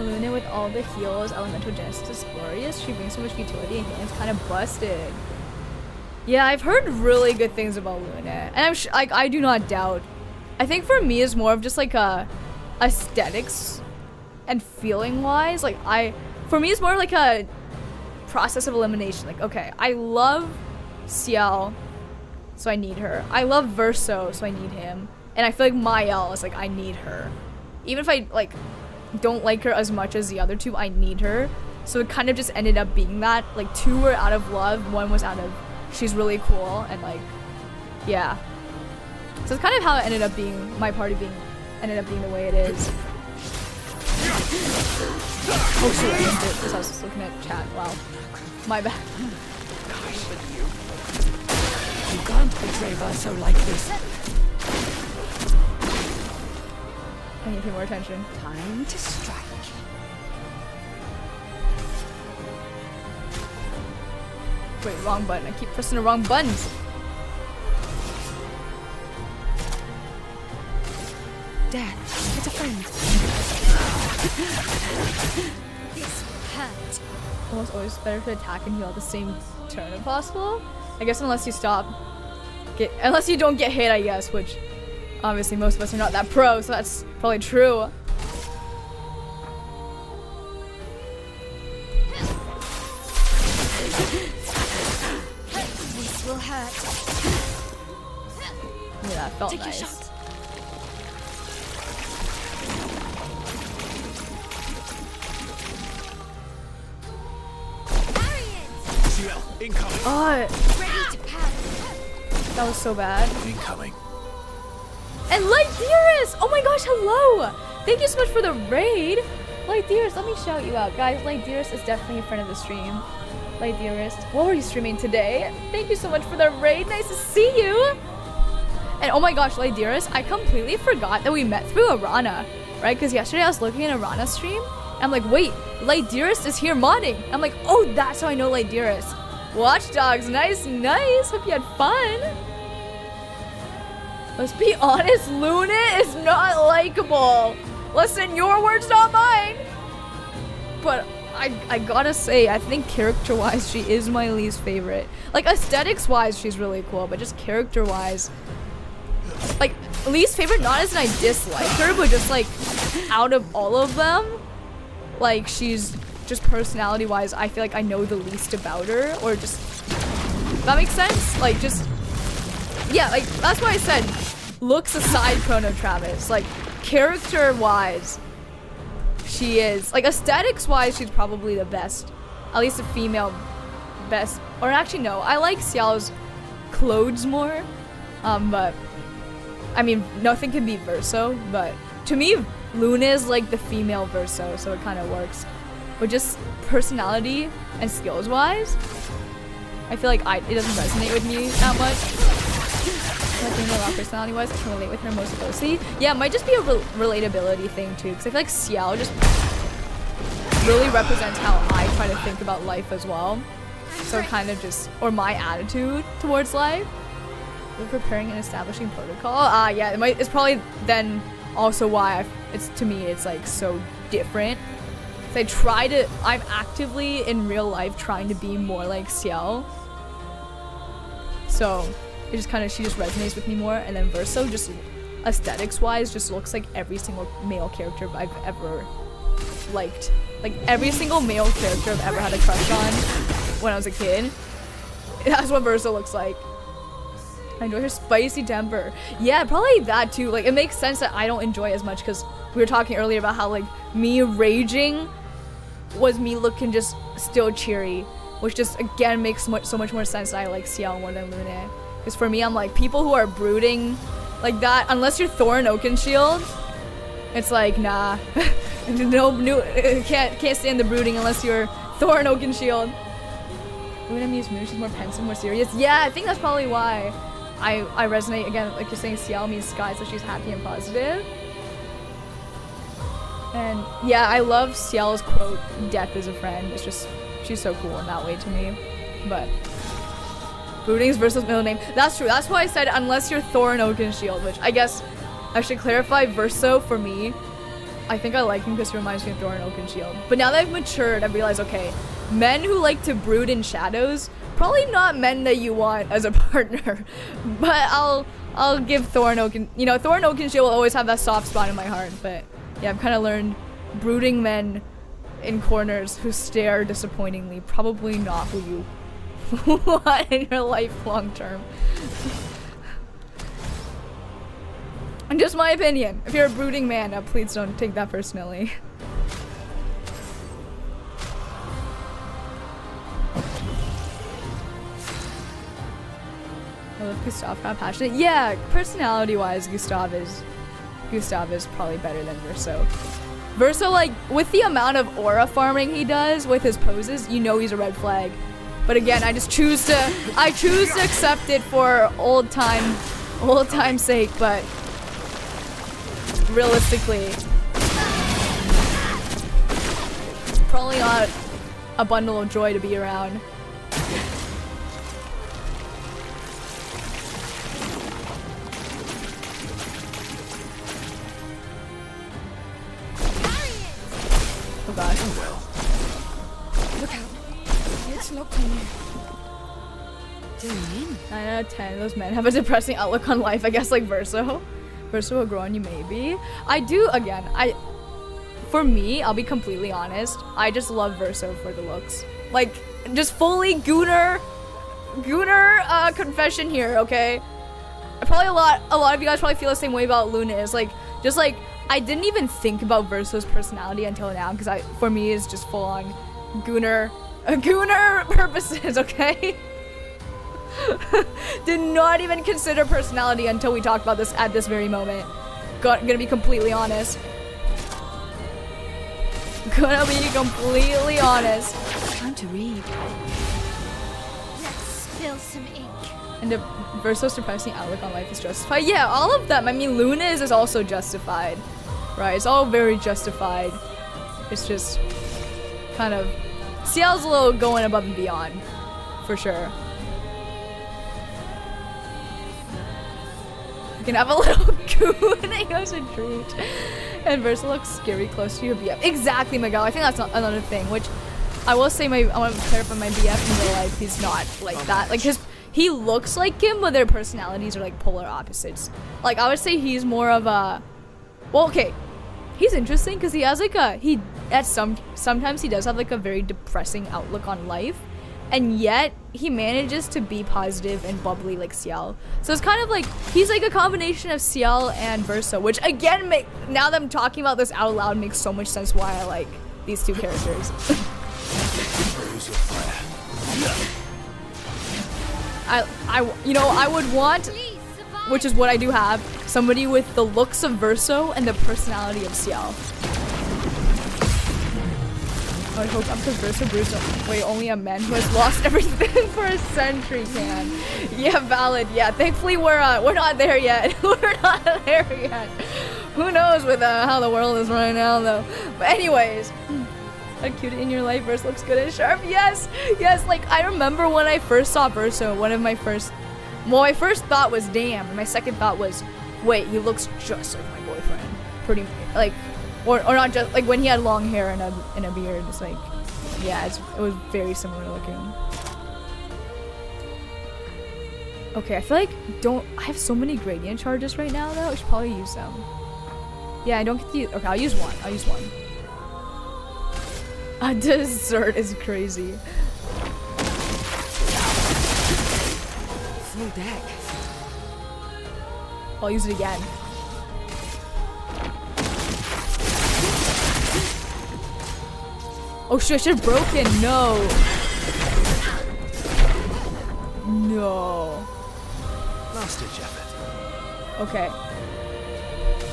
Luna with all the heals, elemental genesis is glorious. She brings so much utility and healing's kind of busted. Yeah, I've heard really good things about Luna, and I do not doubt. I think for me it's more of just like a aesthetics and feeling wise. Like for me it's more like a process of elimination. Like, okay, I love Ciel, so I need her. I love Verso, so I need him, and I feel like Mael is like I need her. Even if I like don't like her as much as the other two, I need her. So it kind of just ended up being that. Like, two were out of love, one was out of she's really cool, and like, yeah. So it's kind of how it ended up being, my party ended up being the way it is. Oh shoot, I missed it because I was just looking at chat. Wow. My bad. You can't betray Verso like this. I need to pay more attention. Time to strike. Wait, wrong button. I keep pressing the wrong buttons. Death, it's a friend. This hurt. Almost always better to attack and heal at the same turn if possible. I guess unless you unless you don't get hit, I guess, which obviously most of us are not that pro, so that's probably true. This will hurt. Yeah, that felt Take nice. your shot. Ciel, incoming. Oh, Ready to pounce. that was so bad. Incoming. And Light Dearest! Oh my gosh, hello! Thank you so much for the raid. Light Dearest, let me shout you out, guys. Light Dearest is definitely a friend of the stream. Light Dearest, what were you streaming today? Thank you so much for the raid. Nice to see you. And oh my gosh, Light Dearest, I completely forgot that we met through Arana, right? Because yesterday I was looking at Arana's stream. And I'm like, wait, Light Dearest is here modding. I'm like, oh, that's how I know Light Dearest. Watch Dogs, nice, nice. Hope you had fun. Let's be honest, Luna is not likable. Listen, your words, not mine. But I gotta say, I think character-wise, she is my least favorite. Like, aesthetics-wise, she's really cool, but just character-wise, like, least favorite, not as in I dislike her, but just, like, out of all of them, like, she's just personality-wise, I feel like I know the least about her, or just, that makes sense? Like, just, yeah, like, that's why I said, looks aside Chrono Travis, like, character-wise, she is, like, aesthetics-wise, she's probably the best, at least a female best, or actually, no, I like Xiao's clothes more, but, I mean, nothing can beat Verso, but to me, Luna is like the female Verso, so it kind of works. But just personality and skills-wise, I feel like it doesn't resonate with me that much. Like Luna, personality-wise, I can relate with her most closely. Yeah, it might just be a relatability thing too, because I feel like Xiao just really represents how I try to think about life as well. So kind of just, or my attitude towards life. We're preparing and establishing protocol. Yeah, it's probably then also why to me it's like so different. So I'm actively in real life trying to be more like Xiao. So it just kind of, she just resonates with me more. And then Verso just aesthetics wise just looks like every single male character I've ever liked. Like every single male character I've ever had a crush on when I was a kid. That's what Verso looks like. I enjoy her spicy temper. Yeah, probably that too. Like, it makes sense that I don't enjoy as much because we were talking earlier about how, like, me raging was me looking just still cheery, which just, again, makes so much more sense that I like Xiao more than Luna. Because for me, I'm like, people who are brooding like that, unless you're Thorin Oakenshield, it's like, nah. Can't stand the brooding unless you're Thorin Oakenshield. Luna Mia's mood, she's more pensive, more serious. Yeah, I think that's probably why I resonate, again, like you're saying, Ciel means sky, so she's happy and positive. And yeah, I love Ciel's quote, death is a friend. It's just, she's so cool in that way to me. But Brooding's Verso's middle name. That's true. That's why I said unless you're Thor and Oakenshield, which I guess I should clarify. Verso for me, I think I like him because he reminds me of Thor and Oakenshield. But now that I've matured, I realize, okay, men who like to brood in shadows, probably not men that you want as a partner. But I'll give Thor and Thor and Oakenshield will always have that soft spot in my heart. But yeah, I've kind of learned brooding men in corners who stare disappointingly, probably not who you want in your life long term. And just my opinion. If you're a brooding man, please don't take that personally. I love Gustav, how passionate. Yeah, personality-wise, Gustav is probably better than Verso. Verso, like, with the amount of aura farming he does with his poses, you know he's a red flag. But again, I choose to accept it for old time's sake, but realistically, probably not a bundle of joy to be around. Oh gosh. Oh well. Look out. It's locked on you. Zoom in. 9 out of 10. Those men have a depressing outlook on life. I guess like Verso. Verso will grow on you maybe. I do, again, for me, I'll be completely honest, I just love Verso for the looks. Like, just fully Gooner confession here, okay? Probably a lot of you guys probably feel the same way about Luna. Is like, just like, I didn't even think about Verso's personality until now, because for me, it's just full on Gooner purposes, okay? Did not even consider personality until we talked about this at this very moment. Gonna be completely honest. Time to read. Let's spill some ink. And the Verso's depressing outlook on life is justified. Yeah, all of them. I mean, Luna's is also justified, right? It's all very justified. It's just kind of Ciel's a little going above and beyond, for sure. You can have a little goon. It goes a treat. And Verso looks scary close to your BF. Exactly, Miguel. I think that's another thing, which I will say I want to clarify my BF in real life. He's not like that. Like he looks like him, but their personalities are like polar opposites. Like I would say he's more of a, well, okay, he's interesting because he has like sometimes he does have like a very depressing outlook on life, and yet he manages to be positive and bubbly like Ciel. So it's kind of like he's like a combination of Ciel and Verso, which again, now that I'm talking about this out loud, makes so much sense why I like these two characters. I would want, which is what I do have, somebody with the looks of Verso and the personality of Ciel. I would hope I'm because Verso Bruce. Wait, only a man who has lost everything for a century can. Yeah, valid. Yeah, thankfully we're not there yet. We're not there yet. Who knows with how the world is right now though. But anyways, a cute in your life. Verso looks good and sharp. Yes. Like I remember when I first saw Verso, my first thought was damn, and my second thought was, wait, he looks just like my boyfriend. Pretty like. Or not just like when he had long hair and a beard. It's like, yeah, it was very similar looking. Okay, I feel like I have so many gradient charges right now though. I should probably use them. Yeah, I don't get to use. Okay, I'll use one. A dessert is crazy. Full deck. I'll use it again. Oh shit, I should have broken. No. Last ditch effort.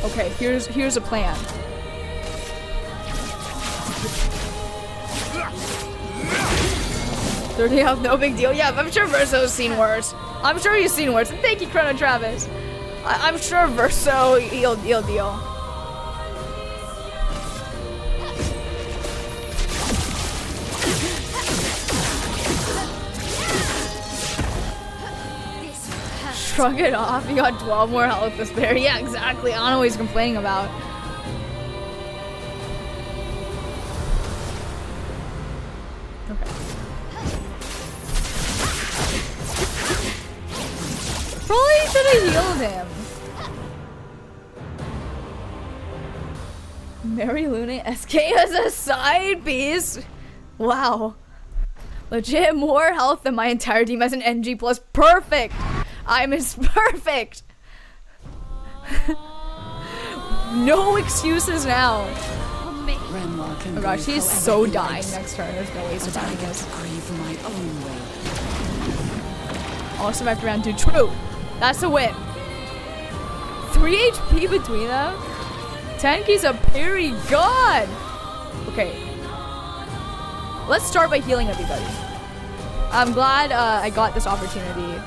Okay, here's a plan. 30 health, no big deal. Yeah, I'm sure Verso's seen worse. I'm sure he's seen worse. And thank you, Chrono Travis. I'm sure Verso, he'll deal. Shrug it off. You got 12 more health to spare. Yeah, exactly. I don't know what he's complaining about. Okay. Probably should have healed him. Mary Luna SK as a side piece. Wow. Legit more health than my entire team as an NG plus. Perfect. I'm as perfect. No excuses now. Oh gosh, he's so dying next turn. There's no way surviving this. All survived round 2. True. That's a win. 3 HP between them. Tenki's a parry. God. Okay. Let's start by healing everybody. I'm glad I got this opportunity.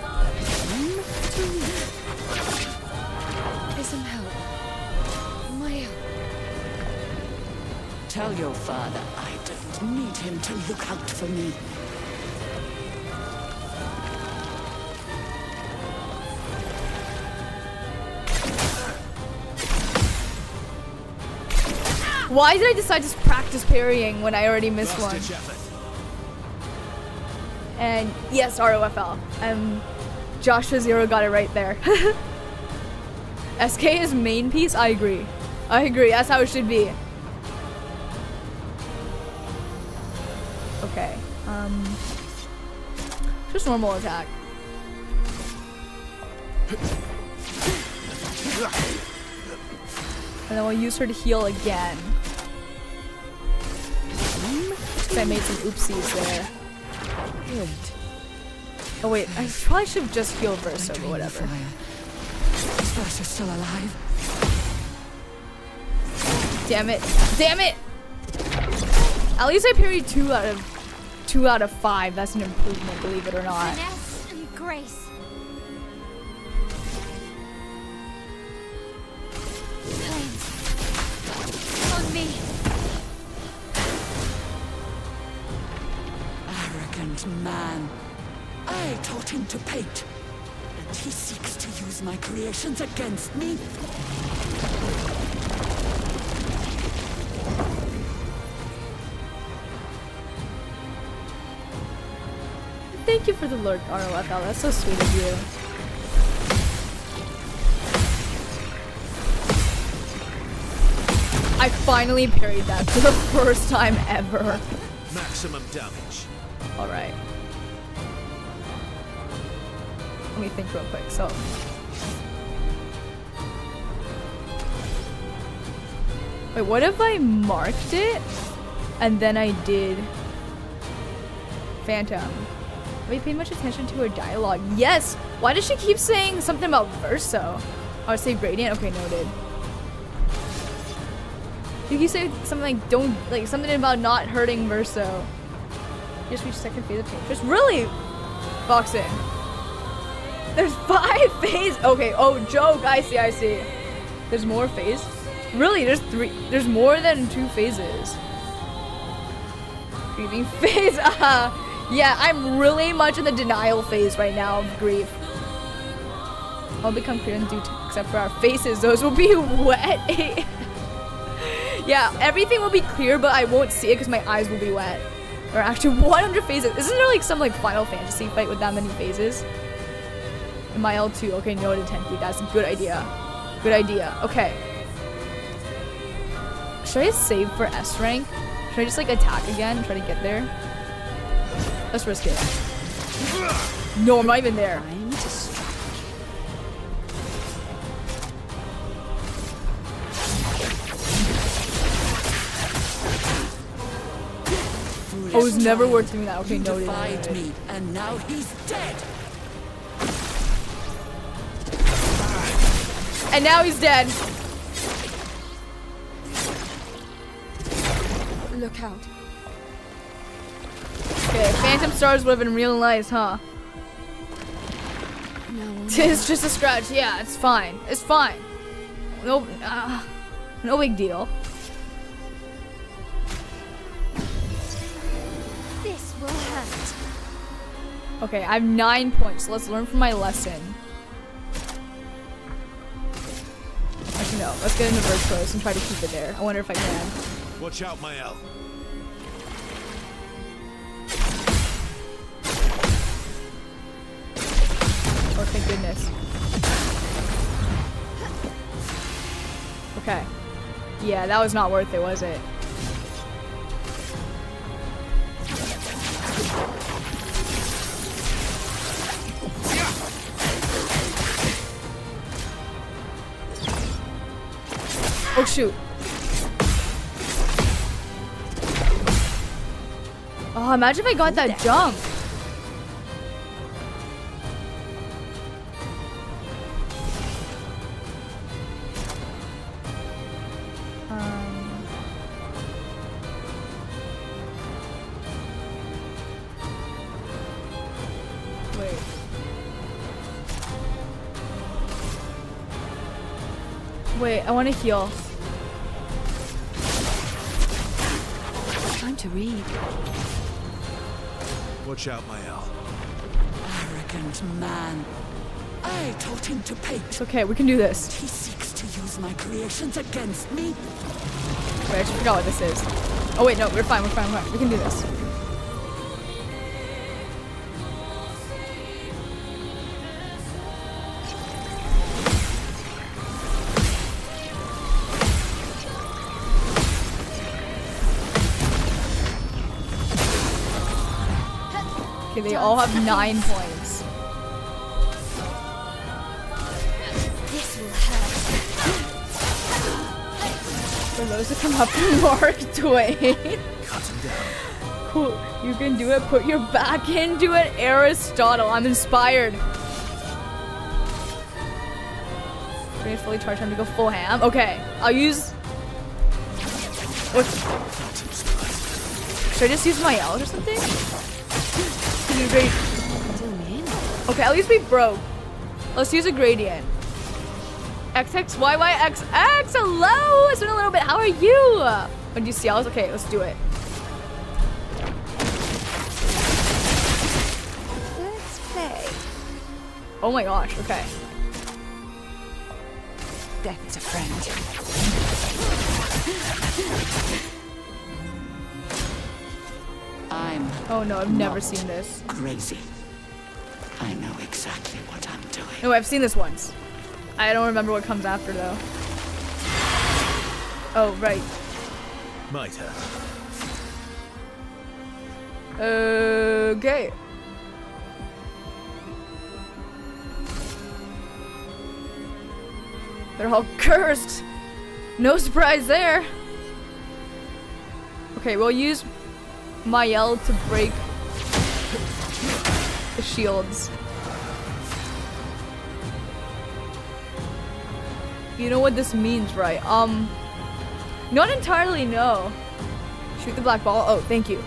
Tell your father I don't need him to look out for me. Why did I decide to practice parrying when I already missed one? And yes, ROFL. Joshua Zero got it right there. SK is main piece? I agree. That's how it should be. Okay. Just normal attack. And then we'll use her to heal again. Because I made some oopsies there. Good. Oh wait, I probably should have just healed Verso, but whatever. Is Verso still alive? Damn it. At least I parried 2 out of 5. That's an improvement, believe it or not. Finesse and grace. Planes. On me. Arrogant man. I taught him to paint. And he seeks to use my creations against me. Thank you for the lurk, ROFL. That's so sweet of you. I finally parried that for the first time ever. Maximum damage. Alright. Let me think real quick. So. Wait, what if I marked it and then I did Phantom? Have you paid much attention to her dialogue? Yes! Why does she keep saying something about Verso? I would say Radiant? Okay, noted. You say something like, don't, like, something about not hurting Verso. Just reached second phase of Paintress. Really? Boxing. There's 5 phases. Okay, oh, joke. I see. There's more phase? Really? There's 3. There's more than 2 phases. Grieving phase. Yeah, I'm really much in the denial phase right now of grief. I'll become clear and due to, except for our faces. Those will be wet. Yeah, everything will be clear, but I won't see it because my eyes will be wet. Or actually 100 phases. Isn't there like some like Final Fantasy fight with that many phases? In my L2. Okay, noted 10-3. That's a good idea. Good idea. Okay. Should I just save for S rank? Should I just like attack again and try to get there? Let's risk it. No, I'm not even there. Oh, it was never worth doing that. Okay, noted. Me, and now he's dead. And now he's dead. Look out. Okay, Okay, Phantom Stars would have been real nice, huh? No. It's just a scratch. Yeah, it's fine. It's fine. No, no big deal. This will hurt. Okay, I have 9 points. Let's learn from my lesson. Actually, no. Let's get into Virtuos and try to keep it there. I wonder if I can. Watch out, Mael. Oh, thank goodness. Okay. Yeah, that was not worth it, was it? Oh, shoot. Oh, imagine if I got that jump. Wait. Wait, I want to heal. Time to read. Watch out, Mael. Arrogant man. I taught him to paint. It's okay, we can do this. He seeks to use my creations against me. Wait, I actually forgot what this is. Oh wait, no, we're fine, we're fine, we're fine. We can do this. Okay, they all have 9 points. This will hurt. For those that come up from Mark Twain. Cut him down. Cool. You can do it. Put your back into it, Aristotle. I'm inspired. Ready to fully charge. Time to go full ham. Okay, I'll use. What? Should I just use my L or something? Zoom in. Okay, at least we broke. Let's use a gradient. XXYYXX. Hello. It's been a little bit. How are you? Oh, do you see L's? Okay, let's do it. Let's play. Oh my gosh. Okay. Death is a friend. I'm Oh no, I've never seen this. crazy. I know exactly what I'm doing. No, I've seen this once. I don't remember what comes after though. Oh, right. Might have. Okay. They're all cursed. No surprise there. Okay, we'll use Mael to break the shields. You know what this means, right? Not entirely, no. Shoot the black ball. Oh, thank you.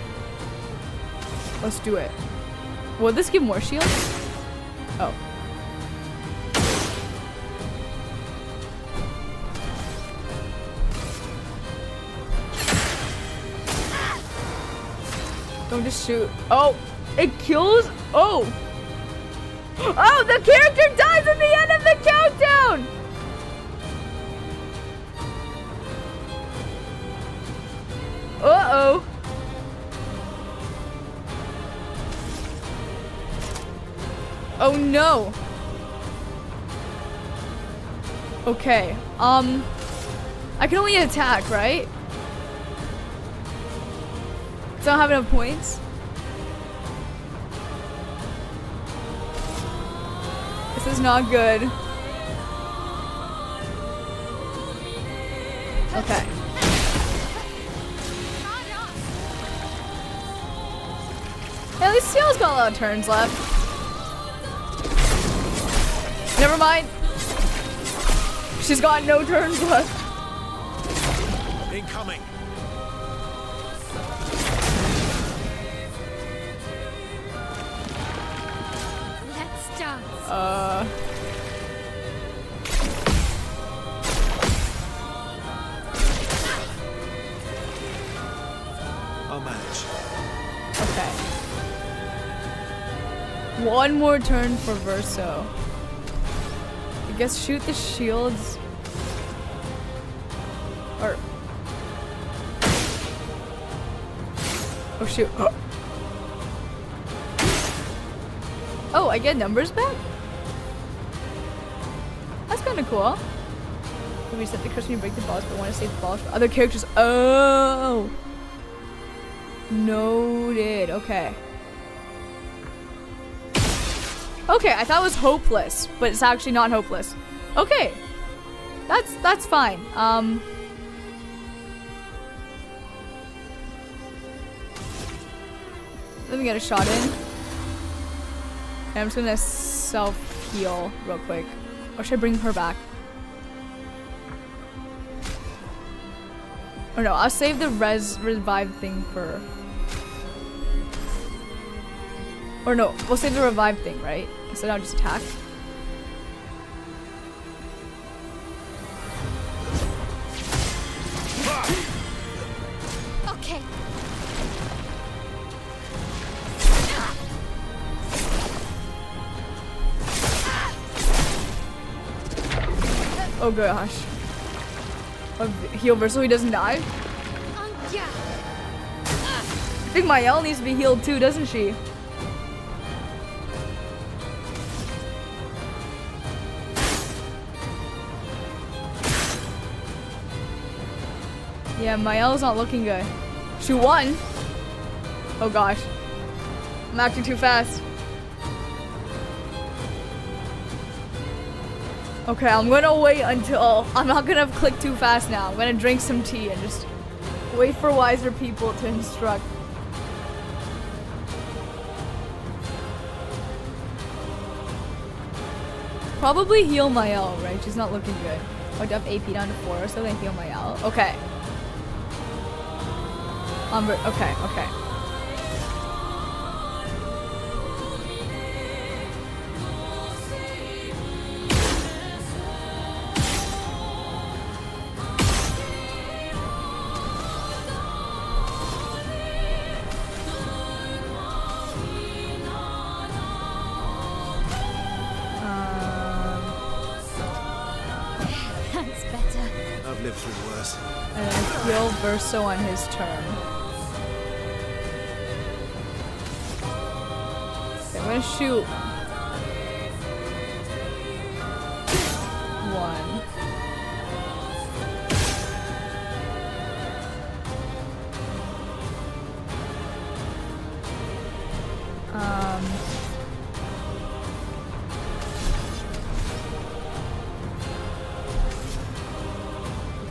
Let's do it. Will this give more shields? Oh. Don't just shoot. Oh, it kills. Oh. Oh, the character dies at the end of the countdown. Uh-oh. Oh no. Okay. I can only attack, right? 'Cause I don't have enough points. This is not good. Okay. At least Ciel's got a lot of turns left. Never mind. She's got no turns left. Incoming. chance. I'll manage. Okay. One more turn for Verso. I guess shoot the shields. Or... Oh shoot. Oh, I get numbers back? That's kind of cool. You reset the curse when you break the balls, but want to save the balls for other characters. Oh! Noted. Okay. Okay, I thought it was hopeless, but it's actually not hopeless. Okay. That's fine. Let me get a shot in. Okay, I'm just gonna self-heal real quick. Or should I bring her back? Or no, I'll save the revive thing for... Or no, we'll save the revive thing, right? So now just attack. Okay. Oh gosh. Heal Verso so he doesn't die? Yeah. I think Mael needs to be healed too, doesn't she? Yeah, Mael's not looking good. She won. Oh gosh. I'm acting too fast. Okay, I'm gonna wait until... I'm not gonna click too fast now. I'm gonna drink some tea and just wait for wiser people to instruct. Probably heal Mael, right? She's not looking good. Oh, dump AP down to 4, so then heal Mael. Okay. Okay. That's better. I've lived through worse. And then heal Verso on his turn. Okay, I'm gonna shoot. 1.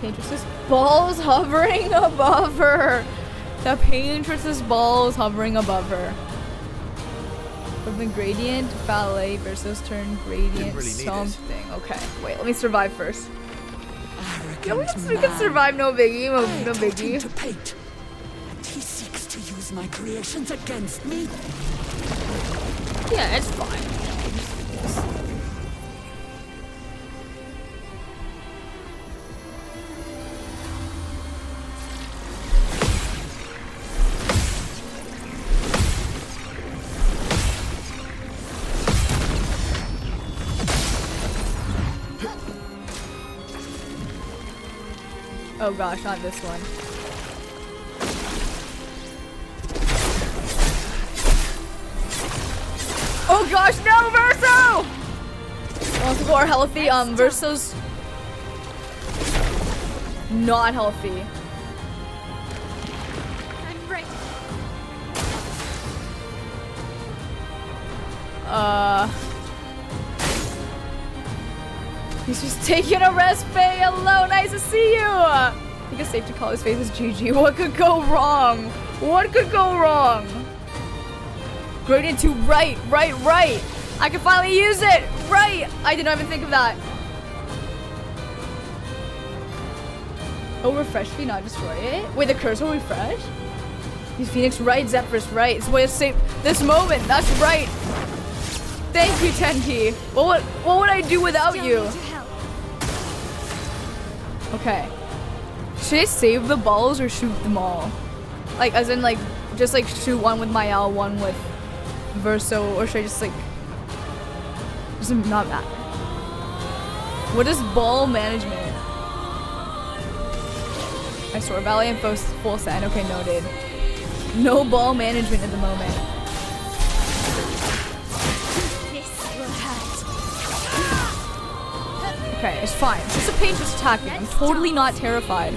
Paintress's balls hovering above her. The Paintress's balls hovering above her. From the gradient, ballet versus turn gradient really need something. Okay, wait, let me survive first. Yeah, Arrogant we can man. survive, no biggie, no I taught him biggie. to paint, and he seeks to use my creations against me. Yeah, it's fine. Oh gosh, not this one. Oh gosh, no, Verso! Wants to go are healthy. Verso's not healthy. I'm ready. He's just taking a rest bay. Hello, nice to see you. I think it's safe to call his face as GG. What could go wrong? What could go wrong? Gradient to right. I can finally use it. Right. I did not even think of that. Oh, refresh feed, not destroy it. Wait, the curse will refresh? He's Phoenix right, Zephyrus right. It's way to save this moment. That's right. Thank you, Tenki. What would I do without Don't you? need your help. Okay. Should I save the balls or shoot them all? Like, as in, like, just like shoot one with Mael, one with Verso, or should I just like? Does it not matter? What is ball management? I swear, ballet and full send. Okay, noted. No ball management at the moment. This will hurt. Okay, it's fine. It's just a Paintress attacking. I'm totally not terrified.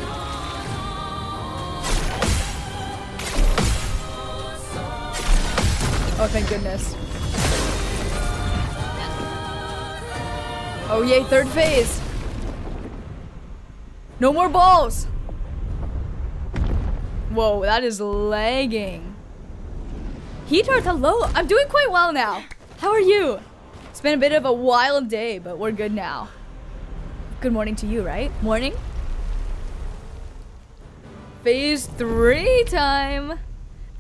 Oh, thank goodness. Oh, yay, third phase. No more balls. Whoa, that is lagging. Heathart, hello. I'm doing quite well now. How are you? It's been a bit of a wild day, but we're good now. Good morning to you, right? Morning? Phase 3 time.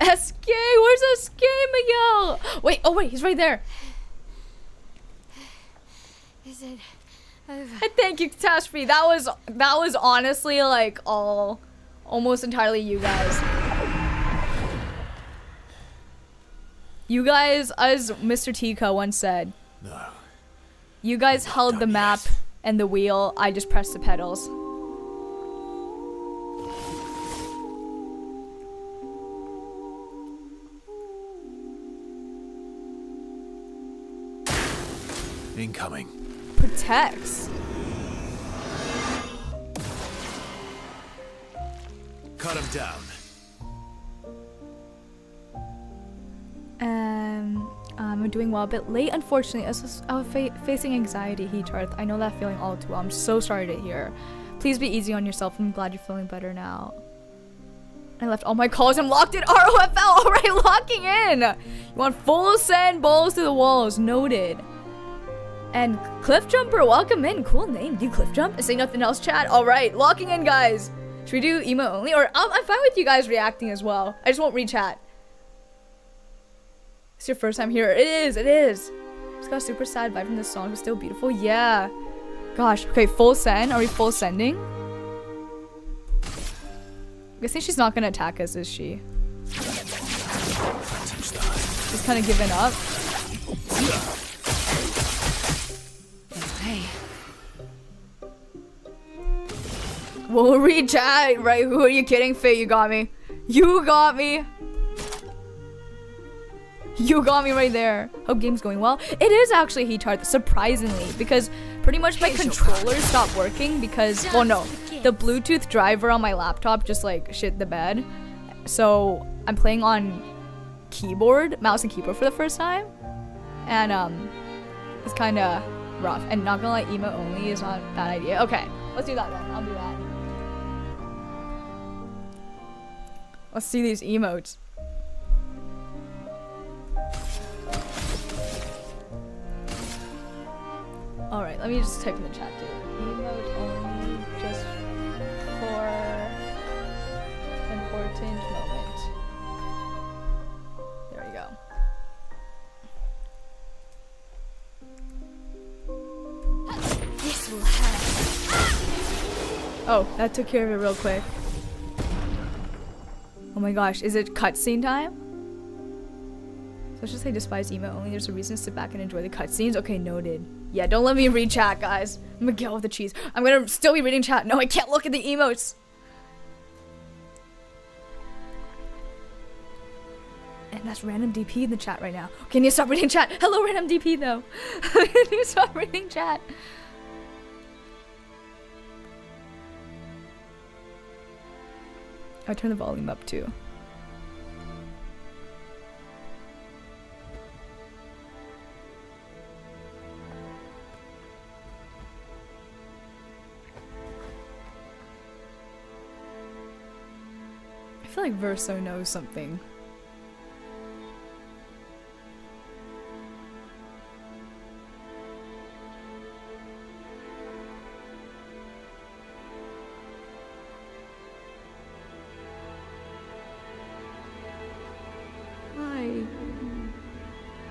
SK, where's SK, Miguel? Wait, oh wait, he's right there. Is it over? And thank you, Catastrophe. That was honestly like almost entirely you guys. You guys, as Mr. Tika once said, No. you guys held the map and the wheel. I just pressed the pedals. Incoming. Protects. Cut him down. I'm doing well, a bit late, unfortunately. I was facing anxiety, Heatarth. I know that feeling all too well. I'm so sorry to hear. Please be easy on yourself. I'm glad you're feeling better now. I left all my calls. I'm locked in ROFL. All right, locking in. You want full send balls to the walls. Noted. And Cliff Jumper, welcome in. Cool name. Do you Cliff Jump? I say nothing else, chat. All right, locking in, guys. Should we do emo only? Or I'm fine with you guys reacting as well. I just won't read chat. It's your first time here. It is. It is. Just got a super sad vibe from this song. It's still beautiful. Yeah. Gosh. Okay, full send. Are we full sending? I'm guessing she's not gonna attack us, is she? She's kind of given up. Hey. We'll read chat, right? Who are you kidding? Faye, you got me. You got me. You got me right there. Hope game's going well. It is actually Heathart, surprisingly, because pretty much my controller stopped working because, well, no, the Bluetooth driver on my laptop just like shit the bed. So I'm playing on keyboard, mouse and keyboard for the first time, and it's kind of rough. And not gonna lie, emo only is not a bad idea. Okay, let's do that then. I'll do that. Let's see these emotes. Alright, let me just type in the chat too. Emote only just for important moment. There we go. This will hurt. Oh, that took care of it real quick. Oh my gosh, is it cutscene time? So let's just say despise emo only. There's a reason to sit back and enjoy the cutscenes. Okay, noted. Yeah, don't let me read chat, guys. I'm Miguel with the cheese. I'm gonna still be reading chat. No, I can't look at the emotes. And that's random DP in the chat right now. Okay, I need to stop reading chat. Hello, random DP though. I need to stop reading chat. I turn the volume up too. I feel like Verso knows something.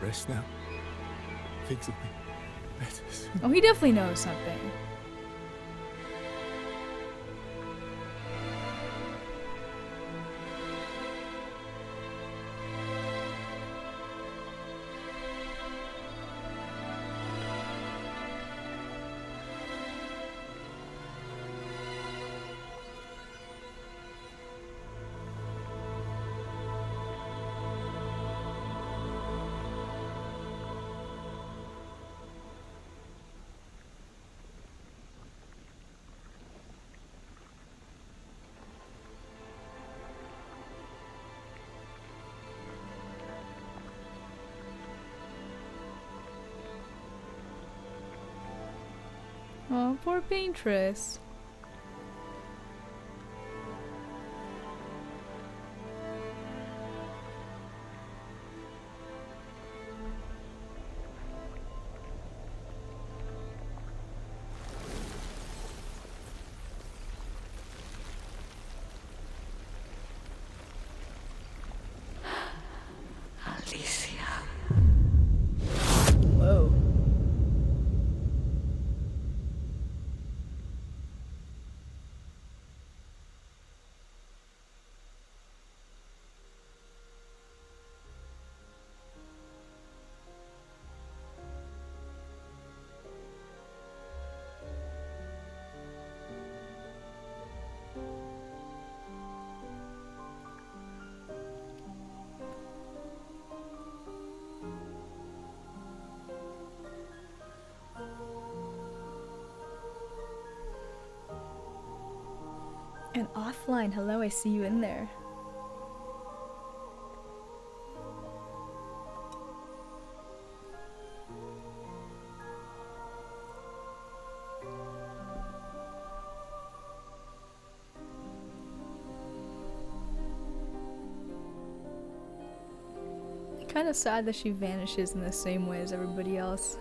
Rest now. Things will be better soon. Oh, he definitely knows something. Oh, poor Paintress. Alicia. Whoa. And offline, hello, I see you in there. Kind of sad that she vanishes in the same way as everybody else.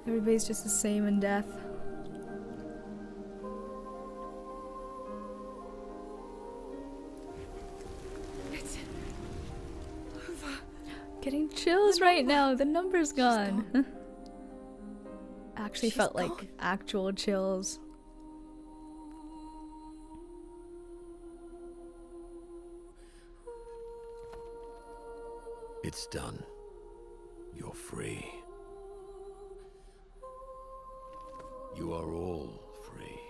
Everybody's just the same in death. Getting chills right now. The number's gone. Actually felt like actual chills. It's done. You're free. You are all free.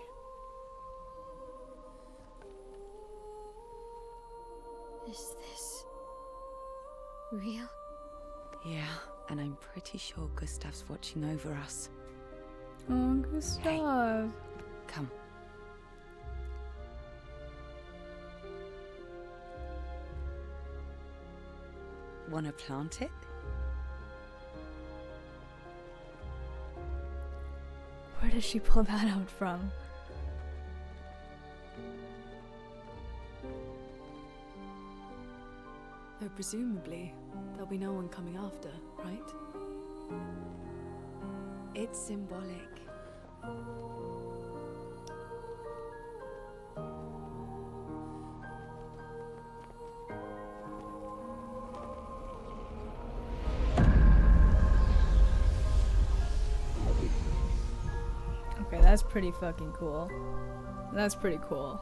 Is this real? Yeah, and I'm pretty sure Gustav's watching over us. Oh, Gustav. Come. Wanna plant it? Where did she pull that out from? Though presumably, there'll be no one coming after, right? It's symbolic. Okay, that's pretty fucking cool. That's pretty cool.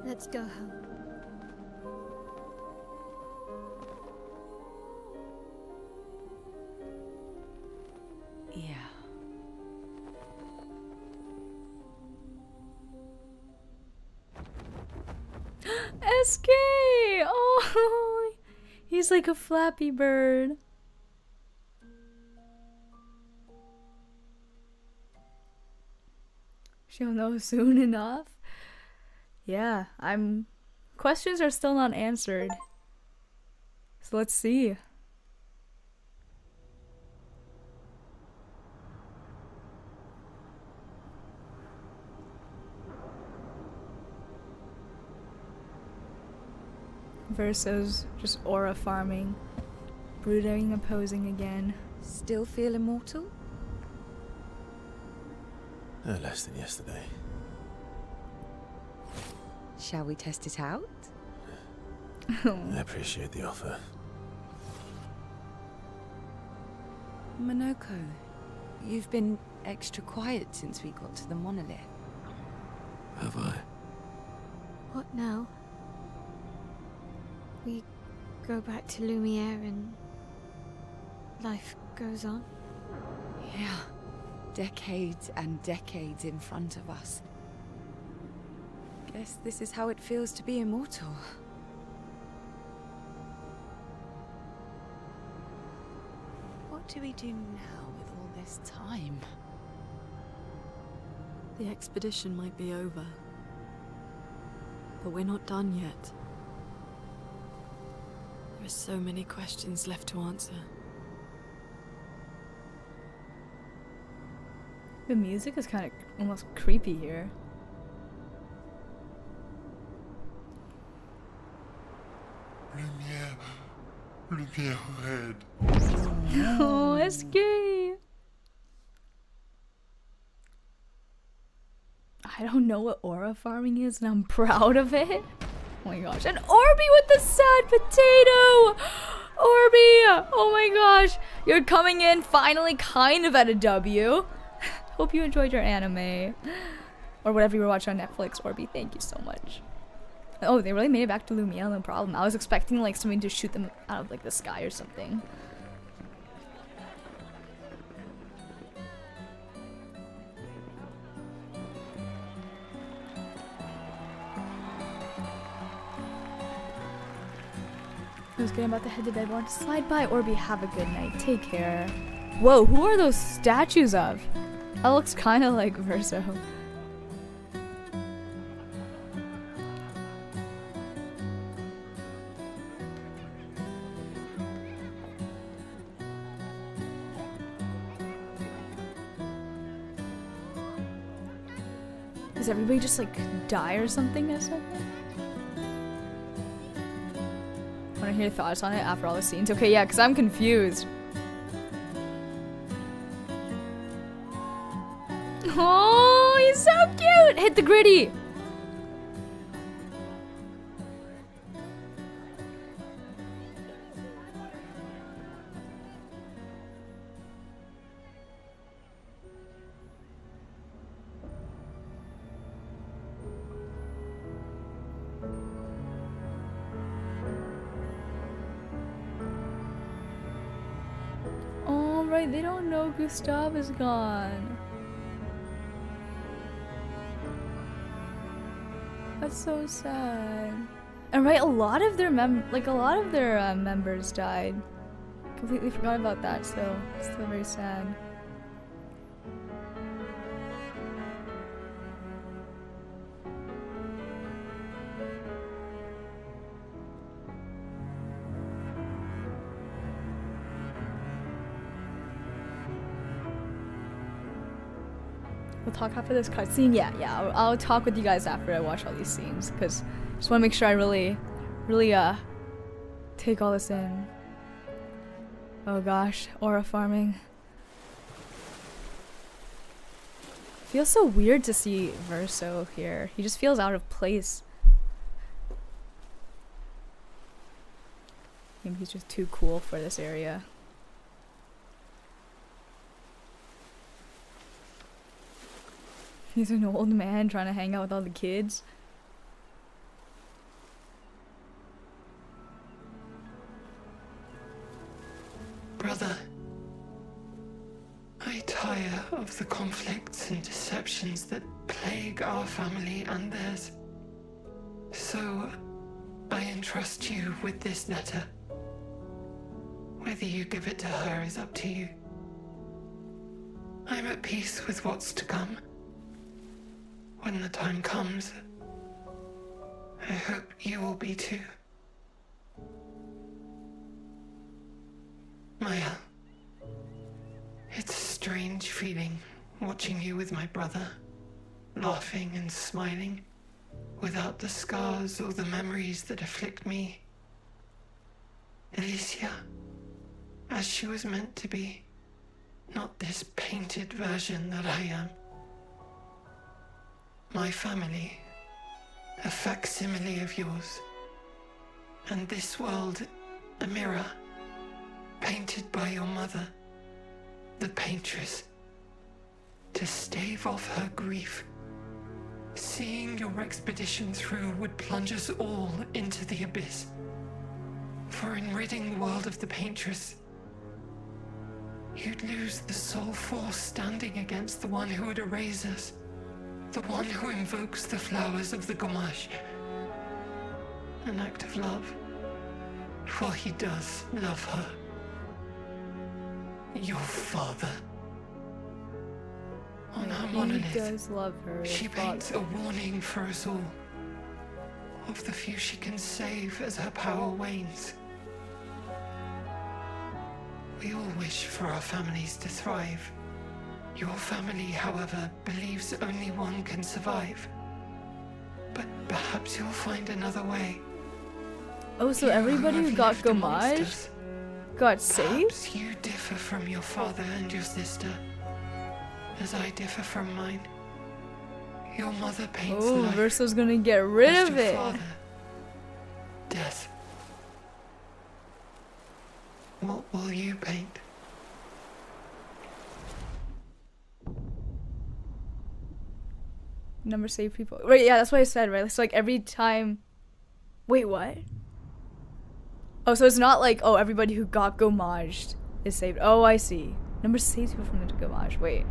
Let's go home. Yeah. SK! Oh, he's like a flappy bird. She'll know soon enough. Yeah, questions are still not answered. So let's see. Versus just aura farming. Brooding, opposing again. Still feel immortal? Less than yesterday. Shall we test it out? I appreciate the offer. Monoko, you've been extra quiet since we got to the monolith. Have I? What now? We go back to Lumiere and life goes on? Yeah. Decades and decades in front of us. Guess this is how it feels to be immortal. What do we do now with all this time? The expedition might be over, but we're not done yet. There are so many questions left to answer. The music is kind of almost creepy here. Lumiere red. Oh, it's gay. I don't know what aura farming is, and I'm proud of it. Oh my gosh. And Orby with the sad potato! Orby! Oh my gosh. You're coming in finally kind of at a W. Hope you enjoyed your anime. Or whatever you were watching on Netflix, Orby. Thank you so much. Oh, they really made it back to Lumiere, no problem. I was expecting like somebody to shoot them out of like the sky or something. I was getting about to head to bed. Want to slide by, Orby? Have a good night. Take care. Whoa, who are those statues of? That looks kind of like Verso. Does everybody just like die or something in a second? Want to hear your thoughts on it after all the scenes? Okay, yeah, because I'm confused. Oh, he's so cute! Hit the gritty! Oh, right, they don't know Gustav is gone. That's so sad. And right, a lot of their members died. Completely forgot about that, so it's still very sad. We'll talk after this cutscene. Yeah. I'll talk with you guys after I watch all these scenes, because I just want to make sure I really take all this in. Oh gosh, aura farming. Feels so weird to see Verso here. He just feels out of place. Maybe he's just too cool for this area. He's an old man trying to hang out with all the kids. Brother, I tire of the conflicts and deceptions that plague our family and theirs. So, I entrust you with this letter. Whether you give it to her is up to you. I'm at peace with what's to come. When the time comes, I hope you will be too. Maya, it's a strange feeling watching you with my brother, laughing and smiling, without the scars or the memories that afflict me. Alicia, as she was meant to be, not this painted version that I am. My family, a facsimile of yours, and this world, a mirror, painted by your mother, the Paintress, to stave off her grief. Seeing your expedition through would plunge us all into the abyss. For in ridding the world of the Paintress, you'd lose the sole force standing against the one who would erase us. The one who invokes the flowers of the Gomash. An act of love. For he does love her. Your father. On her monolith, he does love her. she paints a warning for us all. Of the few she can save as her power wanes. We all wish for our families to thrive. Your family, however, believes only one can survive. But perhaps you'll find another way. Oh, so everybody who got Gomage got saved? Perhaps you differ from your father and your sister, as I differ from mine. Your mother paints life. Verso's gonna get rid of it. Father, death. What will you paint? Number save people. Right, yeah, that's what I said, right? So like every time. Wait, what? Oh, so it's not like, oh, everybody who got Gomaged is saved. Oh, I see. Number saves people from the Gomage. Wait.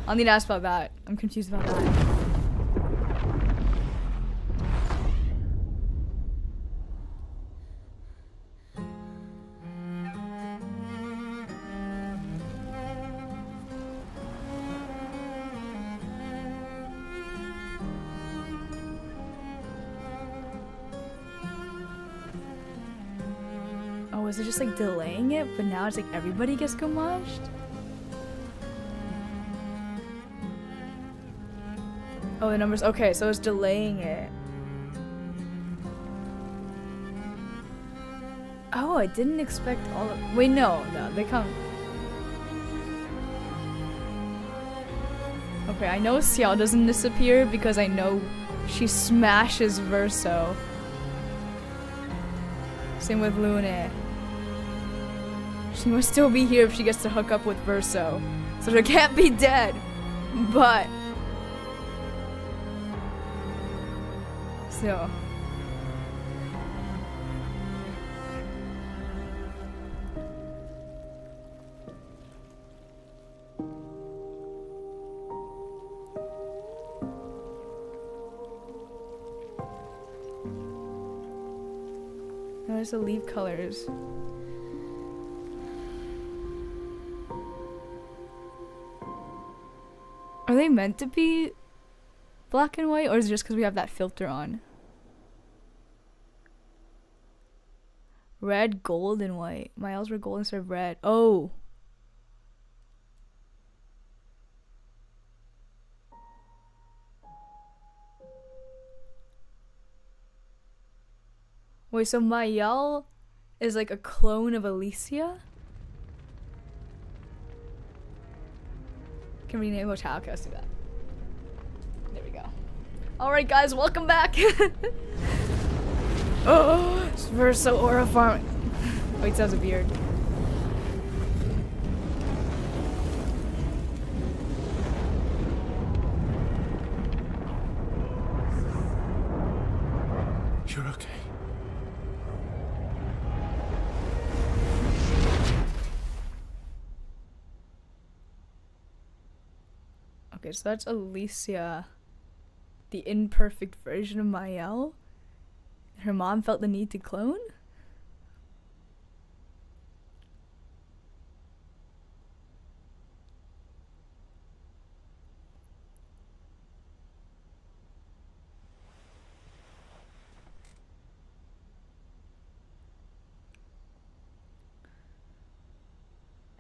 I'll need to ask about that. I'm confused about that. Oh, is it just like delaying it? But now it's like everybody gets Gomaged? Oh, the numbers. Okay, so it's delaying it. Oh, I didn't expect all of. Wait, no, they come. Okay, I know Xiao doesn't disappear because I know she smashes Verso. Same with Lune. She must still be here if she gets to hook up with Verso. So she can't be dead. But so notice the leaf colors. Are they meant to be black and white, or is it just because we have that filter on? Red, gold, and white. My elves were gold instead of red. Oh. Wait, so Mayel is like a clone of Alicia? Can rename Hotel. Okay, let's do that. There we go. Alright guys, welcome back! Oh, Verso Aura Farm. Wait, it has a beard. You're okay. Okay, so that's Alicia, the imperfect version of Mayel. Her mom felt the need to clone?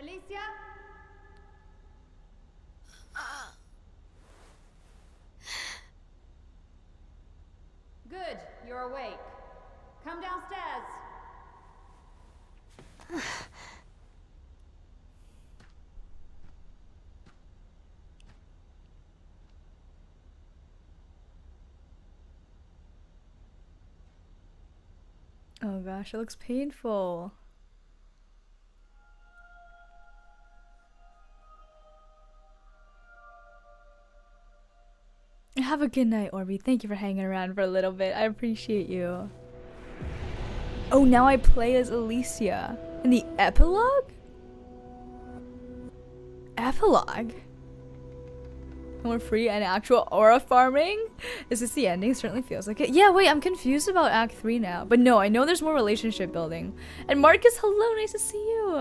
Alicia? Good, you're awake. Come downstairs. Oh gosh, it looks painful. Have a good night, Orby. Thank you for hanging around for a little bit. I appreciate you. Oh, now I play as Alicia. In the epilogue? Epilogue? And we're free and actual aura farming? Is this the ending? Certainly feels like it. Yeah, wait, I'm confused about Act 3 now. But no, I know there's more relationship building. And Marcus, hello, nice to see you.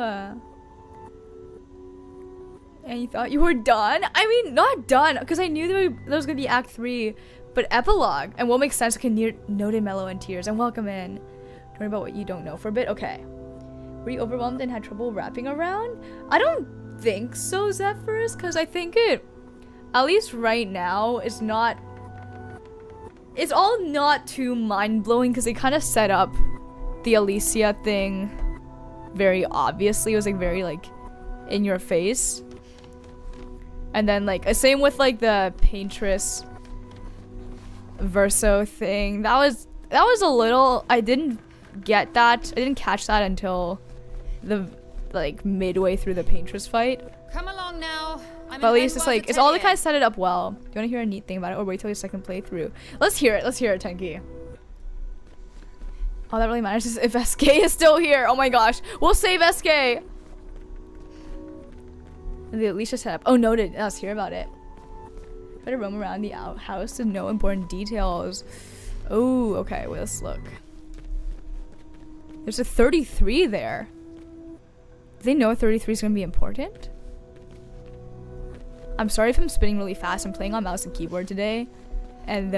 And you thought you were done? I mean, not done, because I knew there was going to be Act 3, but epilogue. And what makes sense? Okay, noted mellow and tears. And welcome in. Don't worry about what you don't know for a bit. Okay. Were you overwhelmed and had trouble wrapping around? I don't think so, Zephyrus, because I think it, at least right now, it's not... It's all not too mind-blowing, because they kind of set up the Alicia thing very obviously. It was, like, very, like, in your face. And then, like, same with, like, the Paintress Verso thing. That was a little... I didn't get that. I didn't catch that until the, like, midway through the Paintress fight. Come along now. But at least it's, like, it's all to kind of set it up well. Do you want to hear a neat thing about it, or wait till your second playthrough? Let's hear it. Let's hear it, Tenki. All that really matters is if SK is still here. Oh my gosh. We'll save SK. The Alicia setup. Oh, noted. Let's hear about it. Better roam around the outhouse to know important details. Oh, okay. Wait, let's look. There's a 33 there. Do they know a 33 is going to be important? I'm sorry if I'm spinning really fast. I'm playing on mouse and keyboard today. And,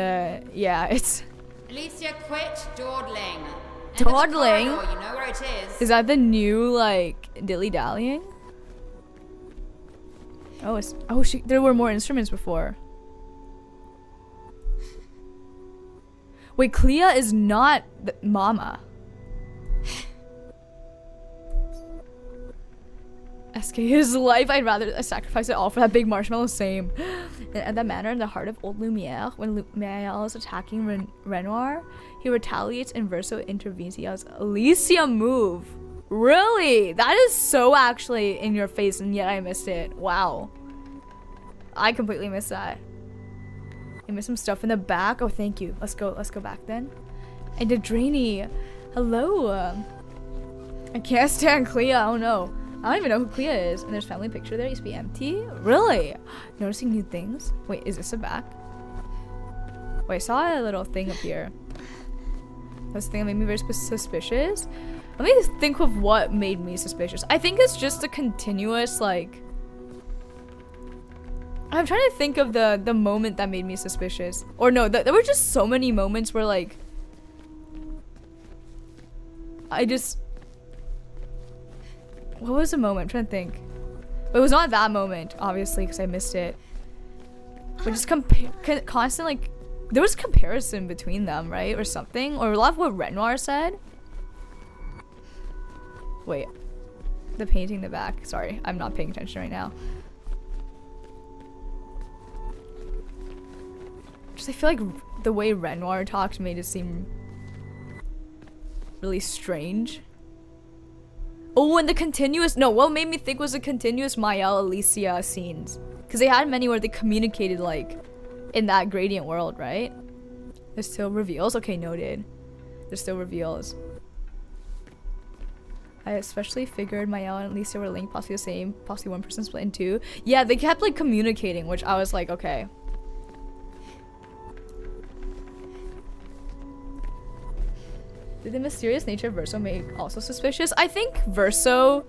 yeah, it's... Alicia, quit dawdling. Dawdling? You know where it is. Is that the new, like, dilly-dallying? Oh, it's... Oh, there were more instruments before. Wait, Clea is not Mama. SK is life. I'd rather sacrifice it all for that big marshmallow. Same. At that manner, in the heart of old Lumiere, when Lumiere is attacking Renoir, he retaliates and Verso intervenes. He yells, Alicia, move. Really? That is so actually in your face, and yet I missed it. Wow. I completely missed that. I missed some stuff in the back. Oh, thank you. Let's go back then. And Adraini. Hello. I can't stand Clea. Oh no. I don't even know who Clea is. And there's family picture there. It used to be empty. Really? Noticing new things? Wait, is this a back? Wait, I saw a little thing up here. This thing that made me very suspicious. Let me think of what made me suspicious. I think it's just a continuous, like... I'm trying to think of the moment that made me suspicious. Or no, there were just so many moments where, like... I just... What was the moment? I'm trying to think. But it was not that moment, obviously, because I missed it. But just constant, like... There was comparison between them, right? Or something? Or a lot of what Renoir said? Wait. The painting in the back. Sorry, I'm not paying attention right now. Just I feel like the way Renoir talked made it seem really strange. Oh, and the continuous... No, what made me think was the continuous Mael Alicia scenes. Because they had many where they communicated, like, in that gradient world, right? There's still reveals? Okay, noted. There's still reveals. I especially figured Mael and Alicia were linked, possibly the same, possibly one person split in two. Yeah, they kept, like, communicating, which I was like, okay. Did the mysterious nature of Verso make also suspicious? I think Verso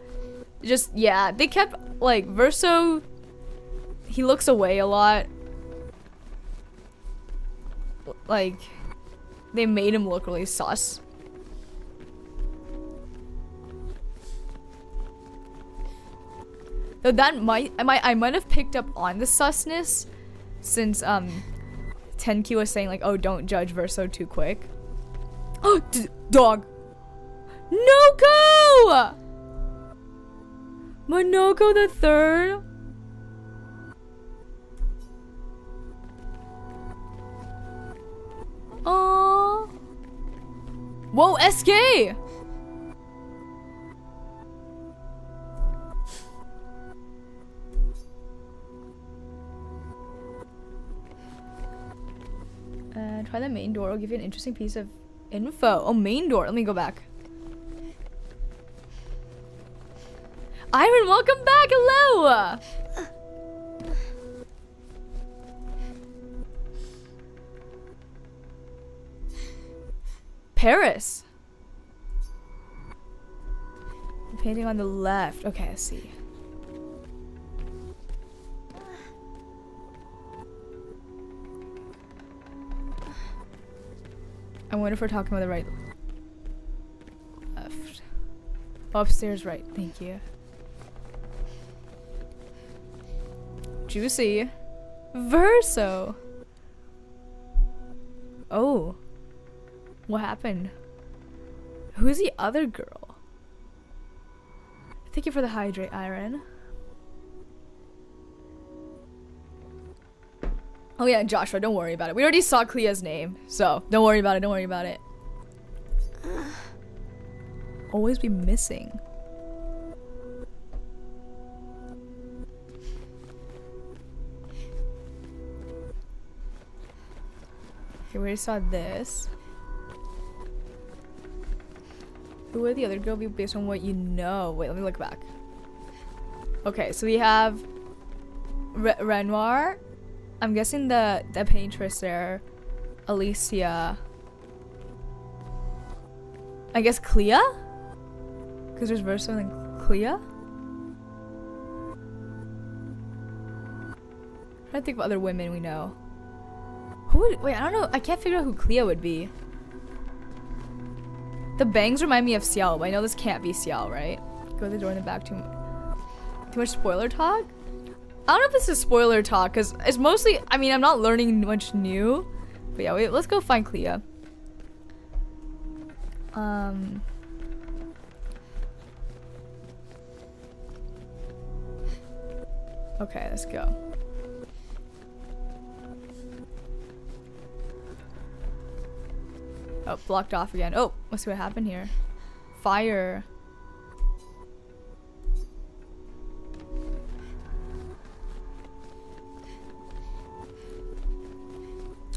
just, yeah, they kept, like, Verso, he looks away a lot. Like, they made him look really sus. Though that I might have picked up on the susness since, Tenki was saying, like, oh, don't judge Verso too quick. Oh, dog. Noko! Monoko the third? Aww. Whoa, SK! Try the main door. I'll give you an interesting piece of info. Oh, main door. Let me go back. Iron, welcome back. Hello. Paris. Painting on the left. Okay, I see. I wonder if we're talking about the right. Left. Upstairs, right. Thank you. Juicy. Verso. Oh. What happened? Who's the other girl? Thank you for the hydrate, Iron. Oh yeah, Joshua, don't worry about it. We already saw Clea's name, so don't worry about it, don't worry about it. Always be missing. Okay, we already saw this. Who would the other girl be based on what you know? Wait, let me look back. Okay, so we have Renoir. I'm guessing the Paintress there. Alicia. I guess Clea? Because there's Verso and then Clea? I'm trying to think of other women we know. Who would, wait, I don't know. I can't figure out who Clea would be. The bangs remind me of Xiao, but I know this can't be Xiao, right? Go to the door in the back. Too much spoiler talk? I don't know if this is spoiler talk, because it's mostly, I mean, I'm not learning much new. But yeah, wait, let's go find Clea. Okay, let's go. Oh, blocked off again. Oh, let's see what happened here. Fire.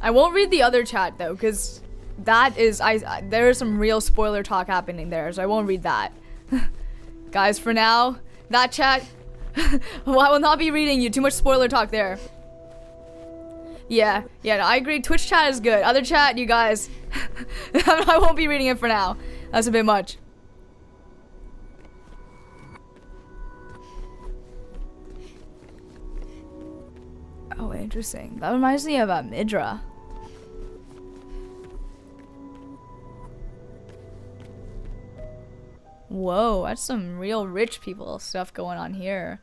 I won't read the other chat though, because that is there is some real spoiler talk happening there, so I won't read that. Guys, for now, that chat well, I will not be reading you. Too much spoiler talk there. Yeah, no, I agree. Twitch chat is good. Other chat, you guys, I won't be reading it for now. That's a bit much. Oh, interesting. That reminds me of Midra. Whoa, that's some real rich people stuff going on here.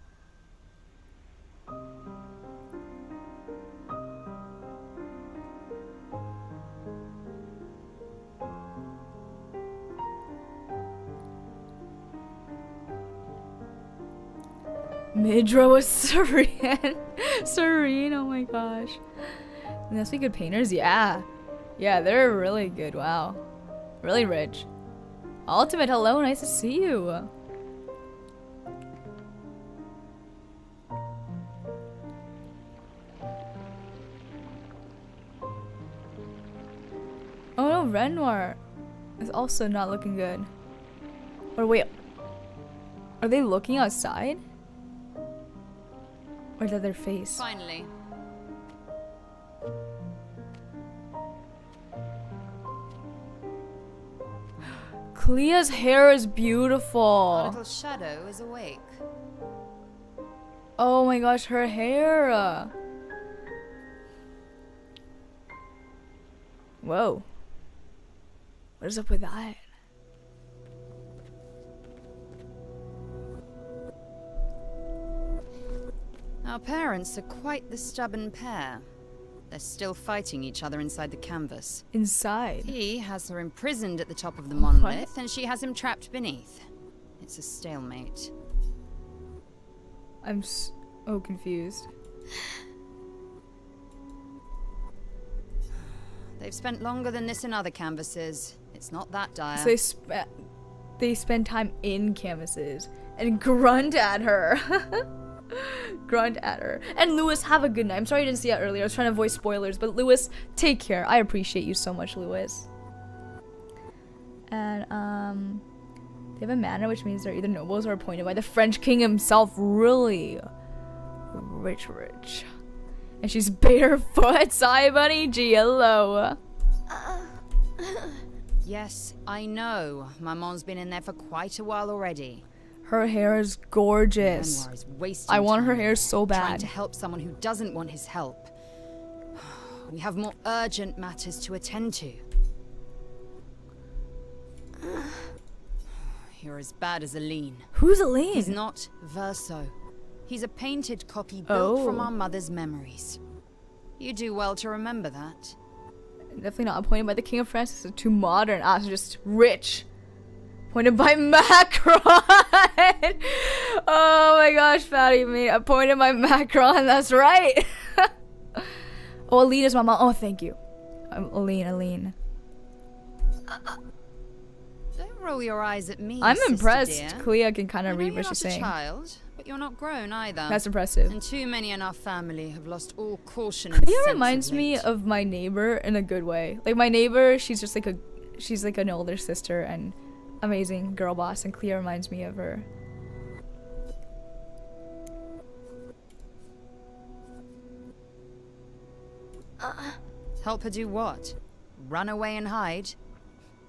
Midra was serene. Serene, oh my gosh. And that's be good painters? Yeah. Yeah, they're really good. Wow. Really rich. Ultimate, hello, nice to see you. Oh no, Renoir is also not looking good. Or wait, are they looking outside? Or is that their face? Finally. Clea's hair is beautiful. Our little shadow is awake. Oh my gosh, her hair. Whoa. What is up with that? Our parents are quite the stubborn pair. They're still fighting each other inside the canvas. Inside? He has her imprisoned at the top of the monolith, and she has him trapped beneath. It's a stalemate. I'm so confused. They've spent longer than this in other canvases. It's not that dire. So they spend time in canvases and grunt at her. Grunt at her. And Lewis, have a good night. I'm sorry you didn't see that earlier. I was trying to avoid spoilers, but Lewis, take care. I appreciate you so much, Lewis. And they have a manor, which means they're either nobles or appointed by the French king himself. Really rich. And she's barefoot. Sigh, bunny. Hello. Yes, I know. Maman's been in there for quite a while already. Her hair is gorgeous. Is wasting I want her time hair so bad. Trying to help someone who doesn't want his help. We have more urgent matters to attend to. You're as bad as Aline. Who's Aline? He's not Verso. He's a painted copy built from our mother's memories. You do well to remember that. Definitely not appointed by the King of France. It's too modern. Just rich. Appointed by Macron. Oh my gosh, Fatty me. Appointed by Macron. That's right. Oh, Aline is my mom. Oh, thank you. Aline. Don't roll your eyes at me. I'm sister impressed. Dear. Clea can kind of read what she's saying. You're not a child, but you're not grown either. That's impressive. And too many in our family have lost all caution. Clea reminds me of my neighbor in a good way. Like my neighbor, she's just like she's like an older sister and amazing girl boss, and Clea reminds me of her. Help her do what? Run away and hide?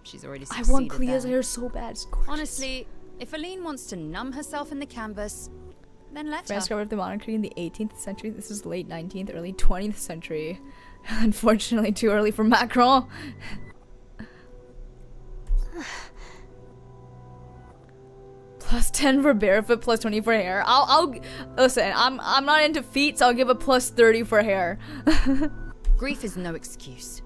She's already I succeeded. want Clea's there. hair so bad. It's gorgeous. Honestly, if Aline wants to numb herself in the canvas, then let France her. covered the monarchy in the 18th century. This is late 19th, early 20th century. Unfortunately, too early for Macron. Plus 10 for barefoot, plus 20 for hair. I'll listen. I'm not into feet, so I'll give a plus 30 for hair. Grief is no excuse.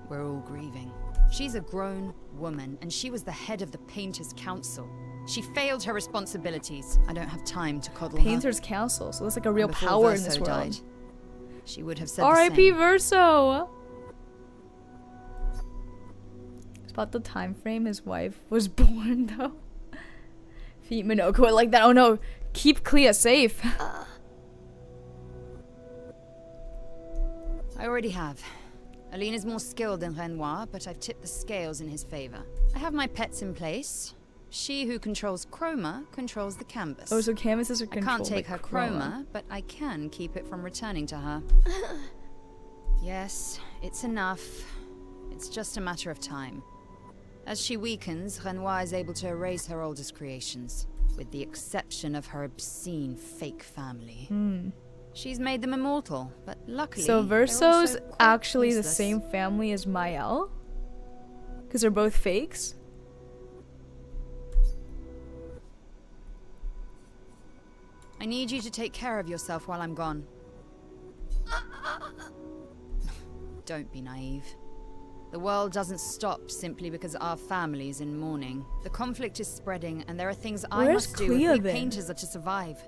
We're all grieving. She's a grown woman, and she was the head of the Paintress Council. She failed her responsibilities. I don't have time to coddle Painter's Council, so that's like a real power in this world. Died, she would have said R.I.P. the same. Verso. It's about the time frame his wife was born, though. Feet Minoko like that. Oh no, keep Clea safe. I already have. Aline is more skilled than Renoir, but I've tipped the scales in his favor. I have my pets in place. She who controls chroma controls the canvas. Oh, so canvases are controlled. I can't take like her chroma, but I can keep it from returning to her. Yes, it's enough. It's just a matter of time. As she weakens, Renoir is able to erase her oldest creations, with the exception of her obscene fake family. She's made them immortal, but luckily... So Verso's actually useless. the same family as Mael? Because they're both fakes? I need you to take care of yourself while I'm gone. Don't be naive. The world doesn't stop simply because our family is in mourning. The conflict is spreading, and there are things I Where's must do Clea, if we then? painters are to survive.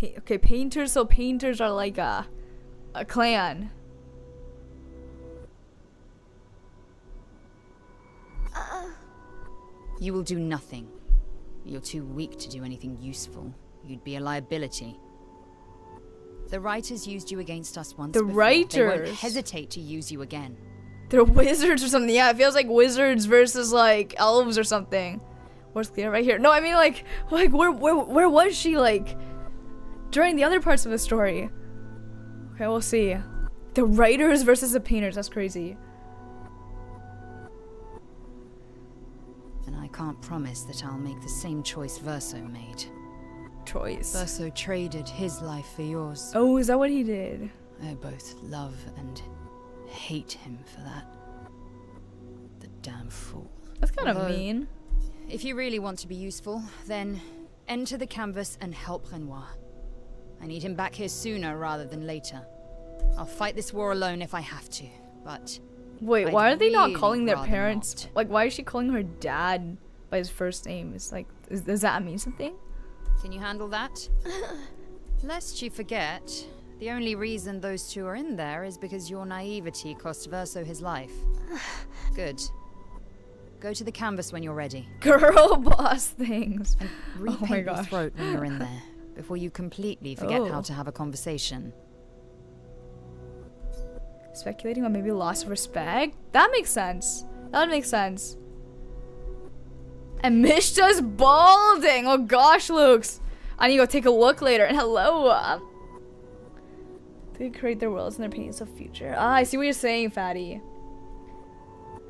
Okay, painters. So painters are like a clan. You will do nothing. You're too weak to do anything useful. You'd be a liability. The writers used you against us once The before. They won't writers? hesitate to use you again. They're wizards or something. Yeah, it feels like wizards versus like elves or something. Where's Clea? Right here. No, I mean like where was she like during the other parts of the story? Okay, we'll see. The writers versus the painters. That's crazy. And I can't promise that I'll make the same choice Verso made. Choice. Verso traded his life for yours. Oh, is that what he did? I both love and hate him for that. The damn fool. That's kind of Although, mean. If you really want to be useful, then enter the canvas and help Renoir. I need him back here sooner rather than later. I'll fight this war alone if I have to, but... Wait, why are they not really calling their rather parents? Like, why is she calling her dad by his first name? It's like, does that mean something? Can you handle that? Lest you forget, the only reason those two are in there is because your naivety cost Verso his life. Good. Go to the canvas when you're ready. Girl boss things. And Oh my repaint your gosh. throat when you're in there, before you completely forget how to have a conversation. Speculating on maybe loss of respect? That makes sense. That makes sense. And Mishta's balding! Oh gosh, Lukes. I need to go take a look later. And hello. They create their worlds and their paintings of future. Ah, I see what you're saying, Fatty.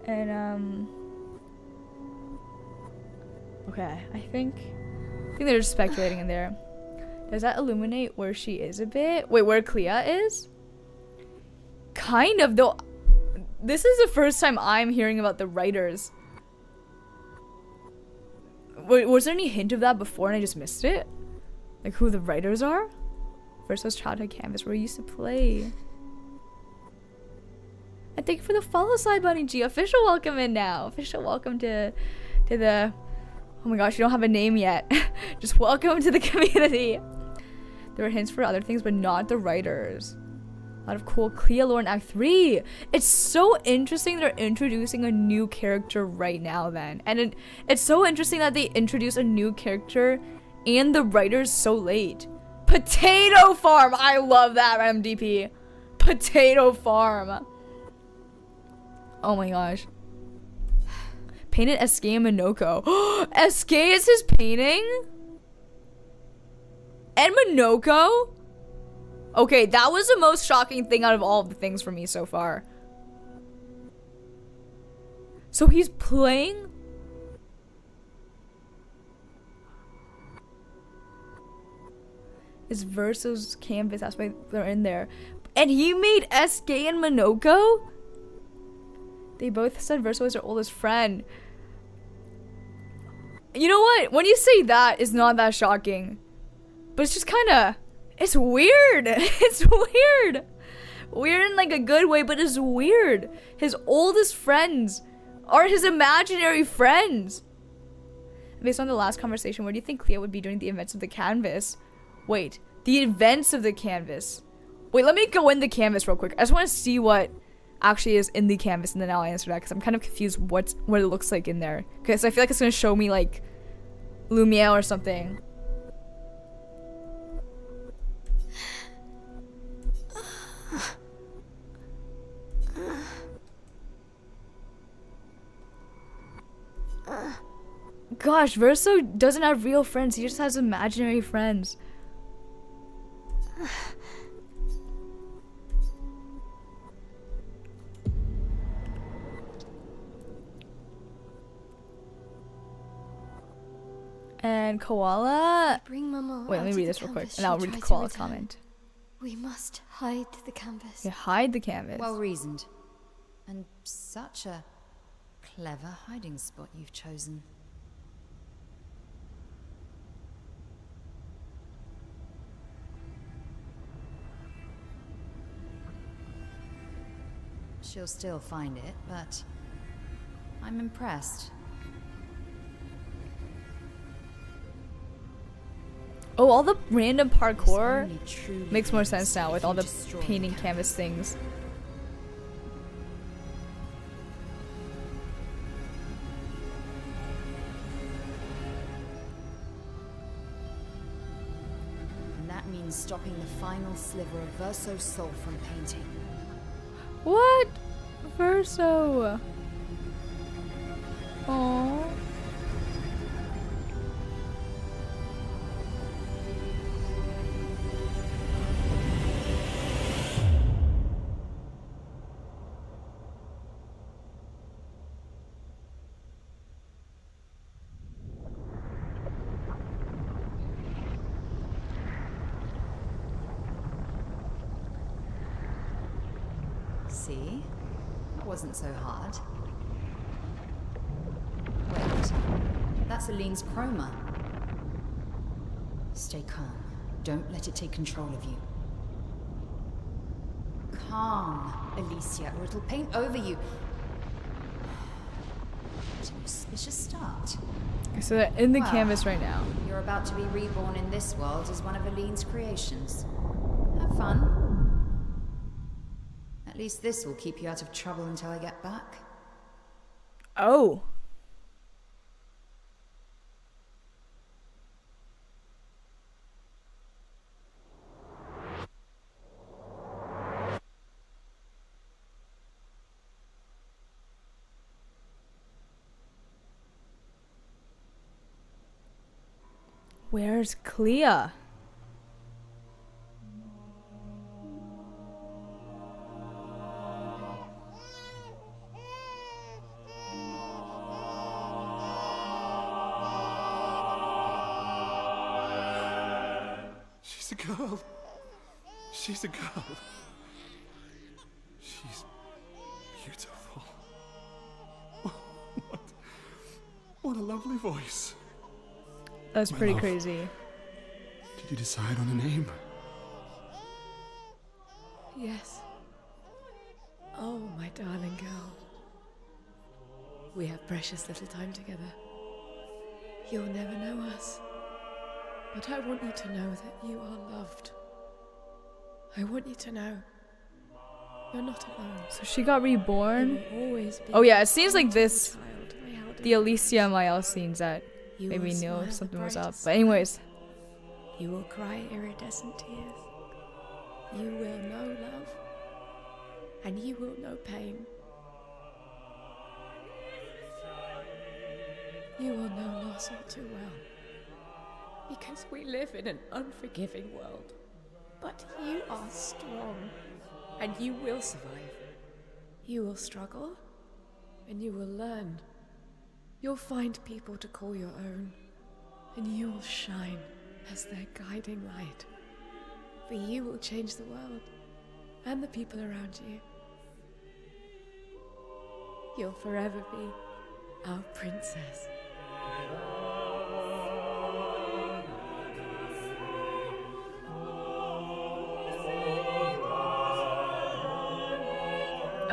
And okay, I think they're just speculating in there. Does that illuminate where she is a bit? Wait, where Clea is? Kind of, though. This is the first time I'm hearing about the writers. Wait, was there any hint of that before and I just missed it? Like who the writers are? Versus childhood canvas where we used to play. And thank you for the follow, Side Bunny G. Official welcome in now. Official welcome to the... Oh my gosh, you don't have a name yet. Just welcome to the community. There were hints for other things, but not the writers. A lot of cool Clea lore in Act 3. It's so interesting they're introducing a new character right now then. And it's so interesting that they introduce a new character and the writers so late. Potato Farm! I love that, MDP. Potato Farm. Oh my gosh. Painted SK and Minoko. SK is his painting? And Minoko? Okay, that was the most shocking thing out of all of the things for me so far. So he's playing? It's Verso's canvas, that's why they're in there. And he made SK and Minoko? They both said Verso is their oldest friend. You know what? When you say that, it's not that shocking. But it's just kind of... It's weird. It's weird. Weird in like a good way, but it's weird. His oldest friends are his imaginary friends. Based on the last conversation, where do you think Clea would be during the events of the canvas? Wait, the events of the canvas. Wait, let me go in the canvas real quick. I just want to see what actually is in the canvas, and then I'll answer that because I'm kind of confused what it looks like in there. Because I feel like it's gonna show me like Lumiere or something. Gosh, Verso doesn't have real friends. He just has imaginary friends. And Koala. Bring Mama. Wait, let me read this real quick, and I'll read the Koala comment. We must hide the canvas. Yeah, hide the canvas. Well reasoned. And such a clever hiding spot you've chosen. She'll still find it, but I'm impressed. Oh, all the random parkour makes more sense now with all the painting canvas things. And that means stopping the final sliver of Verso's soul from painting. What? Verso. Aww. See? That wasn't so hard. Wait. That's Aline's chroma. Stay calm. Don't let it take control of you. Calm, Alicia, or it'll paint over you. What an auspicious start. So they're in the canvas right now. You're about to be reborn in this world as one of Aline's creations. Have fun. At least this will keep you out of trouble until I get back. Oh. Where's Clea? She's a girl. She's a girl. She's beautiful. What a lovely voice. That's pretty crazy. Did you decide on a name? Yes. Oh, my darling girl. We have precious little time together. You'll never know us. But I want you to know that you are loved. I want you to know you're not alone. So she got reborn? You will always be Oh yeah, it seems like this, child I held the Alicia Mael scenes that You made me will know smile something the was up. brightest But anyways. You will cry iridescent tears. You will know love. And you will know pain. You will know loss all too well. Because we live in an unforgiving world. But you are strong. And you will survive. You will struggle. And you will learn. You'll find people to call your own. And you will shine as their guiding light. For you will change the world. And the people around you. You'll forever be our princess.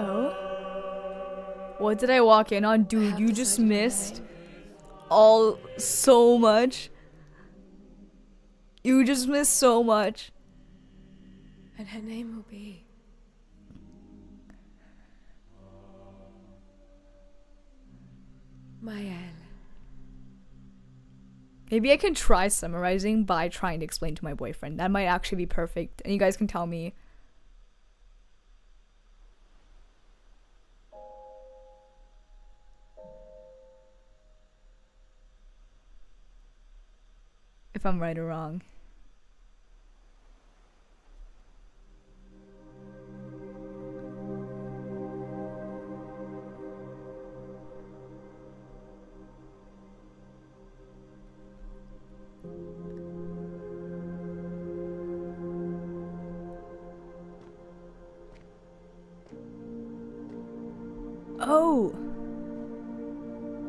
Oh? What did I walk in on? Dude, you just missed all so much. You just missed so much. And her name will be... Mael. Maybe I can try summarizing by trying to explain to my boyfriend. That might actually be perfect. And you guys can tell me. If I'm right or wrong. Oh,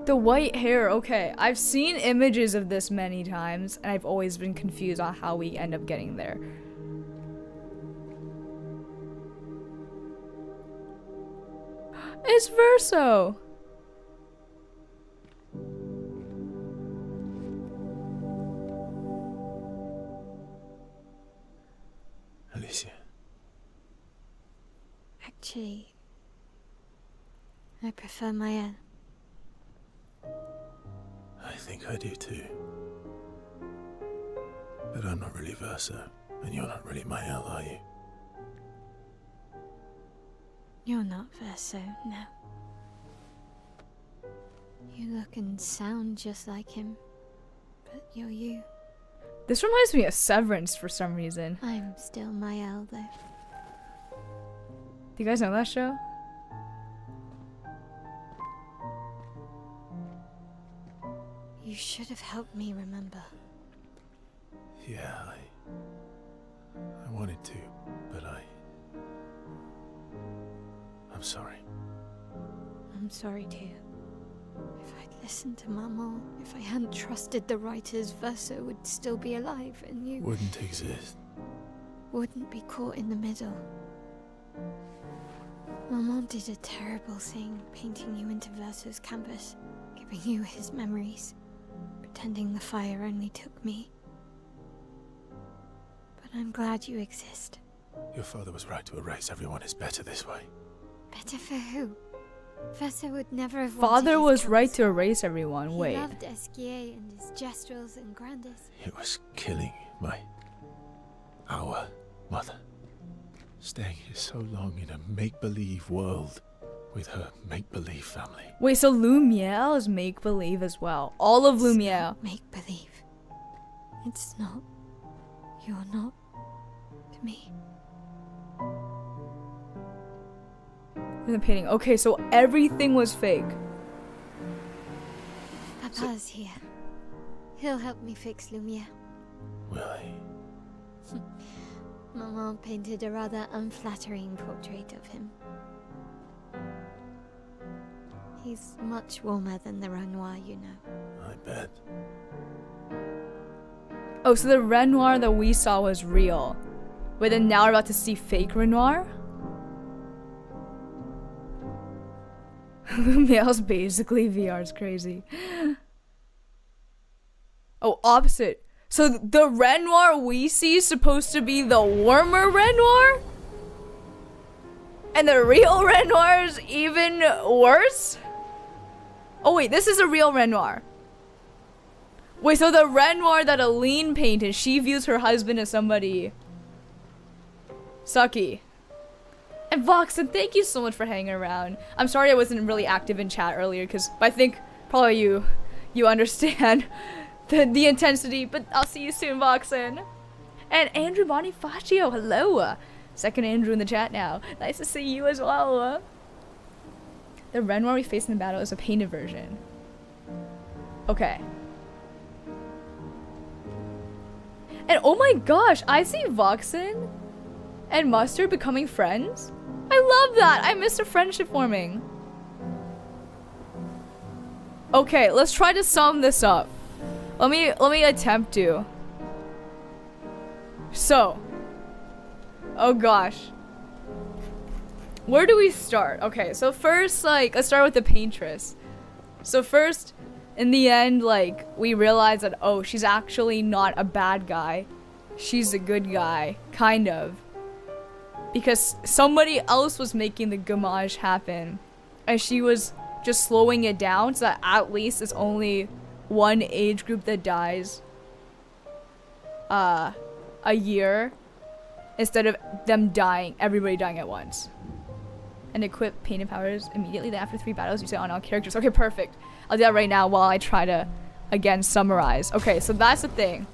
the white hair. Okay, I've seen images of this many times and I've always been confused on how we end up getting there. It's Verso. Alicia. Actually, I prefer Mael. I think I do too. But I'm not really Verso, and you're not really Mael, are you? You're not Verso, no. You look and sound just like him, but you're you. This reminds me of Severance for some reason. I'm still Mael, though. Do you guys know that show? You should have helped me remember. Yeah, I wanted to, but I'm sorry. I'm sorry too. If I'd listened to Mama, if I hadn't trusted the writers, Verso would still be alive and you... Wouldn't exist. Wouldn't be caught in the middle. Mama did a terrible thing, painting you into Verso's canvas, giving you his memories, pretending the fire only took me. But I'm glad you exist. Your father was right to erase everyone. It's better this way. Better for who? Verso would never have Father was right to erase everyone. Wait. He loved Esquier and his gestrels and grandes. It was killing our mother. Staying here so long in a make-believe world with her make-believe family. Wait, so Lumiere is make-believe as well. All of Lumiere. Make-believe. It's not. You're not. To me. In the painting. Okay, so everything was fake. Papa's here. He'll help me fix Lumiere. Will he? Maman painted a rather unflattering portrait of him. He's much warmer than the Renoir, you know. I bet. Oh, so the Renoir that we saw was real. But then now we're about to see fake Renoir? Male's basically VR's crazy. Oh, opposite. So the Renoir we see is supposed to be the warmer Renoir? And the real Renoir is even worse? Oh wait, this is a real Renoir. Wait, so the Renoir that Aline painted, she views her husband as somebody sucky. And Voxen, thank you so much for hanging around. I'm sorry I wasn't really active in chat earlier, because I think probably you understand the intensity, but I'll see you soon, Voxen. And Andrew Bonifacio, hello. Second Andrew in the chat now. Nice to see you as well. The Renoir we face in the battle is a painted version. Okay. And oh my gosh, I see Voxen and Mustard becoming friends. I love that. I missed a friendship forming. Okay, let's try to sum this up. Let me attempt to. So. Oh gosh. Where do we start? Okay, so first, like, let's start with the Paintress. So first, in the end, like, we realize that, oh, she's actually not a bad guy. She's a good guy, kind of. Because somebody else was making the gamage happen. And she was just slowing it down so that at least it's only one age group that dies a year. Instead of them dying, everybody dying at once. And equip painted powers immediately. Then after 3 battles, you say on all characters. Okay, perfect. I'll do that right now while I try to, again, summarize. Okay, so that's the thing.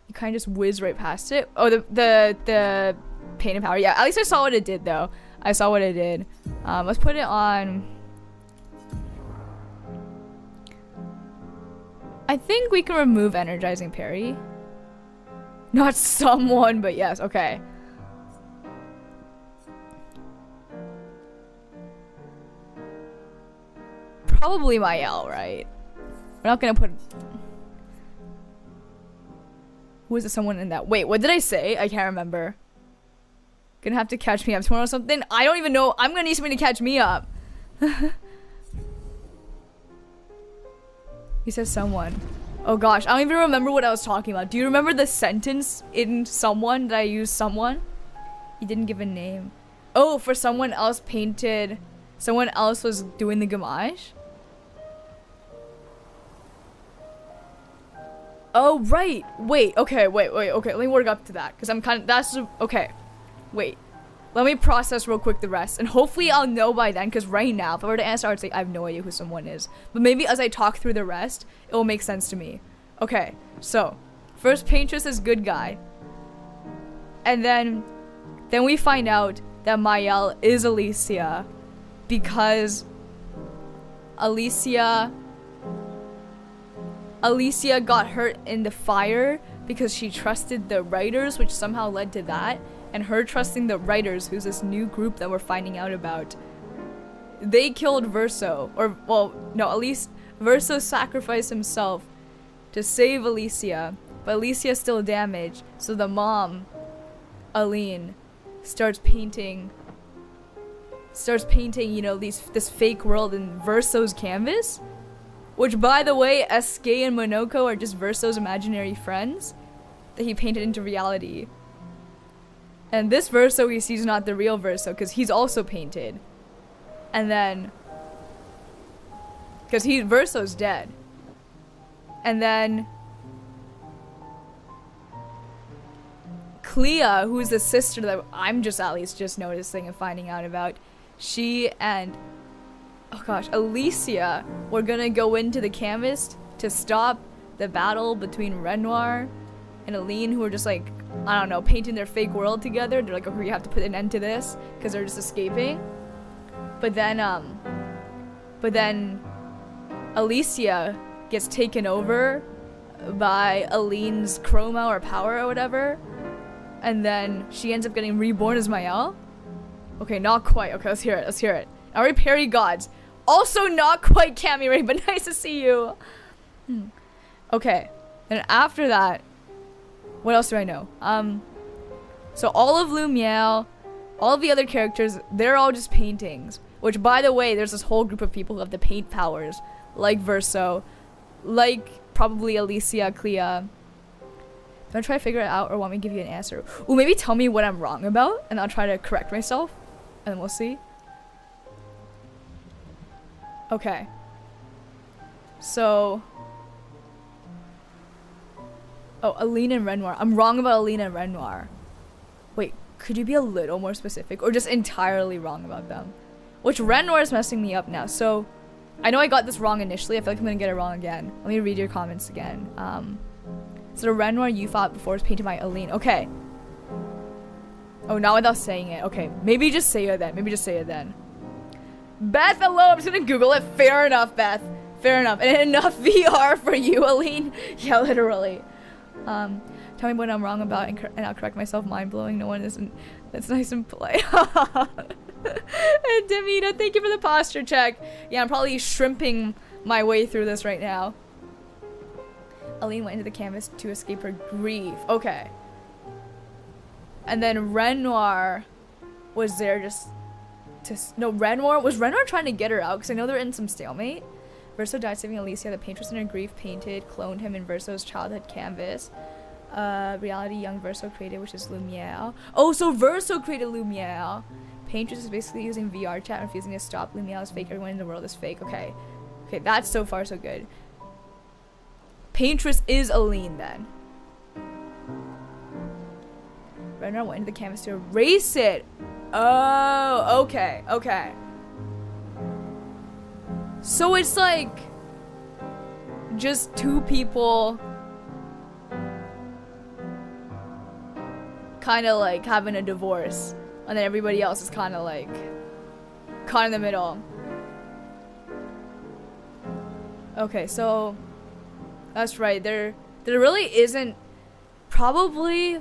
You kind of just whiz right past it. Oh, the painted power. Yeah, at least I saw what it did, though. I saw what it did. Let's put it on. I think we can remove energizing parry. Not someone, but yes. Okay. Probably Mael, right? We're not gonna put. Who is it? Someone in that? Wait, what did I say? I can't remember. Gonna have to catch me up tomorrow or something. I don't even know. I'm gonna need somebody to catch me up. He says someone. Oh gosh, I don't even remember what I was talking about. Do you remember the sentence in someone that I used someone? He didn't give a name. Oh, for someone else painted. Someone else was doing the gamage? Oh, right. Wait, okay, wait, okay. Let me work up to that. Because I'm kind of, that's, okay. Wait. Let me process real quick the rest. And hopefully I'll know by then. Because right now, if I were to answer, I would say I have no idea who someone is. But maybe as I talk through the rest, it will make sense to me. Okay, so. First, Paintress is good guy. And then we find out that Mael is Alicia. Because Alicia got hurt in the fire because she trusted the writers, which somehow led to that. And her trusting the writers, who's this new group that we're finding out about, they killed Verso. Or, well, no, at least Verso sacrificed himself to save Alicia. But Alicia's still damaged. So the mom, Aline, starts painting, you know, this fake world in Verso's canvas. Which, by the way, SK and Monoko are just Verso's imaginary friends that he painted into reality. And this Verso we see is not the real Verso, because he's also painted. And then, because Verso's dead. And then Clea, who's the sister that I'm just at least just noticing and finding out about, she and, oh gosh, Alicia were gonna go into the canvas to stop the battle between Renoir and Aline, who are just like, I don't know, painting their fake world together. They're like, okay, we have to put an end to this because they're just escaping. But then Alicia gets taken over by Aline's chroma or power or whatever, and then she ends up getting reborn as Mael. Okay, not quite. Okay, let's hear it. Let's hear it. I already parried gods. Also not quite Cammy Ray, but nice to see you. Okay, and after that, what else do I know? So all of Lumiere, all of the other characters, they're all just paintings. Which, by the way, there's this whole group of people who have the paint powers, like Verso, like probably Alicia, Clea. Do I try to figure it out or want me to give you an answer? Ooh, maybe tell me what I'm wrong about, and I'll try to correct myself, and then we'll see. Okay. So... oh, Aline and Renoir. I'm wrong about Aline and Renoir. Wait, could you be a little more specific? Or just entirely wrong about them? Which Renoir is messing me up now. So, I know I got this wrong initially. I feel like I'm gonna get it wrong again. Let me read your comments again. So the Renoir you fought before was painted by Aline. Okay. Oh, not without saying it. Okay, maybe just say it then. Maybe just say it then. Beth, hello. I'm just gonna Google it. Fair enough, Beth. Fair enough. And enough VR for you, Aline. Yeah, literally. Tell me what I'm wrong about and I'll correct myself. Mind blowing. No one isn't. That's nice and play. And Demita, thank you for the posture check. Yeah, I'm probably shrimping my way through this right now. Aline went into the canvas to escape her grief. Okay. And then Renoir was there just to... no, was Renoir trying to get her out? Because I know they're in some stalemate. Verso died saving Alicia. The Paintress in her grief painted, cloned him in Verso's childhood canvas. Reality young Verso created, which is Lumiere. Oh, so Verso created Lumiere. Paintress is basically using VR chat and refusing to stop. Lumiere is fake. Everyone in the world is fake. Okay. Okay, that's so far so good. Paintress is Aline then. Renoir went into the canvas to erase it. Oh, okay, okay. So it's like just two people kind of like having a divorce, and then everybody else is kind of like caught in the middle. Okay, so that's right. There really isn't. Probably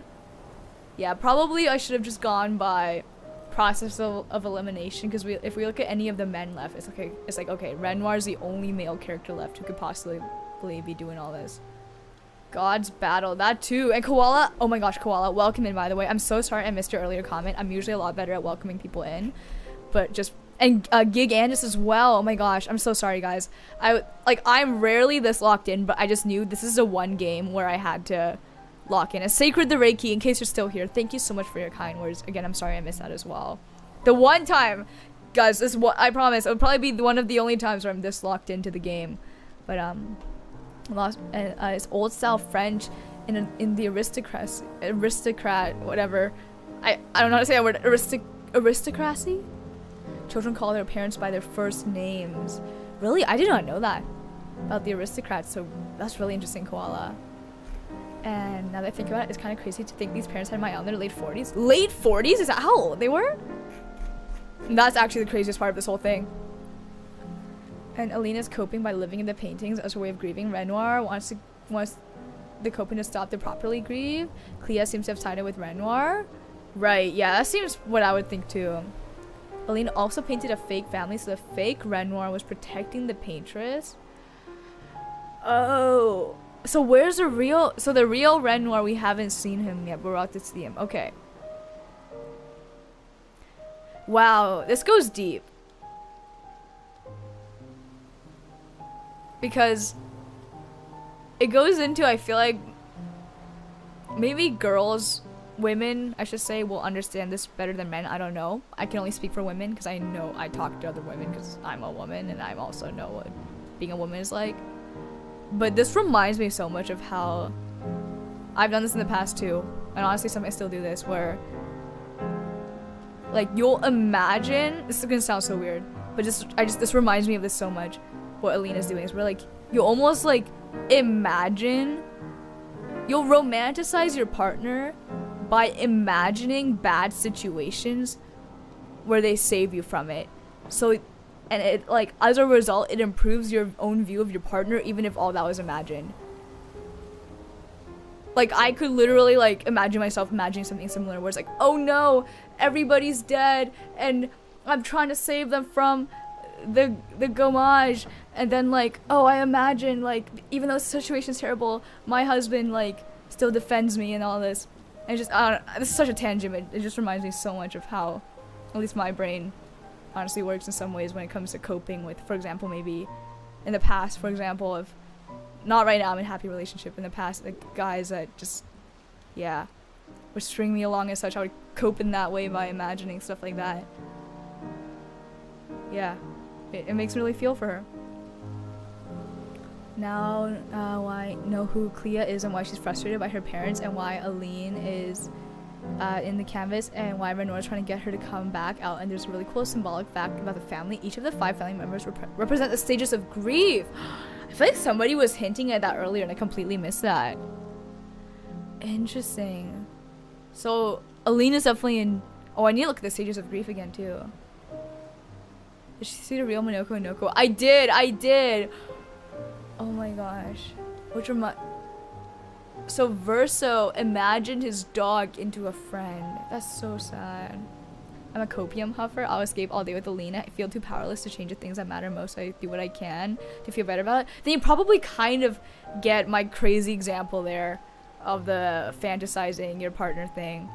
I should have just gone by process of elimination, because if we look at any of the men left, it's like okay, Renoir's the only male character left who could possibly be doing all this. God's battle, that too. And Koala, oh my gosh, Koala, welcome in, by the way. I'm so sorry I missed your earlier comment. I'm usually a lot better at welcoming people in, but just, and Gig Andis as well. Oh my gosh, I'm so sorry, guys. I'm rarely this locked in, but I just knew this is the one game where I had to lock in. A Sacred the Reiki, in case you're still here. Thank you so much for your kind words. Again, I'm sorry I missed that as well. The one time, guys, this is what I promise. It would probably be one of the only times where I'm this locked into the game. But it's old style French in the aristocrat, whatever. I don't know how to say that word. Aristocracy? Children call their parents by their first names. Really? I did not know that about the aristocrats, so that's really interesting, Koala. And now that I think about it, it's kind of crazy to think these parents had Mael in their late 40s. Late 40s? Is that how old they were? And that's actually the craziest part of this whole thing. And Alina's coping by living in the paintings as her way of grieving. Renoir wants the coping to stop to properly grieve. Clea seems to have sided with Renoir. Right, yeah, that seems what I would think too. Aline also painted a fake family, so the fake Renoir was protecting the Paintress. Oh, so where's the real? So the real Renoir, we haven't seen him yet. We're about to see him. Okay. Wow, this goes deep. Because it goes into, I feel like maybe women, I should say, will understand this better than men. I don't know. I can only speak for women because I know I talk to other women because I'm a woman and I also know what being a woman is like. But this reminds me so much of how I've done this in the past too. And honestly, sometimes I still do this where, like, you'll imagine, this is gonna sound so weird, but this reminds me of this so much. what Alina's doing is where like you almost like imagine, you'll romanticize your partner by imagining bad situations where they save you from it. So, and it like as a result, it improves your own view of your partner, even if all that was imagined. Like I could literally like imagine myself imagining something similar where it's like, oh no, everybody's dead and I'm trying to save them from the gommage, and then like, oh, I imagine like even though the situation's terrible, my husband like still defends me and all this. And just this is such a tangent, but it just reminds me so much of how at least my brain honestly works in some ways when it comes to coping with, for example, maybe in the past, for example, of not right now, I'm in a happy relationship. In the past, the guys that just, yeah, would string me along as such, I would cope in that way by imagining stuff like that. Yeah, it makes me really feel for her. Now, I know who Clea is and why she's frustrated by her parents and why Aline is in the canvas and why Renoir is trying to get her to come back out. And there's a really cool symbolic fact about the family. Each of the 5 family members represent the stages of grief. I feel like somebody was hinting at that earlier and I completely missed that. Interesting. So Aline is definitely in... Oh, I need to look at the stages of grief again too. Did she see the real Minoko and Noko? I did! Oh my gosh. Which so Verso imagined his dog into a friend. That's so sad. I'm a copium huffer. I'll escape all day with Alina. I feel too powerless to change the things that matter most. I do what I can to feel better about it. Then you probably kind of get my crazy example there of the fantasizing your partner thing.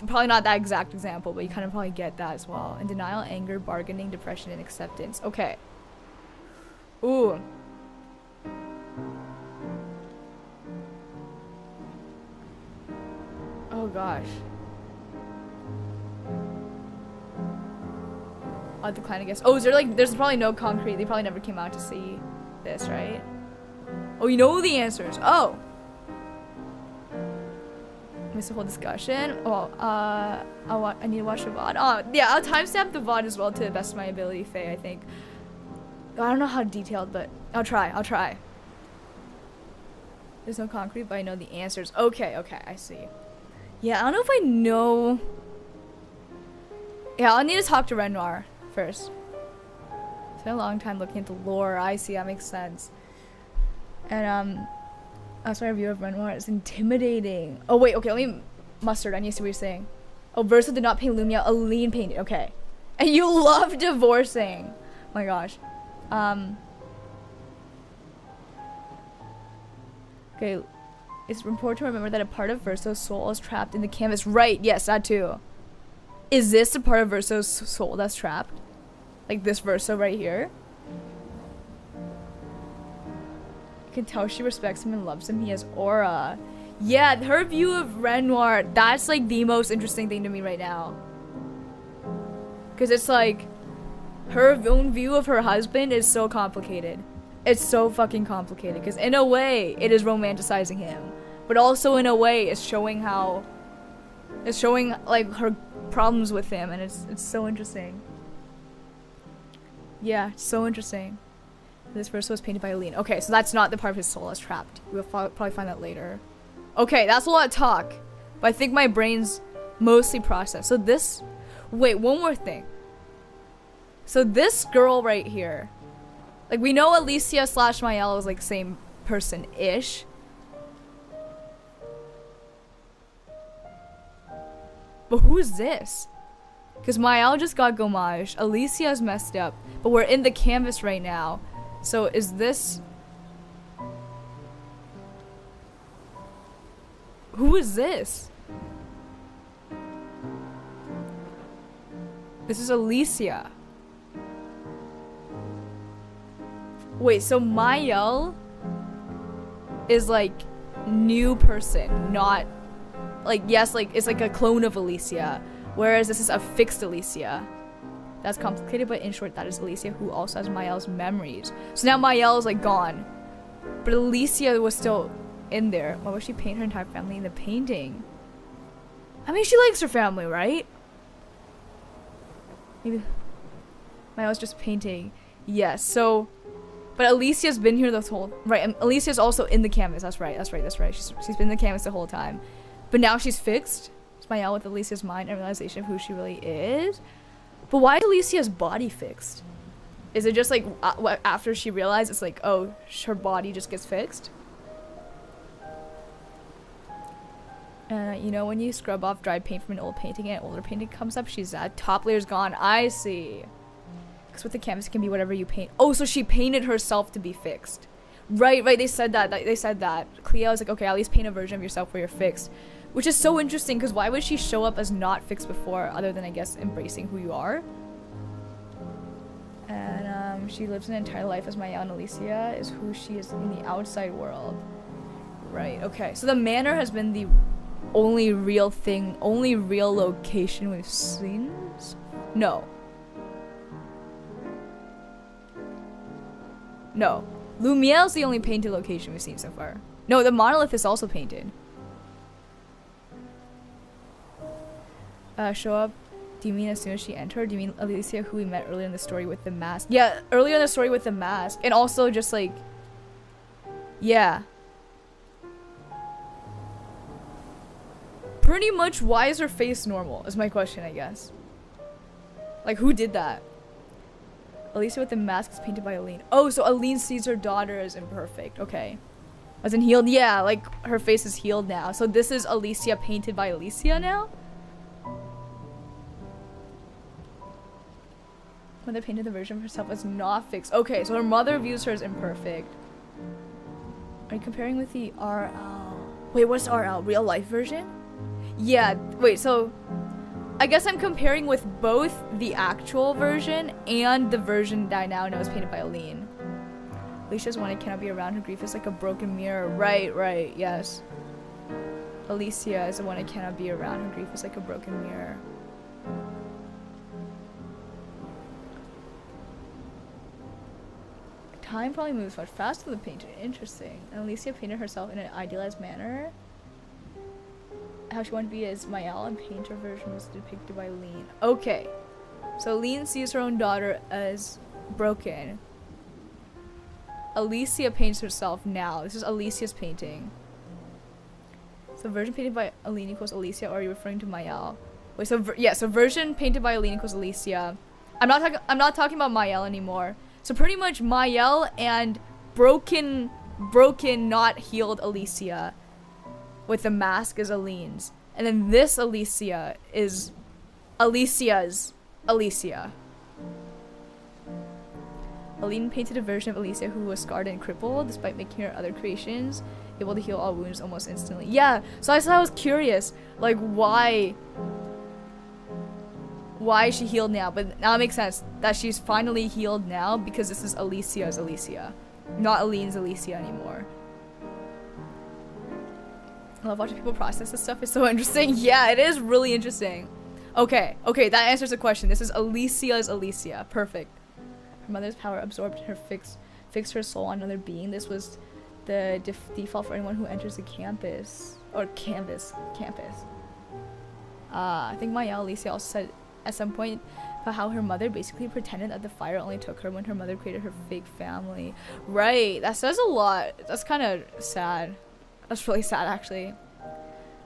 Probably not that exact example, but you kind of probably get that as well. And denial, anger, bargaining, depression, and acceptance. Okay. Ooh. Oh gosh. I'll decline, I guess. Oh, is there like, there's probably no concrete. They probably never came out to see this, right? Oh, you know the answers. Oh. Missed the whole discussion. Oh, I need to watch the VOD. Oh, yeah, I'll timestamp the VOD as well to the best of my ability, Faye, I think. I don't know how detailed, but I'll try. There's no concrete, but I know the answers. Okay, I see. Yeah, I don't know if I know. Yeah, I'll need to talk to Renoir first. Spent a long time looking at the lore. I see, that makes sense. And that's my review of Renoir. It's intimidating. Oh wait, okay, let me mustard. I need to see what you're saying. Oh, Versa did not paint Lumia. Aline painted. Okay. And you love divorcing. Oh my gosh. Okay, it's important to remember that a part of Verso's soul is trapped in the canvas. Right, yes, that too. Is this a part of Verso's soul that's trapped? Like this Verso right here? You can tell she respects him and loves him. He has aura. Yeah, her view of Renoir, that's like the most interesting thing to me right now. Because it's like, her own view of her husband is so complicated. It's so fucking complicated. Because in a way, it is romanticizing him. But also in a way, it's showing how... It's showing like her problems with him. And it's so interesting. Yeah, it's so interesting. This verse was painted by Aline. Okay, so that's not the part of his soul that's trapped. We'll probably find that later. Okay, that's a lot of talk. But I think my brain's mostly processed. So this... Wait, one more thing. So this girl right here, like we know Alicia / Mayel is like same person-ish. But who is this? Because Mayel just got gommage, Alicia's messed up, but we're in the canvas right now. So is this... Who is this? This is Alicia. Wait, so Mayel is like new person, not like, yes, like it's like a clone of Alicia, whereas this is a fixed Alicia. That's complicated, but in short, that is Alicia, who also has Mayel's memories. So now Mayel is like gone, but Alicia was still in there. Why would she paint her entire family in the painting? I mean, she likes her family, right? Maybe Mayel's just painting. Yes, so... But Alicia's been here this whole... Right, and Alicia's also in the canvas. That's right. She's been in the canvas the whole time. But now she's fixed. Smile with Alicia's mind and realization of who she really is. But why is Alicia's body fixed? Is it just like after she realized it's like, oh, her body just gets fixed? You know, when you scrub off dried paint from an old painting and an older painting comes up, she's that top layer's gone. I see. Because with the canvas, it can be whatever you paint. Oh, so she painted herself to be fixed. Right. They said that. Cleo was like, okay, at least paint a version of yourself where you're fixed. Which is so interesting, because why would she show up as not fixed before, other than, I guess, embracing who you are? And she lives an entire life as Maya, and Alicia is who she is in the outside world. Right, okay. So the manor has been the only real location we've seen? No. Lumiel's the only painted location we've seen so far. No, the monolith is also painted. Show up. Do you mean as soon as she entered? Do you mean Alicia, who we met earlier in the story with the mask? Yeah, earlier in the story with the mask. And also just like... Yeah. Pretty much, why is her face normal? Is my question, I guess. Like, who did that? Alicia with the mask is painted by Aline. Oh, so Aline sees her daughter as imperfect. Okay. As in healed? Yeah, like, her face is healed now. So this is Alicia painted by Alicia now? Mother painted the version of herself as not fixed. Okay, so her mother views her as imperfect. Are you comparing with the RL? Wait, what's RL? Real life version? Yeah, wait, so... I guess I'm comparing with both the actual version and the version that I now know is painted by Aline. Alicia's one, it cannot be around. Her grief is like a broken mirror. Right, yes. Alicia is the one I cannot be around. Her grief is like a broken mirror. Time probably moves much faster than the painter. Interesting. And Alicia painted herself in an idealized manner. How she wanted to be as Mayal, and painter version was depicted by Lean. Okay. So Lean sees her own daughter as broken. Alicia paints herself now. This is Alicia's painting. So version painted by Aline equals Alicia, or are you referring to Mayal? Wait, so so version painted by Aline equals Alicia. I'm not talking about Mayal anymore. So pretty much Mayel and broken, not healed Alicia with the mask is Aline's. And then this Alicia is Alicia's Alicia. Aline painted a version of Alicia who was scarred and crippled despite making her other creations able to heal all wounds almost instantly. Yeah, so I was curious, like why she healed now, but now it makes sense that she's finally healed now because this is Alicia's Alicia, not Aline's Alicia anymore. I love watching people process this stuff. It's so interesting. Yeah, it is really interesting. Okay, that answers the question. This is Alicia's Alicia. Perfect. Her mother's power absorbed her, fixed her soul on another being. This was the default for anyone who enters the campus. Or campus. I think Maya Alicia also said at some point about how her mother basically pretended that the fire only took her when her mother created her fake family. Right, that says a lot. That's kind of sad. That's really sad, actually.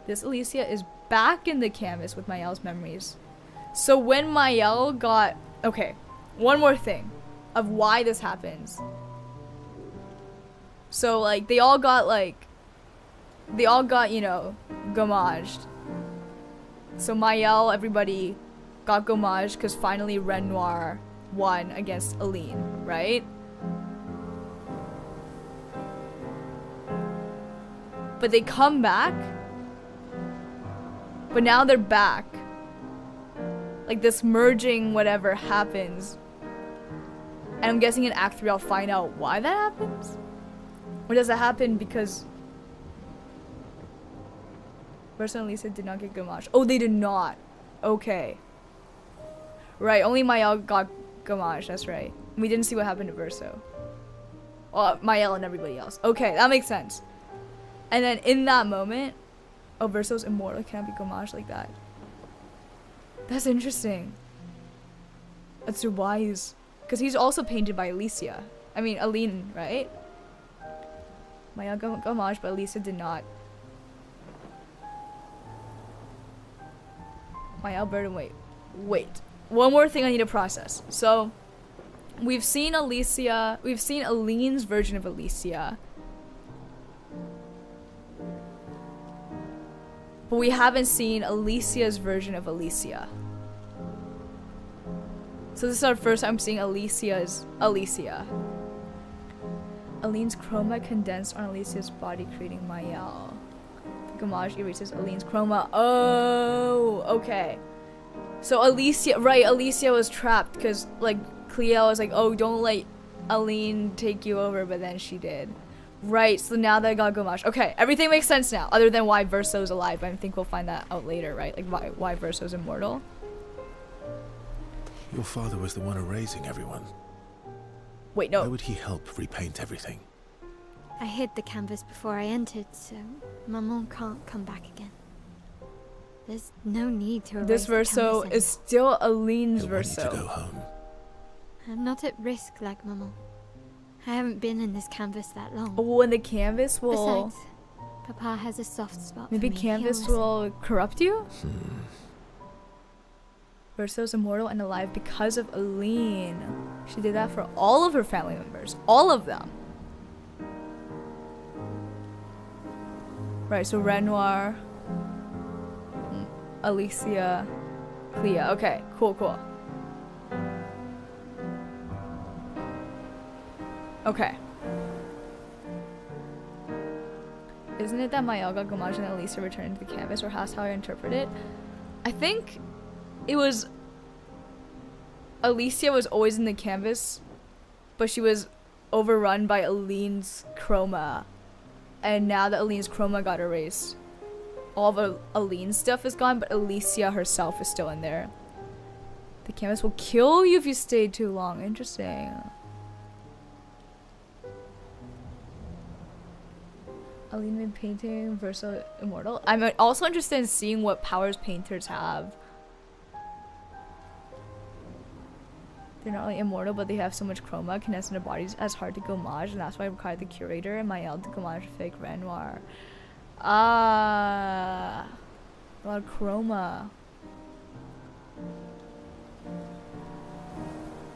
This Alicia is back in the canvas with Mayel's memories. So when Mayel got... Okay, one more thing of why this happens. So, like, they all got, you know, gommaged. So Mayel, everybody got gommaged because finally Renoir won against Aline, right? But they come back. But now they're back. Like this merging whatever happens. And I'm guessing in Act 3 I'll find out why that happens? Or does it happen because Verso and Lisa did not get gommaged? Oh, they did not. Okay. Right, only Mayel got gommaged, that's right. We didn't see what happened to Verso. Well, Mayel and everybody else. Okay, that makes sense. And then in that moment, oh, Verso's immortal, cannot be gommaged like that. That's interesting. That's why he's Because he's also painted by Alicia. I mean, Aline, right? Mael got homage, but Alicia did not. Mael Burden, wait. One more thing I need to process. So, we've seen Aline's version of Alicia. But we haven't seen Alicia's version of Alicia. So this is our first time seeing Alicia's Alicia. Aline's chroma condensed on Alicia's body, creating Mael. The homage erases Aline's chroma. Oh, okay. So Alicia was trapped because, like, Clair was like, oh, don't let Aline take you over, but then she did. Right, so now they got homage. Okay, everything makes sense now, other than why Verso's alive. I think we'll find that out later, right? Like, why Verso's immortal. Your father was the one erasing everyone. Wait, no. Why would he help repaint everything? I hid the canvas before I entered, so Maman can't come back again. There's no need to erase This the Verso canvas is still Aline's He'll want you Verso. to go home. I'm not at risk like Maman. I haven't been in this canvas that long. Oh, and the canvas will... Besides, Papa has a soft spot Maybe for me. canvas will corrupt you? Verso's immortal and alive because of Aline. She did that for all of her family members. All of them. Right, so Renoir, Alicia, Clair. Okay, cool. Okay. Isn't it that Mael got homage and Alicia returned to the canvas, or that's how I interpret it? I think it was Alicia was always in the canvas, but she was overrun by Aline's chroma. And now that Aline's chroma got erased, all of Aline's stuff is gone, but Alicia herself is still in there. The canvas will kill you if you stay too long. Interesting. Aline made painting Verso immortal. I'm also interested in seeing what powers painters have. They're not only immortal, but they have so much chroma condensed in their bodies as hard to homage, and that's why I required the curator and Mael to homage fake Renoir. Ah, a lot of chroma.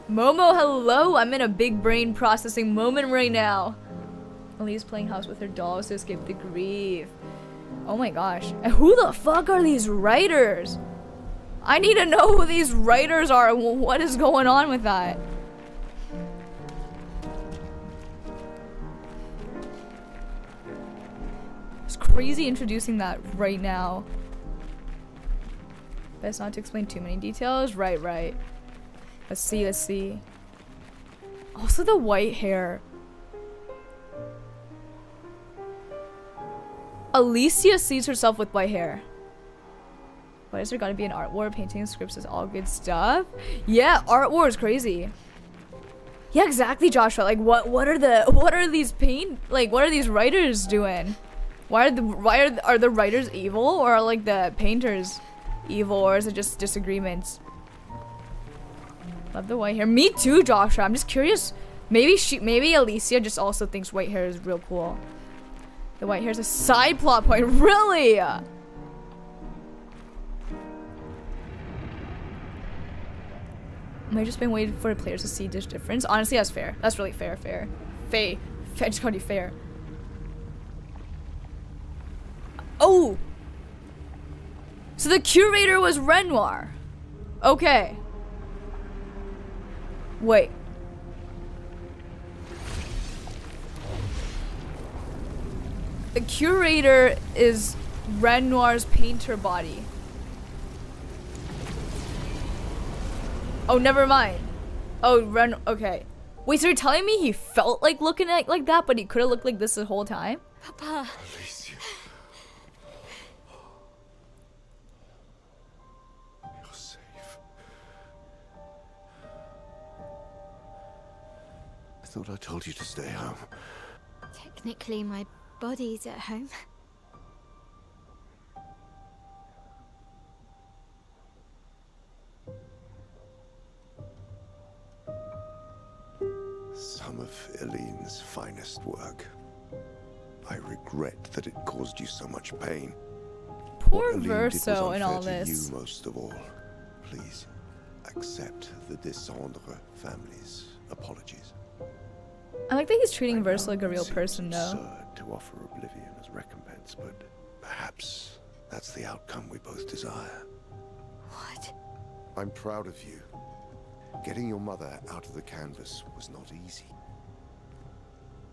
Momo, hello! I'm in a big brain processing moment right now. Ali's playing house with her dolls to escape the grief. Oh my gosh. And who the fuck are these writers? I need to know who these writers are and what is going on with that. It's crazy introducing that right now. Best not to explain too many details. Right. Let's see. Also the white hair. Alicia sees herself with white hair. Why is there gotta be an art war? Painting scripts is all good stuff. Yeah, art war is crazy. Yeah, exactly, Joshua. Like, what are these writers doing? Why are the writers evil, or are like the painters evil, or is it just disagreements? Love the white hair. Me too, Joshua. I'm just curious. Maybe Alicia just also thinks white hair is real cool. The white hair's a side plot point. Really? Am I just been waiting for the players to see this difference? Honestly, that's fair. That's really fair. I just called you fair. Oh! So the curator was Renoir. Okay. Wait. The curator is Renoir's painter body. Oh, never mind. Oh, okay. Wait, so you're telling me he felt like looking at like that, but he could have looked like this the whole time? Papa. Alicia. You're safe. I thought I told you to stay home. Technically, my body's at home. outcome of Eileen's finest work. I regret that it caused you so much pain. Poor What Eileen did Verso was in all unfair to this. you most of all. Please accept the Descendre family's apologies. I like that he's treating Verso like a real person, though. Absurd to offer oblivion as recompense, but perhaps that's the outcome we both desire. What? I'm proud of you. Getting your mother out of the canvas was not easy.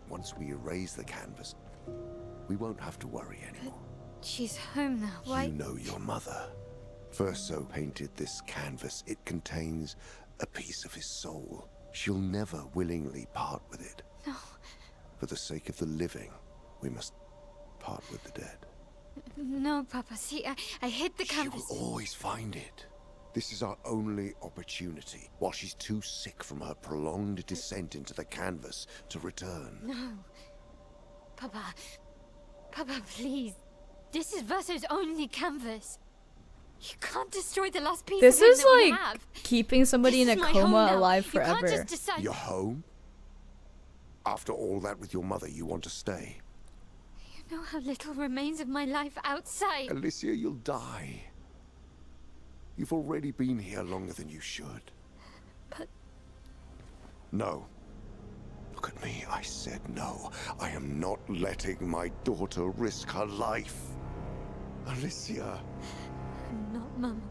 Once we erase the canvas, we won't have to worry anymore. She's home now. Why? You know your mother. Verso painted this canvas. It contains a piece of his soul. She'll never willingly part with it. No. For the sake of the living, we must part with the dead. No, Papa. See, I hid the canvas. She will always find it. This is our only opportunity, while she's too sick from her prolonged descent into the canvas to return. No. Papa. Papa, please. This is Verso's only canvas. You can't destroy the last piece This of him is that we like have. keeping somebody in a This is my home coma now. alive You can't forever. just decide. You're home? After all that with your mother, you want to stay? You know how little remains of my life outside. Alicia, you'll die. You've already been here longer than you should. But... No. Look at me, I said no. I am not letting my daughter risk her life. Alicia. I'm not, Mama.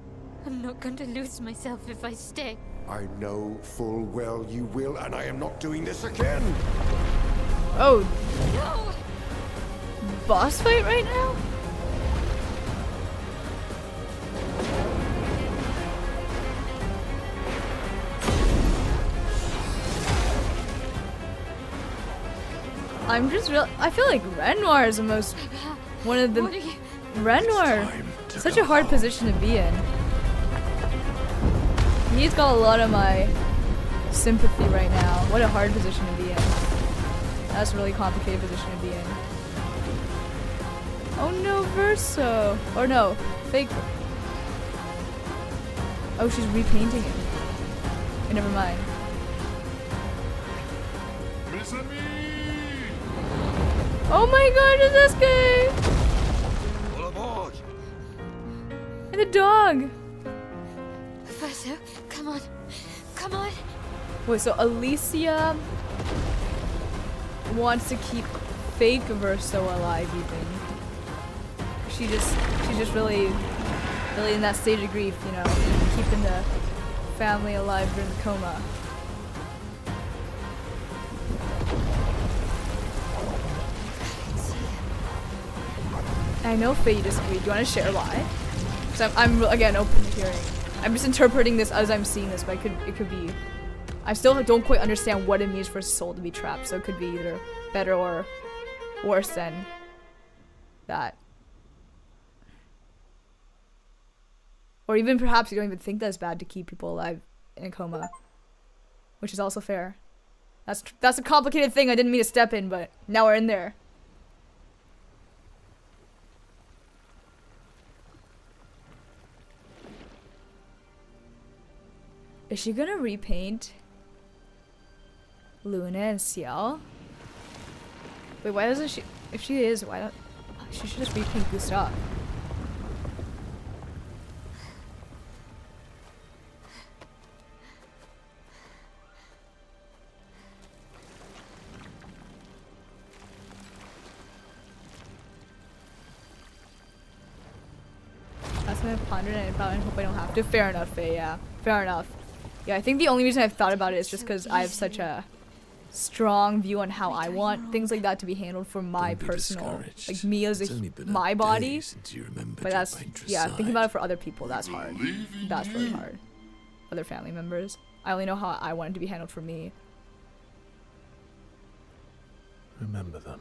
I'm not going to lose myself if I stay. I know full well you will, and I am not doing this again! Oh. No! Boss fight right now? I feel like Renoir is the most one of the Renoir. Such a hard position to be in. He's got a lot of my sympathy right now. What a hard position to be in. That's a really complicated position to be in. Oh no, Verso. Or no, fake. Oh, she's repainting it. Okay, never mind. Oh my god, it's this guy! All aboard! And the dog! Verso, come on. Come on. Wait, so Alicia wants to keep fake Verso alive even. She's just really in that stage of grief, you know, keeping the family alive during the coma. I know Faye disagreed. Do you want to share why? Because I'm again open to hearing. I'm just interpreting this as I'm seeing this, but it could be. I still don't quite understand what it means for a soul to be trapped, so it could be either better or worse than that. Or even perhaps you don't even think that's bad to keep people alive in a coma, which is also fair. That's a complicated thing I didn't mean to step in, but now we're in there. Is she gonna repaint Luna and Ciel? Wait, why doesn't she? If she is, why don't she should just repaint Gustav? That's what I've pondered about and hope I don't have to. Fair enough, Faye, yeah. Fair enough. Yeah, I think the only reason I've thought about it is just because I have such a strong view on how I want things like that to be handled for my personal, like me as my body. But that's, yeah, thinking about it for other people, that's hard. That's really hard. Other family members. I only know how I want it to be handled for me. Remember them.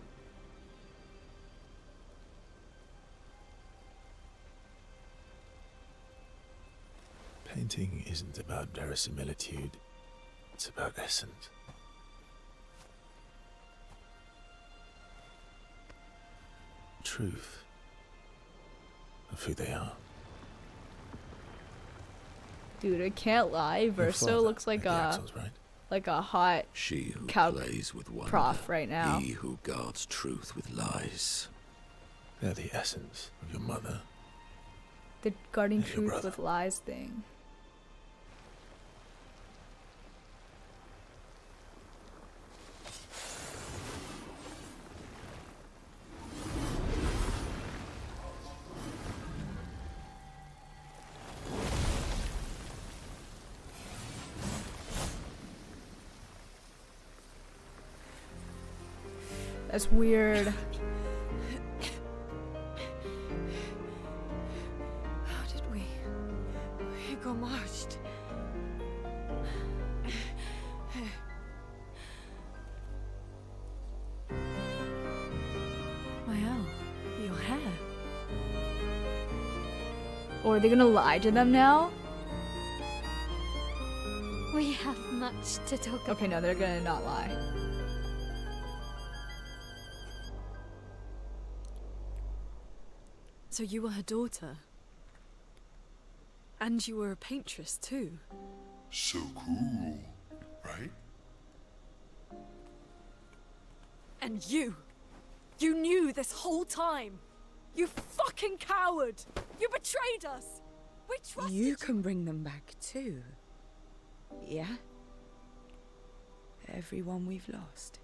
Painting isn't about verisimilitude, it's about essence. Truth of who they are. Dude, I can't lie. Verso looks like a Right? like a hot She who calc plays with wonder, prof right now. he who guards truth with lies. They're the essence of your mother. The guarding And your truth brother. with lies thing. That's weird. How did we got marched? Wow, your hair. Or are they gonna lie to them now? We have much to talk about. Okay, no, they're gonna not lie. So you were her daughter? And you were a paintress too? So cool, right? And you knew this whole time! You fucking coward! You betrayed us! We trusted You can bring them back too. Yeah? Everyone we've lost.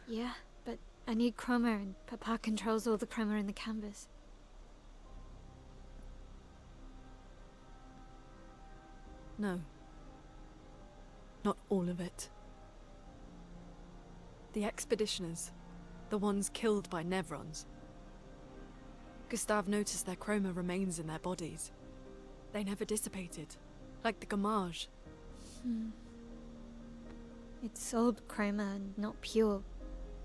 Yeah, but I need chroma and Papa controls all the chroma in the canvas. No. Not all of it. The expeditioners. The ones killed by Nevrons. Gustav noticed their chroma remains in their bodies. They never dissipated, like the gamage. It's old chroma and not pure.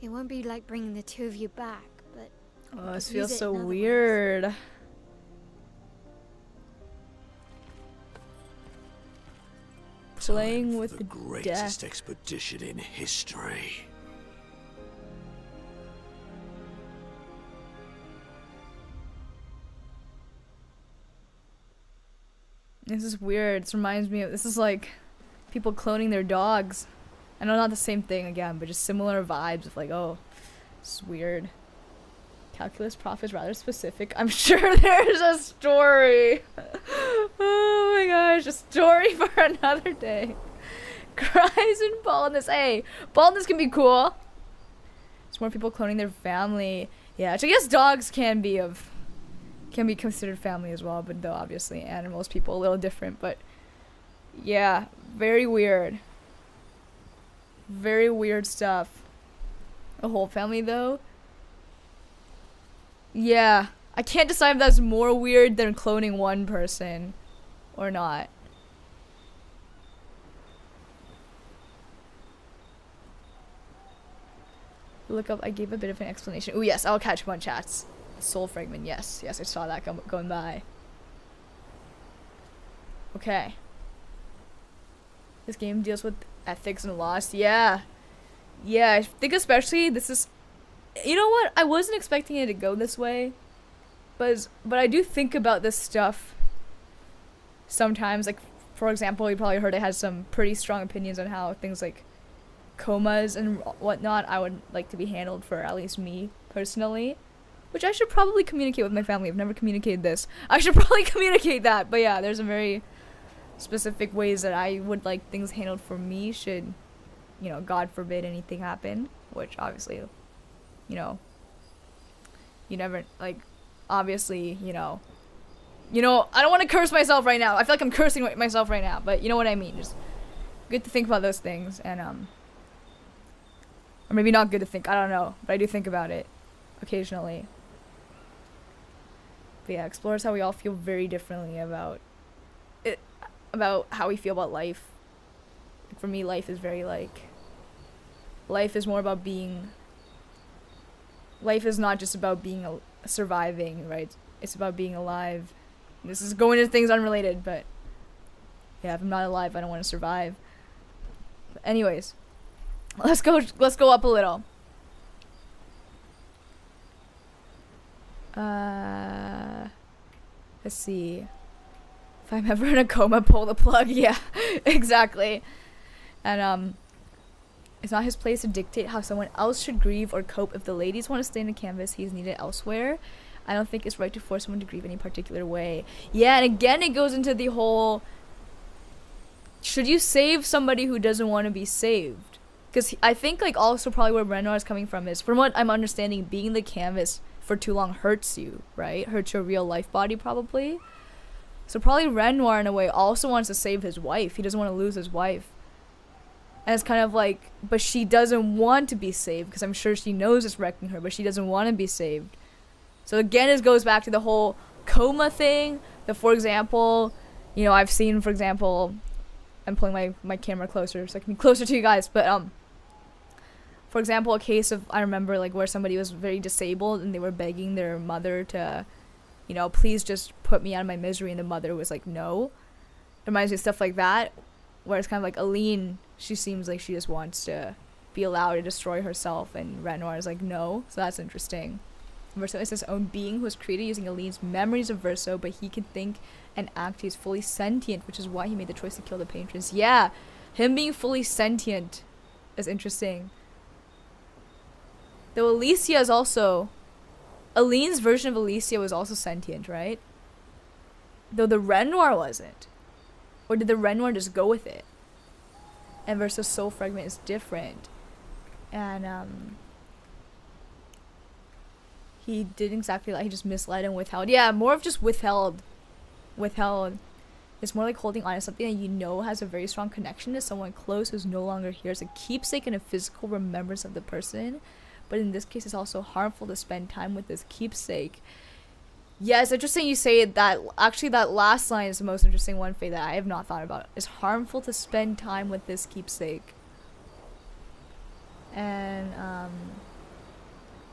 It won't be like bringing the two of you back, but... Oh, this use feels it so in other ways. weird. Playing with the Greatest death. expedition in history. This is weird. This reminds me of, this is like people cloning their dogs. I know not the same thing again, but just similar vibes of like, oh, it's weird. Calculus prof is rather specific. I'm sure there's a story. Oh my gosh, a story for another day. Cries and baldness. Hey, baldness can be cool. There's more people cloning their family. Yeah, which I guess dogs can be considered family as well, but though obviously animals, people a little different, but yeah, very weird. Very weird stuff. A whole family though. Yeah, I can't decide if that's more weird than cloning one person or not. Look up, I gave a bit of an explanation. Oh yes, I'll catch up on chats. Soul fragment, yes, I saw that going by. Okay. This game deals with ethics and loss. Yeah, I think especially this is, you know what, I wasn't expecting it to go this way, but I do think about this stuff sometimes. Like, for example, you probably heard I had some pretty strong opinions on how things like comas and whatnot I would like to be handled, for at least me personally, which I should probably communicate with my family. I've never communicated this. I should probably communicate that. But yeah, there's a very specific ways that I would like things handled for me should, you know, God forbid anything happen, which obviously, you know, you never, like, obviously, you know, I don't want to curse myself right now. I feel like I'm cursing myself right now, but you know what I mean. Just good to think about those things, and or maybe not good to think, I don't know, but I do think about it occasionally. But yeah, explores how we all feel very differently about it, about how we feel about life. For me, life is very like, life is more about being, life is not just about being surviving, right? It's about being alive. This is going into things unrelated, but yeah, if I'm not alive, I don't want to survive. But anyways, let's go up a little. Let's see. If I'm ever in a coma, pull the plug. Yeah, exactly. And it's not his place to dictate how someone else should grieve or cope. If the ladies want to stay in the canvas, he's needed elsewhere. I don't think it's right to force someone to grieve any particular way. Yeah, and again, it goes into the whole, should you save somebody who doesn't want to be saved? Because I think, like, also probably where Renoir is coming from is, from what I'm understanding, being in the canvas for too long hurts you, right? Hurts your real life body, probably. So probably Renoir, in a way, also wants to save his wife. He doesn't want to lose his wife. And it's kind of like, but she doesn't want to be saved, because I'm sure she knows it's wrecking her, but she doesn't want to be saved. So again, it goes back to the whole coma thing. That, for example, you know, I've seen, for example, I'm pulling my camera closer so I can be closer to you guys, but for example, a case of, I remember, like, where somebody was very disabled and they were begging their mother to, you know, please just put me out of my misery, and the mother was like, no. It reminds me of stuff like that, where it's kind of like Aline, she seems like she just wants to be allowed to destroy herself, and Renoir is like, no. So that's interesting. Verso is his own being who was created using Aline's memories of Verso, but he can think and act. He's fully sentient, which is why he made the choice to kill the Paintress. Yeah, him being fully sentient is interesting. Though Alicia is also, Aline's version of Alicia was also sentient, right? Though the Renoir wasn't. Or did the Renoir just go with it? And Verso's soul fragment is different. And he didn't exactly lie, he just misled and withheld. Yeah, more of just withheld. It's more like holding on to something that you know has a very strong connection to someone close who's no longer here. It's a keepsake and a physical remembrance of the person. But in this case, it's also harmful to spend time with this keepsake. Yeah, it's interesting you say that. Actually, that last line is the most interesting one, Faye, that I have not thought about. It's harmful to spend time with this keepsake. And,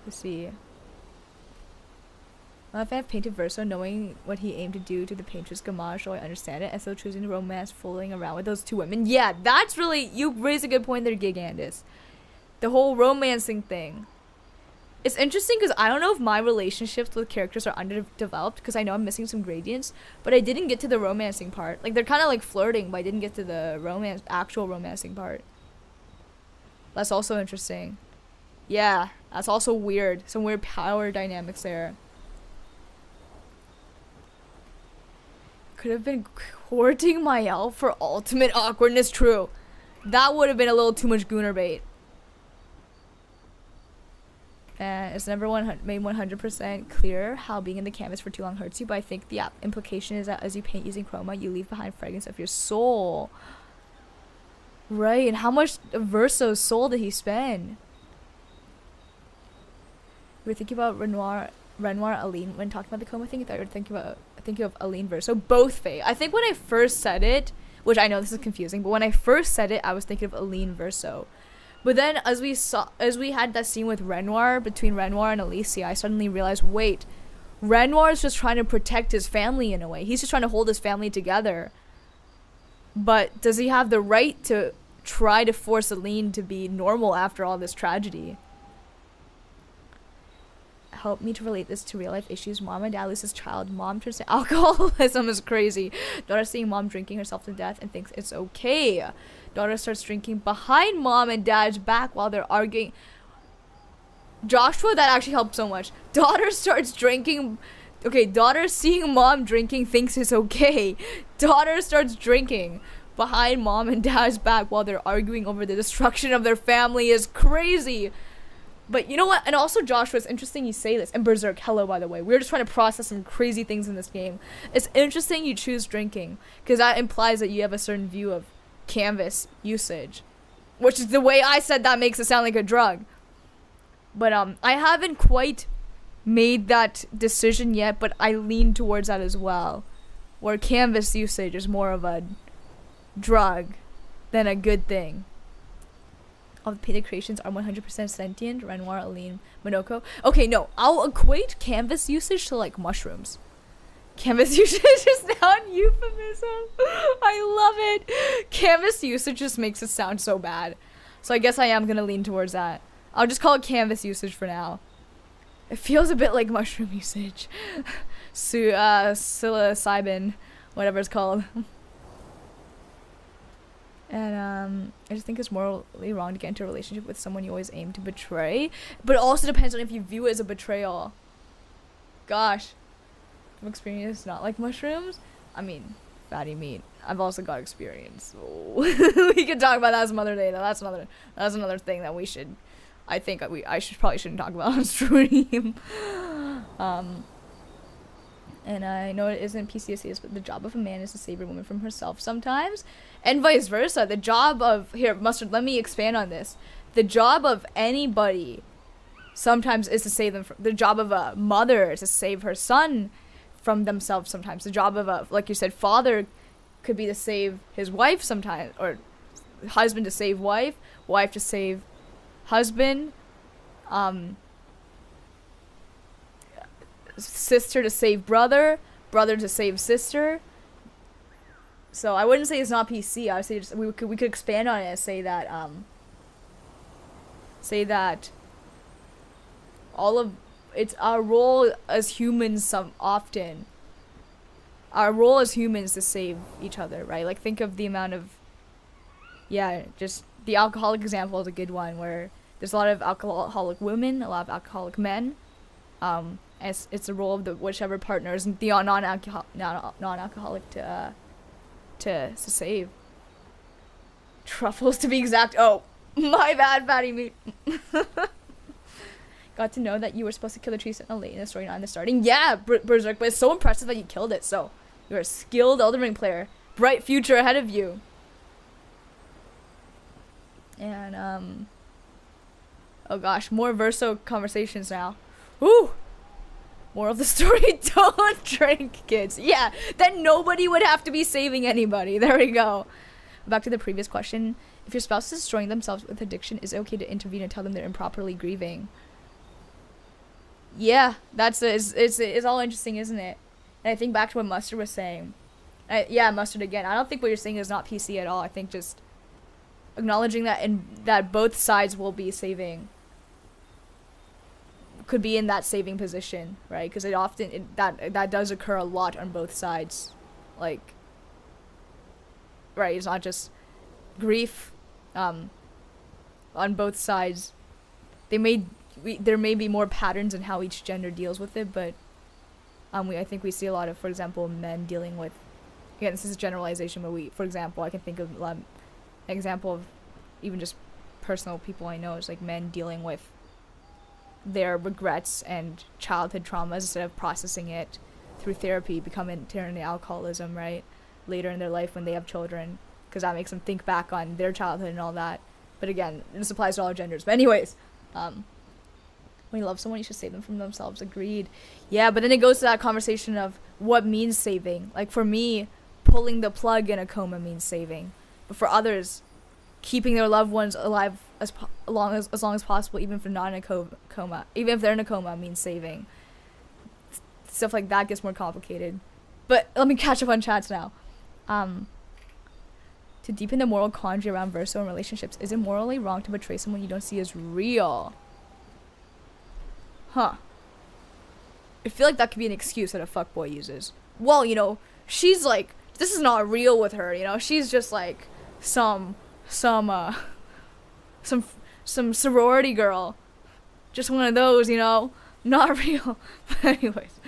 let's see. If I have painted Verso, knowing what he aimed to do to the Paintress Gamage, so I understand it, and still choosing to romance fooling around with those two women. Yeah, that's really, you raise a good point there, Gigandus. The whole romancing thing. It's interesting because I don't know if my relationships with characters are underdeveloped, because I know I'm missing some gradients, but I didn't get to the romancing part. Like, they're kind of like flirting, but I didn't get to the actual romancing part. That's also interesting. Yeah, that's also weird. Some weird power dynamics there. Could have been courting Mael for ultimate awkwardness. True. That would have been a little too much gooner bait. And it's never made 100% clear how being in the canvas for too long hurts you, but I think the implication is that as you paint using chroma, you leave behind fragments of your soul. Right, and how much of Verso's soul did he spend? We were thinking about Renoir, Aline, when talking about the coma thing. I thought you were thinking of Aline Verso. Both, Faye. I think when I first said it, which I know this is confusing, but when I first said it, I was thinking of Aline Verso. But then as we had that scene with Renoir, between Renoir and Alicia, I suddenly realized, wait, Renoir is just trying to protect his family in a way. He's just trying to hold his family together. But does he have the right to try to force Aline to be normal after all this tragedy? Help me to relate this to real life issues. Mom and dad lose his child. Mom turns to alcoholism is crazy. Daughter seeing mom drinking herself to death and thinks it's okay. Daughter starts drinking behind mom and dad's back while they're arguing. Joshua, that actually helped so much. Daughter starts drinking. Okay, daughter seeing mom drinking thinks it's okay. Daughter starts drinking behind mom and dad's back while they're arguing over the destruction of their family is crazy. But you know what? And also, Joshua, it's interesting you say this. And Berserk, hello, by the way. We're just trying to process some crazy things in this game. It's interesting you choose drinking, because that implies that you have a certain view of canvas usage. Which is the way I said that makes it sound like a drug. But I haven't quite made that decision yet, but I lean towards that as well. Where canvas usage is more of a drug than a good thing. All the painted creations are 100% sentient. Renoir, Aline, Monoko. Okay, no. I'll equate canvas usage to, like, mushrooms. Canvas usage is now a euphemism. I love it. Canvas usage just makes it sound so bad. So I guess I am going to lean towards that. I'll just call it canvas usage for now. It feels a bit like mushroom usage. Psilocybin. whatever it's called. And I just think it's morally wrong to get into a relationship with someone you always aim to betray. But it also depends on if you view it as a betrayal. Gosh. From experience, not like mushrooms. I mean, fatty meat. I've also got experience. So we can talk about that some other day though. That's another thing that we should, I think I probably shouldn't talk about on stream. And I know it isn't PCSCS, but the job of a man is to save a woman from herself sometimes, and vice versa. The job of, here, Mustard, let me expand on this. The job of anybody sometimes is to save them from, the job of a mother is to save her son from themselves sometimes. The job of a, like you said, father could be to save his wife sometimes, or husband to save wife, wife to save husband, sister to save brother, brother to save sister. So I wouldn't say it's not PC. I would say just, we could expand on it and say that all of it's our role as humans. Our role as humans to save each other, right? Like, think of the amount of, just the alcoholic example is a good one, where there's a lot of alcoholic women, a lot of alcoholic men. It's the role of the whichever partner is the non-alcoholic to save. Truffles, to be exact. Oh, my bad, fatty meat. Got to know that you were supposed to kill the tree sentinel late in the story, not in the starting. Yeah, Berserk, but it's so impressive that you killed it. So you're a skilled Elden Ring player. Bright future ahead of you. And oh gosh, more Verso conversations now. Woo! More of the story, don't drink, kids. Yeah, then nobody would have to be saving anybody. There we go. Back to the previous question. If your spouse is destroying themselves with addiction, is it okay to intervene and tell them they're improperly grieving? Yeah, it's all interesting, isn't it? And I think back to what Mustard was saying. Mustard again. I don't think what you're saying is not PC at all. I think just acknowledging that both sides will be saving. Could be in that saving position, right? Because it often that does occur a lot on both sides, like, right? It's not just grief, on both sides. There may be more patterns in how each gender deals with it, but I think we see a lot of, for example, men dealing with. Again, this is a generalization, but for example, I can think of an example of even just personal people I know is like men dealing with their regrets and childhood traumas instead of processing it through therapy, turn into alcoholism, right? Later in their life when they have children, because that makes them think back on their childhood and all that. But again, this applies to all genders. But anyways, when you love someone, you should save them from themselves. Agreed. Yeah, but then it goes to that conversation of what means saving. Like for me, pulling the plug in a coma means saving. But for others, keeping their loved ones alive as long as possible, even if they're not in a coma, even if they're in a coma, means saving. Stuff like that gets more complicated. But let me catch up on chats now. To deepen the moral quandary around Verso and relationships, is it morally wrong to betray someone you don't see as real? Huh. I feel like that could be an excuse that a fuckboy uses. Well, she's like, this is not real with her, she's just like some sorority girl, just one of those, not real. But anyways,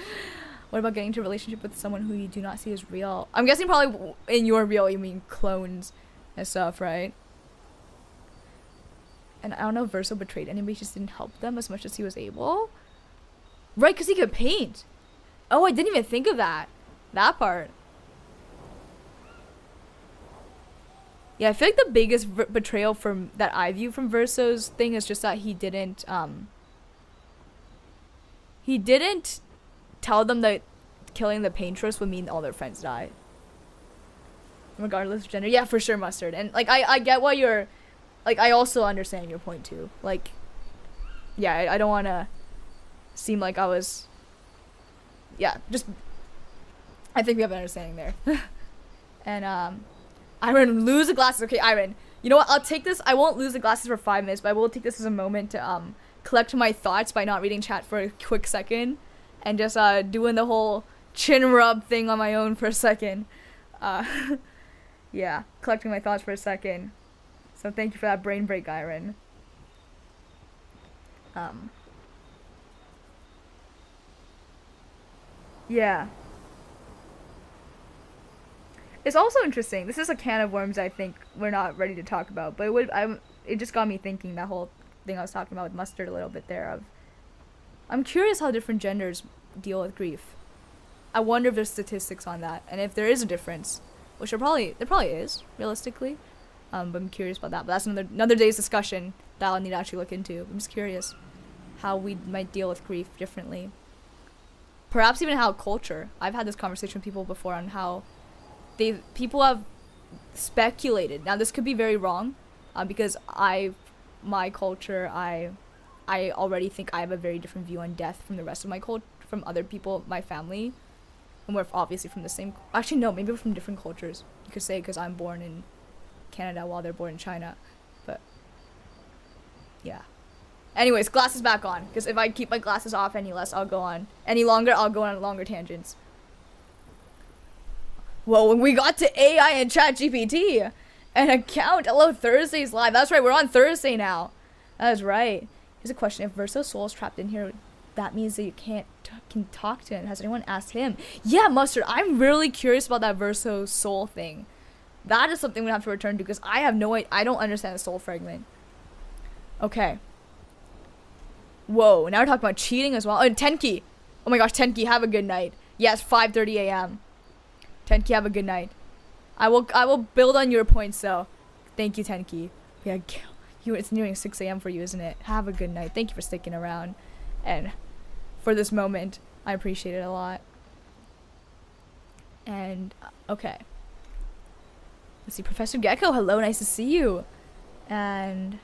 what about getting into a relationship with someone who you do not see as real? I'm guessing probably in your real you mean clones and stuff, right? And I don't know if Verso betrayed anybody, just didn't help them as much as he was able, right? Because he could paint. Oh, I didn't even think of that part. Yeah, I feel like the biggest betrayal that I view from Verso's thing is just that he didn't tell them that killing the Paintress would mean all their friends die, regardless of gender. Yeah, for sure, Mustard. And like I get why you're, like, I also understand your point too. Like, yeah, I don't want to seem like I was, yeah, just, I think we have an understanding there. And Iron, lose the glasses. Okay, Iron, you know what, I'll take this. I won't lose the glasses for 5 minutes, but I will take this as a moment to collect my thoughts by not reading chat for a quick second, and just doing the whole chin rub thing on my own for a second. Yeah, collecting my thoughts for a second. So thank you for that brain break, Iron. Yeah. It's also interesting. This is a can of worms I think we're not ready to talk about, but it just got me thinking, that whole thing I was talking about with Mustard a little bit there. I'm curious how different genders deal with grief. I wonder if there's statistics on that, and if there is a difference, which there probably is, realistically. But I'm curious about that. But that's another day's discussion that I'll need to actually look into. I'm just curious how we might deal with grief differently. Perhaps even how culture. I've had this conversation with people before on how people have speculated. Now this could be very wrong, because my culture, I already think I have a very different view on death from the rest of my culture, from other people, my family, and we're obviously from the same. Actually, no, maybe we're from different cultures. You could say, because I'm born in Canada while they're born in China, but yeah. Anyways, glasses back on, because if I keep my glasses off any longer, I'll go on longer tangents. Well, when we got to AI and ChatGPT, an account. Hello, Thursday's live. That's right, we're on Thursday now. That is right. Here's a question: if Verso's soul is trapped in here, that means that you can talk to him. Has anyone asked him? Yeah, Mustard. I'm really curious about that Verso soul thing. That is something we have to return to, because I have no idea. I don't understand the soul fragment. Okay. Whoa. Now we're talking about cheating as well. Oh, and Tenki. Oh my gosh, Tenki, have a good night. Yes, 5:30 a.m. Tenki, have a good night. I will build on your points though. Thank you, Tenki. Yeah, it's nearing 6 a.m. for you, isn't it? Have a good night. Thank you for sticking around, and for this moment, I appreciate it a lot. And okay, let's see, Professor Gecko. Hello, nice to see you. And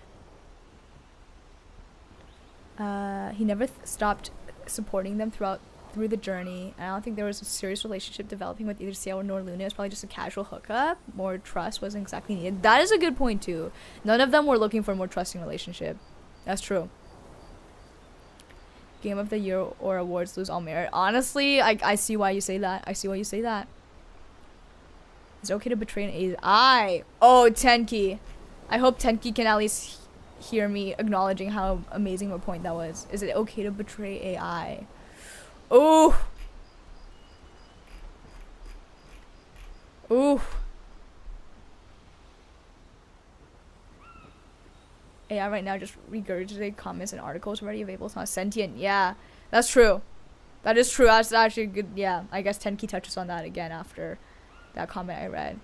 he never stopped supporting them through the journey. I don't think there was a serious relationship developing with either Ciel nor Luna. It was probably just a casual hookup. More trust wasn't exactly needed. That is a good point too. None of them were looking for a more trusting relationship. That's true. Game of the Year or awards lose all merit. Honestly, I see why you say that. I see why you say that. Is it okay to betray an AI? Oh, Tenki. I hope Tenki can at least hear me acknowledging how amazing of a point that was. Is it okay to betray AI? Oh. Ooh. AI right now just regurgitate comments and articles already available. It's not sentient. Yeah, that's true. That is true. That's actually good. Yeah, I guess Tenki touches on that again after that comment I read.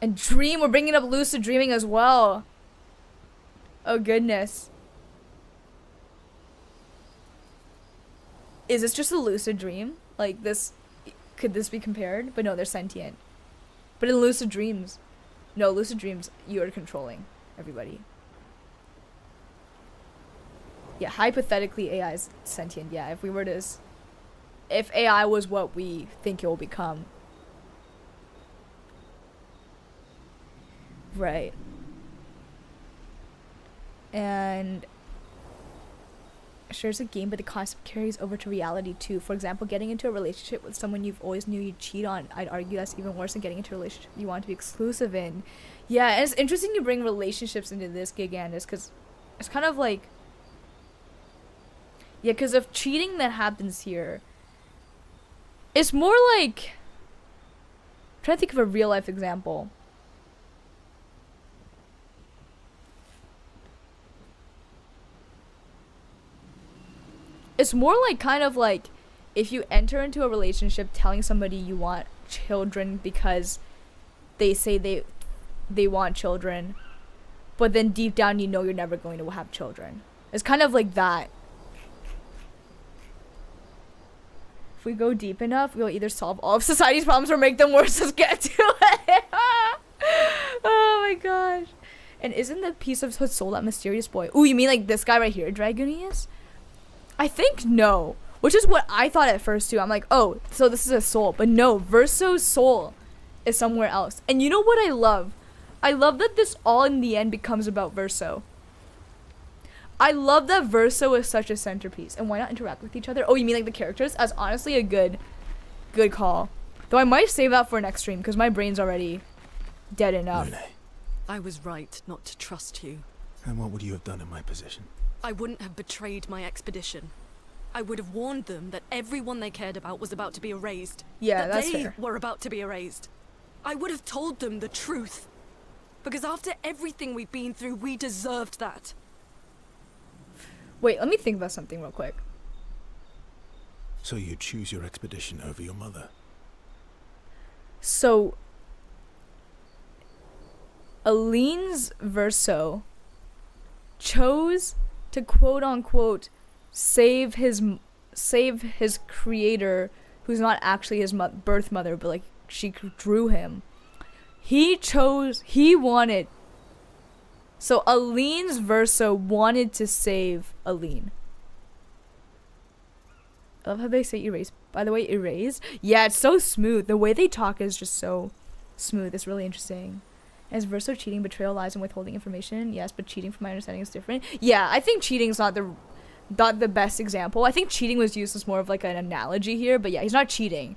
And dream, we're bringing up lucid dreaming as well. Oh goodness. Is this just a lucid dream? Like this, could this be compared? But no, they're sentient. But in lucid dreams, no, lucid dreams, you are controlling everybody. Yeah, hypothetically AI is sentient. Yeah, if AI was what we think it will become. Right. And sure, it's a game, but the concept carries over to reality too. For example, getting into a relationship with someone you've always knew you'd cheat on. I'd argue that's even worse than getting into a relationship you want to be exclusive in. Yeah, and it's interesting you bring relationships into this, Gigandus, because it's kind of like, yeah, because of cheating that happens here, it's more like, I'm trying to think of a real life example. It's more like kind of like if you enter into a relationship telling somebody you want children because they say they want children, but then deep down you know you're never going to have children. It's kind of like that. If we go deep enough, we'll either solve all of society's problems or make them worse. Let's get to it. Oh my gosh. And isn't the piece of his soul that mysterious boy? Ooh, you mean like this guy right here, Dragonius? I think no, which is what I thought at first too. I'm like, oh, so this is a soul, but no, Verso's soul is somewhere else. And you know what I love? I love that this all in the end becomes about Verso. I love that Verso is such a centerpiece. And why not interact with each other? Oh, you mean like the characters? That's honestly a good call. Though I might save that for next stream because my brain's already dead enough. Lune. I was right not to trust you. And what would you have done in my position? I wouldn't have betrayed my expedition. I would have warned them that everyone they cared about was about to be erased. Yeah, that that's they fair. were about to be erased. I would have told them the truth. Because after everything we've been through, we deserved that. Wait, let me think about something real quick. So you choose your expedition over your mother? So, Aline's Verso chose to quote-unquote save his creator, who's not actually his birth mother, but like she drew him. He wanted. So Aline's Verso wanted to save Aline. I love how they say erase. By the way, erased. Yeah, it's so smooth. The way they talk is just so smooth. It's really interesting. Is Verso cheating, betrayal, lies, and withholding information? Yes, but cheating, from my understanding, is different. Yeah, I think cheating is not the best example. I think cheating was used as more of like an analogy here, but yeah, he's not cheating.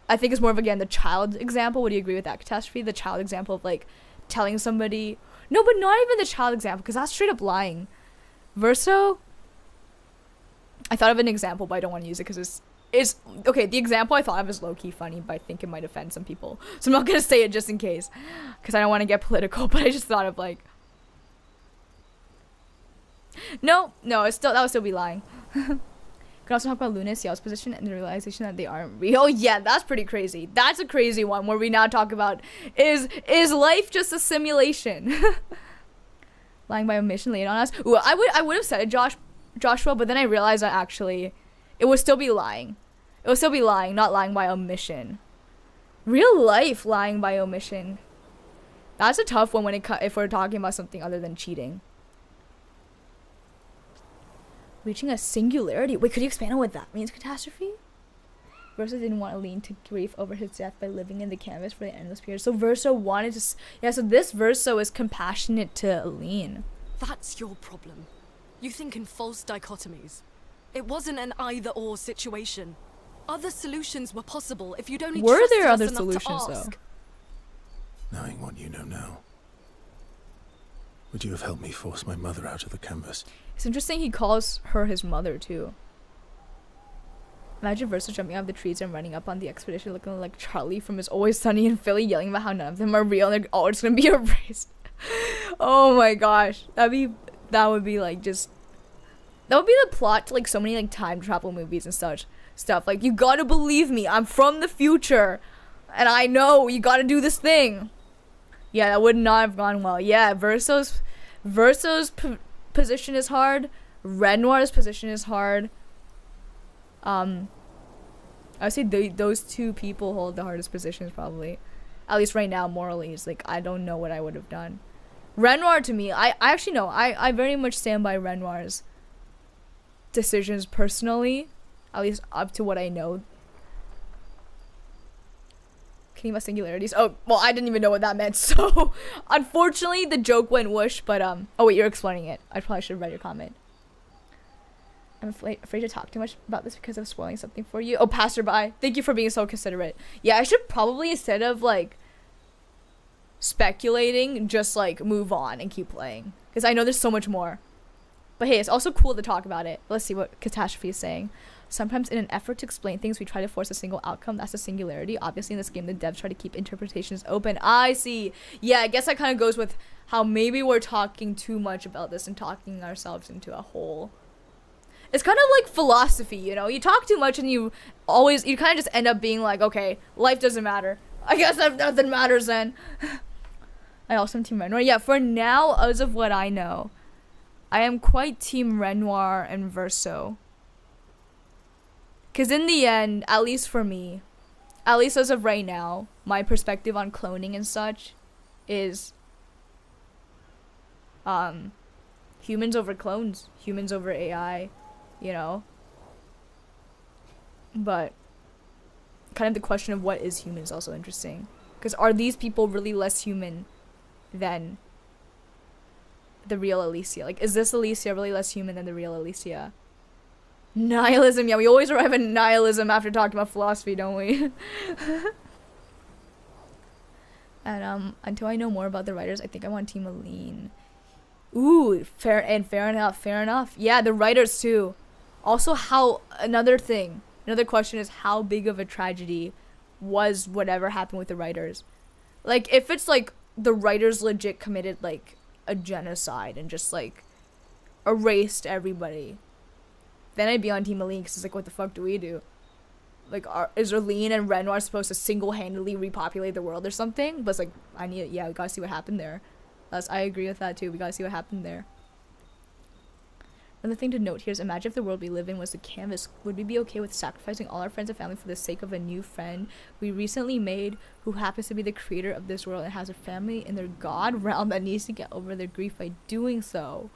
I think it's more of, again, the child example. Would you agree with that, Catastrophe? The child example of like telling somebody. No, but not even the child example, because that's straight up lying. Verso, I thought of an example, but I don't want to use it because it's okay. The example I thought of is low-key funny, but I think it might offend some people, so I'm not gonna say it just in case, because I don't want to get political. But I just thought of like, no, it's still, that would still be lying. Can also talk about Luna's Ciel's position and the realization that they aren't real. Oh yeah, that's pretty crazy. That's a crazy one where we now talk about is life just a simulation? Lying by omission laid on us. Ooh, I would have said it, Joshua, but then I realized that actually it would still be lying. It would still be lying, not lying by omission. Real life lying by omission. That's a tough one if we're talking about something other than cheating. Reaching a singularity. Wait, could you expand on what that means, Catastrophe? Verso didn't want Aline to grieve over his death by living in the canvas for the endless period. So Verso wanted to... Yeah, so this Verso is compassionate to Aline. That's your problem. You think in false dichotomies. It wasn't an either-or situation. Other solutions were possible if you'd only Were trusted there us other enough solutions, to ask. though? Knowing what you know now, would you have helped me force my mother out of the canvas? It's interesting he calls her his mother, too. Imagine Verso jumping out of the trees and running up on the expedition looking like Charlie from It's Always Sunny in Philly, yelling about how none of them are real and they're all just gonna be erased. Oh my gosh. That would be like just... That would be the plot to like so many like time travel movies and such stuff. Like, you gotta believe me, I'm from the future. And I know you gotta do this thing. Yeah, that would not have gone well. Yeah, Verso's position is hard. Renoir's position is hard. I would say those two people hold the hardest positions probably. At least right now, morally. It's like, I don't know what I would have done. Renoir, to me, I actually know. I very much stand by Renoir's decisions personally. At least up to what I know. Kidding about singularities. Oh, well, I didn't even know what that meant. So, unfortunately, the joke went whoosh. But, oh wait, you're explaining it. I probably should have read your comment. I'm afraid to talk too much about this because of spoiling something for you. Oh, passerby. Thank you for being so considerate. Yeah, I should probably, instead of, like, speculating, just, like, move on and keep playing. Because I know there's so much more. But hey, it's also cool to talk about it. Let's see what Catastrophe is saying. Sometimes in an effort to explain things, we try to force a single outcome. That's a singularity. Obviously, in this game, the devs try to keep interpretations open. I see. Yeah, I guess that kind of goes with how maybe we're talking too much about this and talking ourselves into a hole. It's kind of like philosophy, you know? You talk too much and you kind of just end up being like, okay, life doesn't matter. I guess nothing matters then. I also am Team Renoir. Yeah, for now, as of what I know, I am quite Team Renoir and Verso. Because in the end, at least for me, at least as of right now, my perspective on cloning and such is humans over clones, humans over AI, you know? But kind of the question of what is human is also interesting. Because are these people really less human than the real Alicia. Like, is this Alicia really less human than the real Alicia? Nihilism. Yeah, we always arrive at nihilism after talking about philosophy, don't we? And until I know more about the writers, I think I want Team Aline. Ooh, fair enough. Yeah, the writers too. Also, another question is, how big of a tragedy was whatever happened with the writers? Like, if it's like the writers legit committed like a genocide and just like erased everybody, then I'd be on Team Aline, because it's like, what the fuck do we do? Like, is Aline and Renoir supposed to single-handedly repopulate the world or something? But it's like, we gotta see what happened there. I agree with that too. We gotta see what happened there. Another thing to note here is, imagine if the world we live in was the canvas. Would we be okay with sacrificing all our friends and family for the sake of a new friend we recently made, who happens to be the creator of this world and has a family in their god realm that needs to get over their grief by doing so?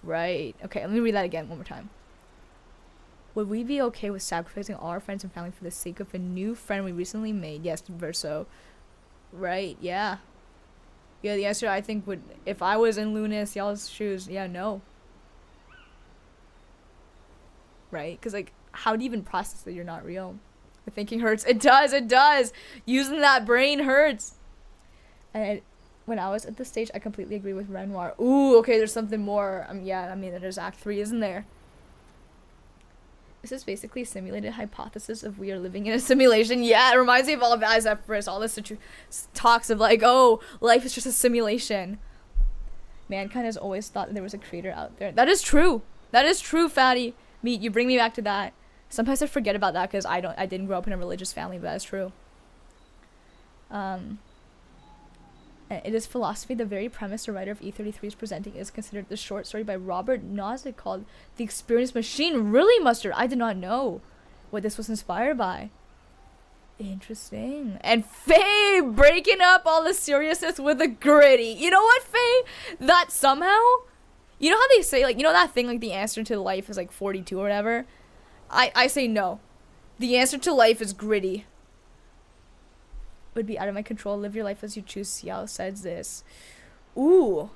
Right. Okay, let me read that again one more time. Would we be okay with sacrificing all our friends and family for the sake of a new friend we recently made? Yes, Verso. Right, yeah. Yeah, the answer, I think, would, if I was in Lunas, y'all's shoes, yeah, no. Right? Because, like, how do you even process that you're not real? The thinking hurts. It does. Using that brain hurts. And when I was at this stage, I completely agree with Renoir. Ooh, okay, there's something more. Yeah, I mean, there's Act 3, isn't there? This is basically a simulated hypothesis of we are living in a simulation. Yeah, it reminds me of all of Zephyrus, all this talks of like, oh, life is just a simulation. Mankind has always thought that there was a creator out there. That is true. Fatty. You bring me back to that. Sometimes I forget about that because I didn't grow up in a religious family, but that's true. It is philosophy. The very premise the writer of E33 is presenting is considered the short story by Robert Nozick called The Experience Machine. Really, Mustard? I did not know what this was inspired by. Interesting. And Faye breaking up all the seriousness with the gritty. You know what, Faye? That somehow... You know how they say, like, you know that thing, like, the answer to life is, like, 42 or whatever? I say no. The answer to life is gritty. Would be out of my control. Live your life as you choose. Xiao says this. Ooh.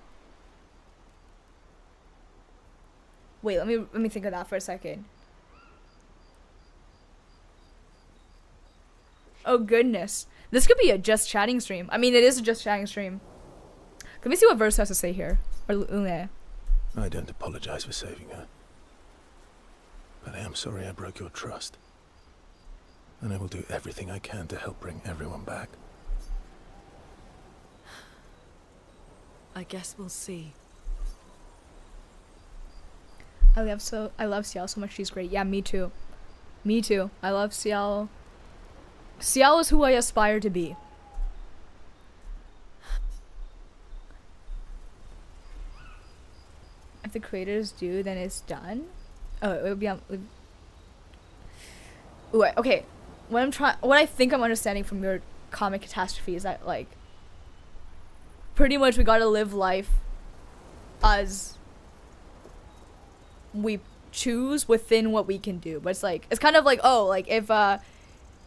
Wait, let me think of that for a second. Oh, goodness. This could be a just chatting stream. I mean, it is a just chatting stream. Let me see what Verse has to say here. Or loooong. I don't apologize for saving her. But I am sorry I broke your trust. And I will do everything I can to help bring everyone back. I guess we'll see. I love Xiao so much. She's great. Yeah, me too. I love Xiao. Xiao is who I aspire to be. If the creators do, then it's done. Oh, it would be on. Ooh, okay. What I think I'm understanding from your comic catastrophe is that, like, pretty much we gotta live life as we choose within what we can do. But it's like, it's kind of like, oh, like if an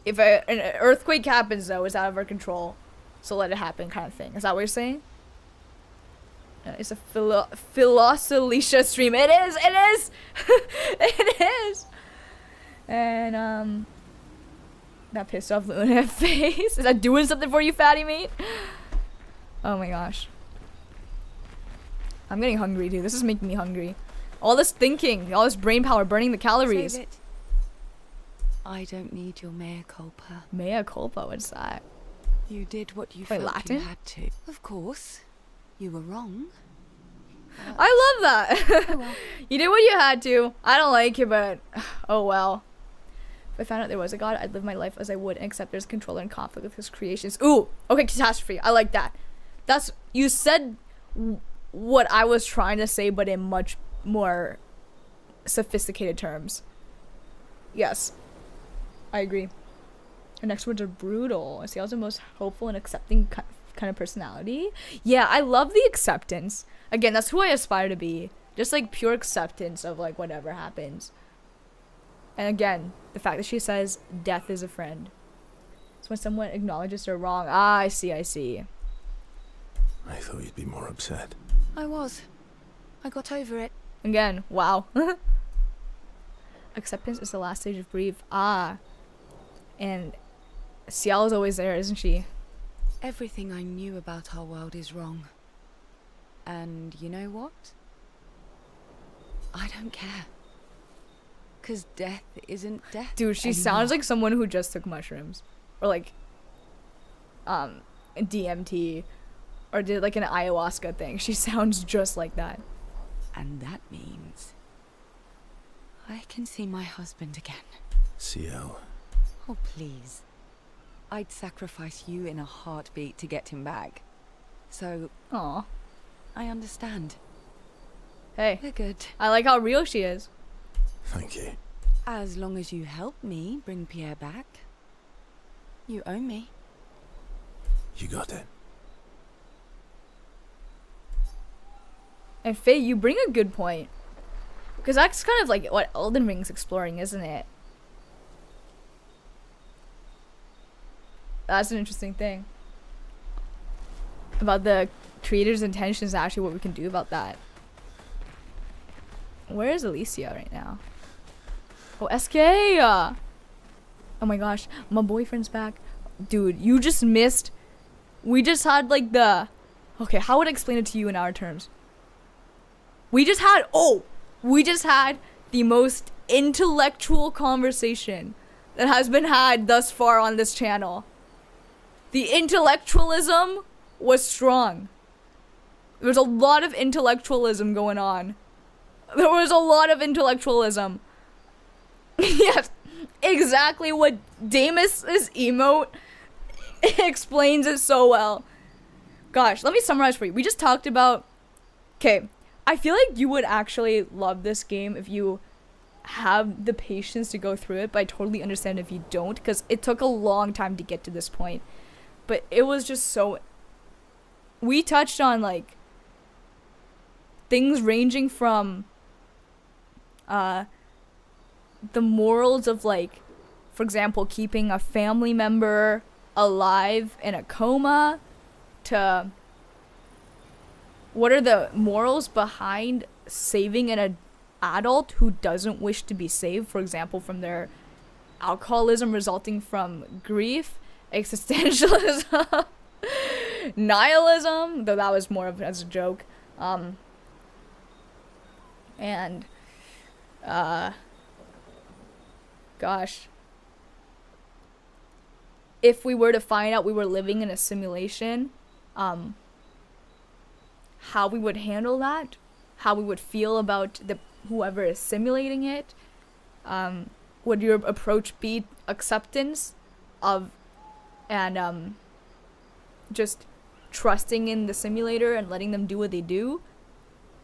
earthquake happens, though, it's out of our control, so let it happen, kind of thing. Is that what you're saying? It's a Philosophicia stream. It is. It is. And that pissed off Luna face. Is that doing something for you, fatty meat? Oh my gosh. I'm getting hungry, dude. This is making me hungry. All this thinking, all this brain power, burning the calories. Save it. I don't need your mea culpa. Mea culpa? What's that? You did what you Wait, felt Latin? you had to. Of course. You were wrong. I love that. Oh well. You did what you had to. I don't like it, but oh well. If I found out there was a god, I'd live my life as I would and accept there's controller and conflict with his creations. Ooh, okay, catastrophe. I like that. You said what I was trying to say, but in much more sophisticated terms. Yes, I agree. Her next words are brutal. I see, I was the most hopeful and accepting kind of personality. Yeah, I love the acceptance. Again, that's who I aspire to be. Just like pure acceptance of like whatever happens. And again, the fact that she says death is a friend. It's when someone acknowledges they're wrong. Ah, I see. I thought you'd be more upset. I was. I got over it. Again, wow. Acceptance is the last stage of grief. Ah. And Ciel's always there, isn't she? Everything I knew about our world is wrong. And you know what? I don't care. 'Cause death isn't death. Dude, she sounds like someone who just took mushrooms. Or like DMT. Or did like an ayahuasca thing. She sounds just like that. And that means I can see my husband again. Ciel. Oh, please. I'd sacrifice you in a heartbeat to get him back. So, Aw. I understand. Hey. We're good. I like how real she is. Thank you. As long as you help me bring Pierre back, you owe me. You got it. And Faye, you bring a good point. Because that's kind of like what Elden Ring's exploring, isn't it? That's an interesting thing. About the creator's intentions, actually what we can do about that. Where is Alicia right now? Oh, SK! Oh my gosh, my boyfriend's back. Dude, you just missed. We just had like the... Okay, how would I explain it to you in our terms? We just had the most intellectual conversation that has been had thus far on this channel. The intellectualism was strong. There was a lot of intellectualism going on. There was a lot of intellectualism. Yes, exactly what Damus's emote explains it so well. Gosh, let me summarize for you. We just talked about... Okay, I feel like you would actually love this game if you have the patience to go through it, but I totally understand if you don't, because it took a long time to get to this point. But it was just so... We touched on, like, things ranging from the morals of, like, for example, keeping a family member alive in a coma, to what are the morals behind saving an adult who doesn't wish to be saved, for example, from their alcoholism resulting from grief, existentialism, nihilism, though that was more of as a joke, and gosh, if we were to find out we were living in a simulation, how we would handle that, how we would feel about whoever is simulating it. Would your approach be acceptance of and just trusting in the simulator and letting them do what they do?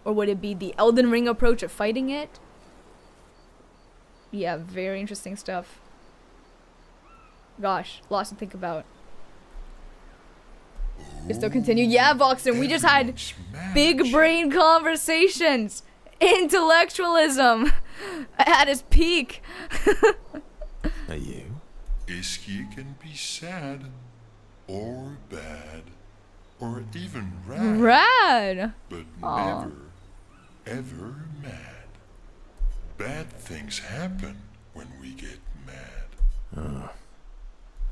Or would it be the Elden Ring approach of fighting it? Yeah, very interesting stuff. Gosh, lots to think about. We still continue. Yeah, Voxen, we just had big brain conversations. Intellectualism at its peak. Are you? Ischia can be sad, or bad, or even rad. Rad! But Aww. never, ever mad. Bad things happen when we get mad. Oh,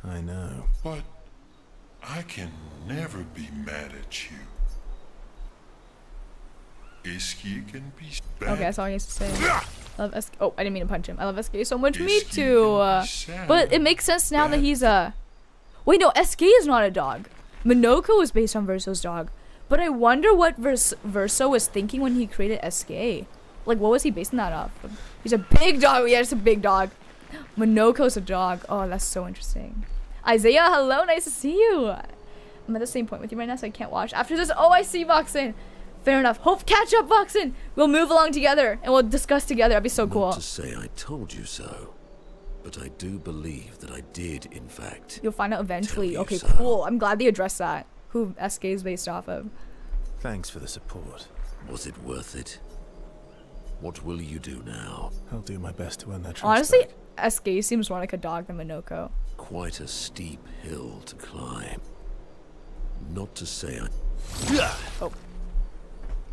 I know. But I can never be mad at you. Ischia can be bad. Okay, that's all he has to say. Love SK. Oh, I didn't mean to punch him. I love SK so much. Me too. But it makes sense now that he's a... Wait, no, SK is not a dog. Minoko is based on Verso's dog. But I wonder what Verso was thinking when he created SK. Like, what was he basing that off? He's a big dog. Yeah, it's a big dog. Minoko's a dog. Oh, that's so interesting. Isaiah, hello. Nice to see you. I'm at the same point with you right now, so I can't watch. After this, oh, I see Voxen. Fair enough. Hope catch up, Voxen. We'll move along together, and we'll discuss together. That'd be so cool. Not to say I told you so, but I do believe that I did, in fact. You'll find out eventually. Okay, so. cool. I'm glad they addressed that. Who SK is based off of. Thanks for the support. Was it worth it? What will you do now? I'll do my best to earn that trust. Honestly, back. SK seems more like a dog than Minoko. Quite a steep hill to climb. Not to say I... Oh.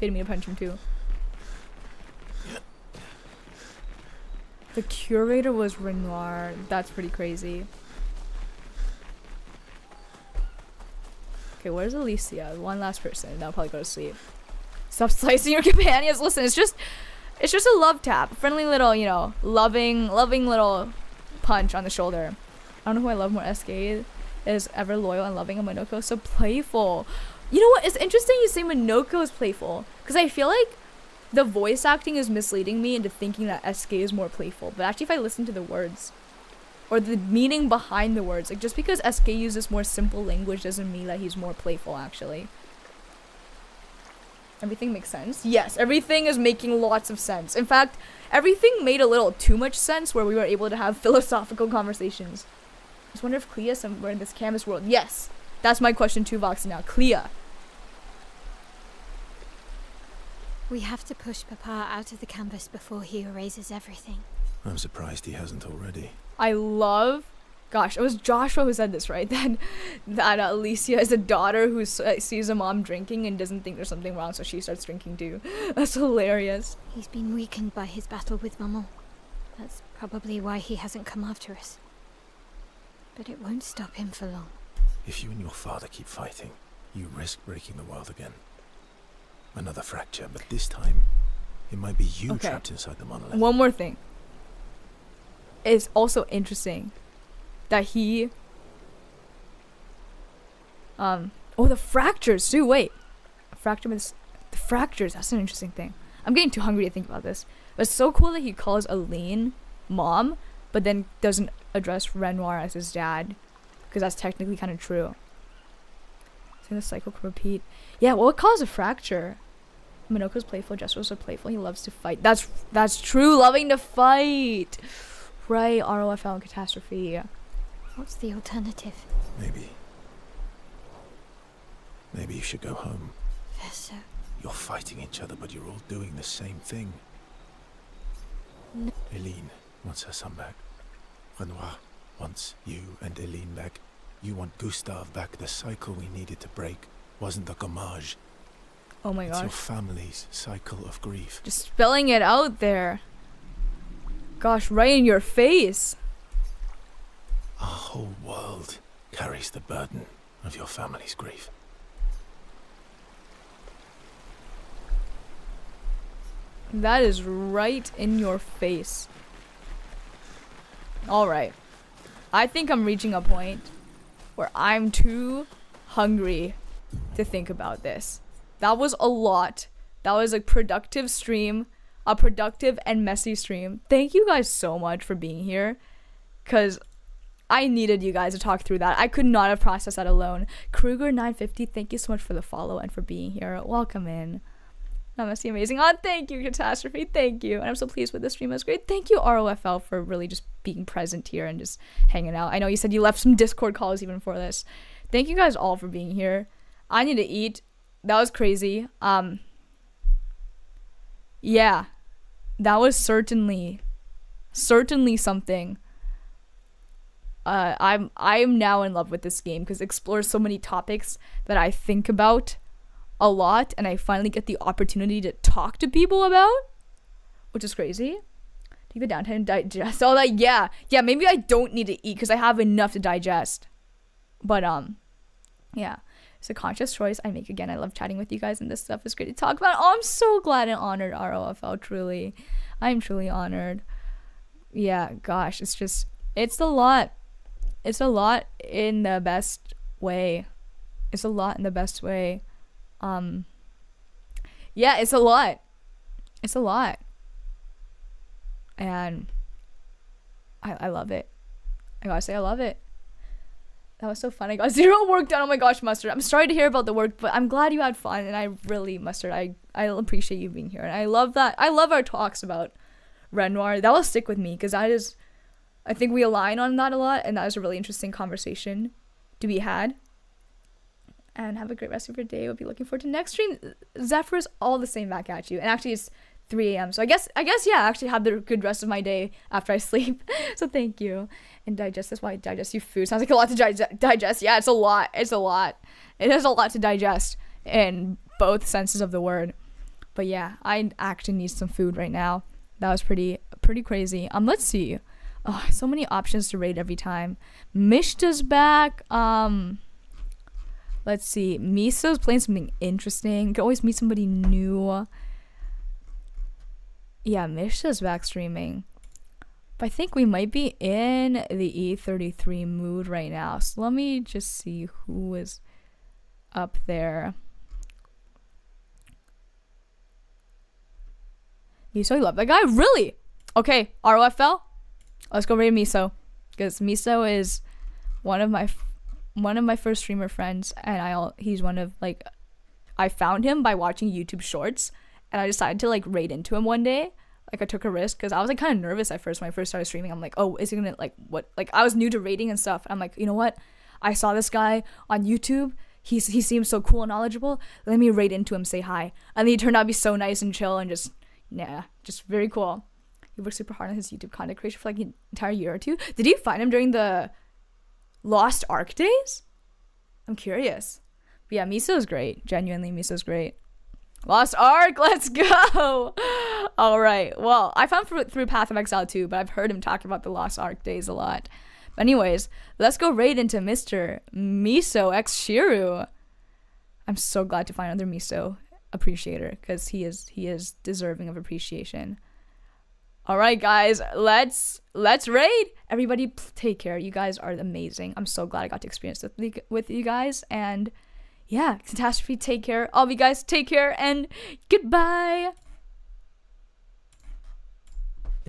Didn't mean to punch him too. The curator was Renoir. That's pretty crazy. Okay, where's Alicia? One last person, and I'll probably go to sleep. Stop slicing your companions. Listen, it's just a love tap. A friendly little, you know, loving little punch on the shoulder. I don't know who I love more. SK is ever loyal and loving, and Minoko so playful. You know what? It's interesting you say Minoko is playful, because I feel like the voice acting is misleading me into thinking that SK is more playful. But actually, if I listen to the words, or the meaning behind the words, like, just because SK uses more simple language doesn't mean that he's more playful, actually. Everything makes sense? Yes, everything is making lots of sense. In fact, everything made a little too much sense where we were able to have philosophical conversations. I just wonder if Clea is somewhere in this canvas world. Yes, that's my question too, Vox, now. Clea. We have to push Papa out of the canvas before he erases everything. I'm surprised he hasn't already. I love, gosh, it was Joshua who said this, right? That Alicia is a daughter who sees a mom drinking and doesn't think there's something wrong, so she starts drinking too. That's hilarious. He's been weakened by his battle with Maman. That's probably why he hasn't come after us. But it won't stop him for long. If you and your father keep fighting, you risk breaking the world again. Another fracture, but this time, it might be you trapped inside the monolith. One more thing. It's also interesting that he... oh, the fractures too, wait. The fractures, that's an interesting thing. I'm getting too hungry to think about this. But it's so cool that he calls Aline mom, but then doesn't address Renoir as his dad. Because that's technically kind of true. So the cycle can repeat. Yeah, what would cause a fracture? Minoko's playful, Jesso's so playful, he loves to fight. That's true, loving to fight. Right, ROFL and catastrophe. What's the alternative? Maybe you should go home. Verso. You're fighting each other, but you're all doing the same thing. No. Eileen wants her son back. Renoir wants you and Eileen back. You want Gustave back. The cycle we needed to break wasn't the gommage. Oh my gosh. It's your family's cycle of grief. Just spelling it out there. Gosh, right in your face. Our whole world carries the burden of your family's grief. That is right in your face. Alright. I think I'm reaching a point where I'm too hungry to think about this. That was a lot. That was a productive stream. A productive and messy stream. Thank you guys so much for being here. Because I needed you guys to talk through that. I could not have processed that alone. Kruger950, thank you so much for the follow and for being here. Welcome in. Not messy, amazing. Oh, thank you, Catastrophe. Thank you. And I'm so pleased with the stream. It was great. Thank you, ROFL, for really just being present here and just hanging out. I know you said you left some Discord calls even for this. Thank you guys all for being here. I need to eat. That was crazy. Yeah. That was certainly something. I'm now in love with this game because it explores so many topics that I think about a lot, and I finally get the opportunity to talk to people about, which is crazy. Take the downtime and digest all that. Yeah, maybe I don't need to eat because I have enough to digest. But yeah. It's a conscious choice I make again. I love chatting with you guys, and this stuff is great to talk about. Oh, I'm so glad and honored, ROFL, truly. I'm truly honored. Yeah, gosh, it's a lot. It's a lot in the best way. It's a lot in the best way. Yeah, it's a lot. It's a lot. And I love it. I gotta say, I love it. That was so fun. I got 0 work done. Oh my gosh, Mustard. I'm sorry to hear about the work, but I'm glad you had fun. And I really, Mustard, I appreciate you being here. And I love that. I love our talks about Renoir. That will stick with me because I think we align on that a lot. And that is a really interesting conversation to be had. And have a great rest of your day. We'll be looking forward to next stream. Zephyrus, all the same back at you. And actually, it's 3 a.m. So I guess, yeah, I actually have the good rest of my day after I sleep. So thank you. And digest, that's why I digest your food. Sounds like a lot to digest. Yeah, it's a lot. It is a lot to digest in both senses of the word. But yeah, I actually need some food right now. That was pretty pretty crazy. Let's see. Oh, so many options to raid every time. Mishta's back. Let's see. Miso's playing something interesting. You can always meet somebody new. Yeah, Mishta's back streaming. But I think we might be in the E33 mood right now. So let me just see who is up there. Miso, you love that guy? Really? Okay, ROFL. Let's go raid Miso. Because Miso is one of my first streamer friends, and he's one of, like, I found him by watching YouTube shorts, and I decided to, like, raid into him one day. Like, I took a risk because I was, like, kind of nervous at first when I first started streaming. I'm like, oh, is he gonna, like, what? Like, I was new to raiding and stuff. And I'm like, you know what? I saw this guy on YouTube. He seems so cool and knowledgeable. Let me raid into him, say hi. And then he turned out to be so nice and chill and just very cool. He worked super hard on his YouTube content creation for, like, an entire year or two. Did you find him during the Lost Ark days? I'm curious. But yeah, Miso's great. Genuinely, Miso's great. Lost Ark, let's go! Alright, well, I found through Path of Exile too, but I've heard him talk about the Lost Ark days a lot. But anyways, let's go raid into Mr. Miso x Shiru. I'm so glad to find another Miso appreciator, because he is deserving of appreciation. Alright guys, let's raid! Everybody, take care. You guys are amazing. I'm so glad I got to experience this with you guys, and yeah, Catastrophe, take care. All of you guys, take care, and goodbye!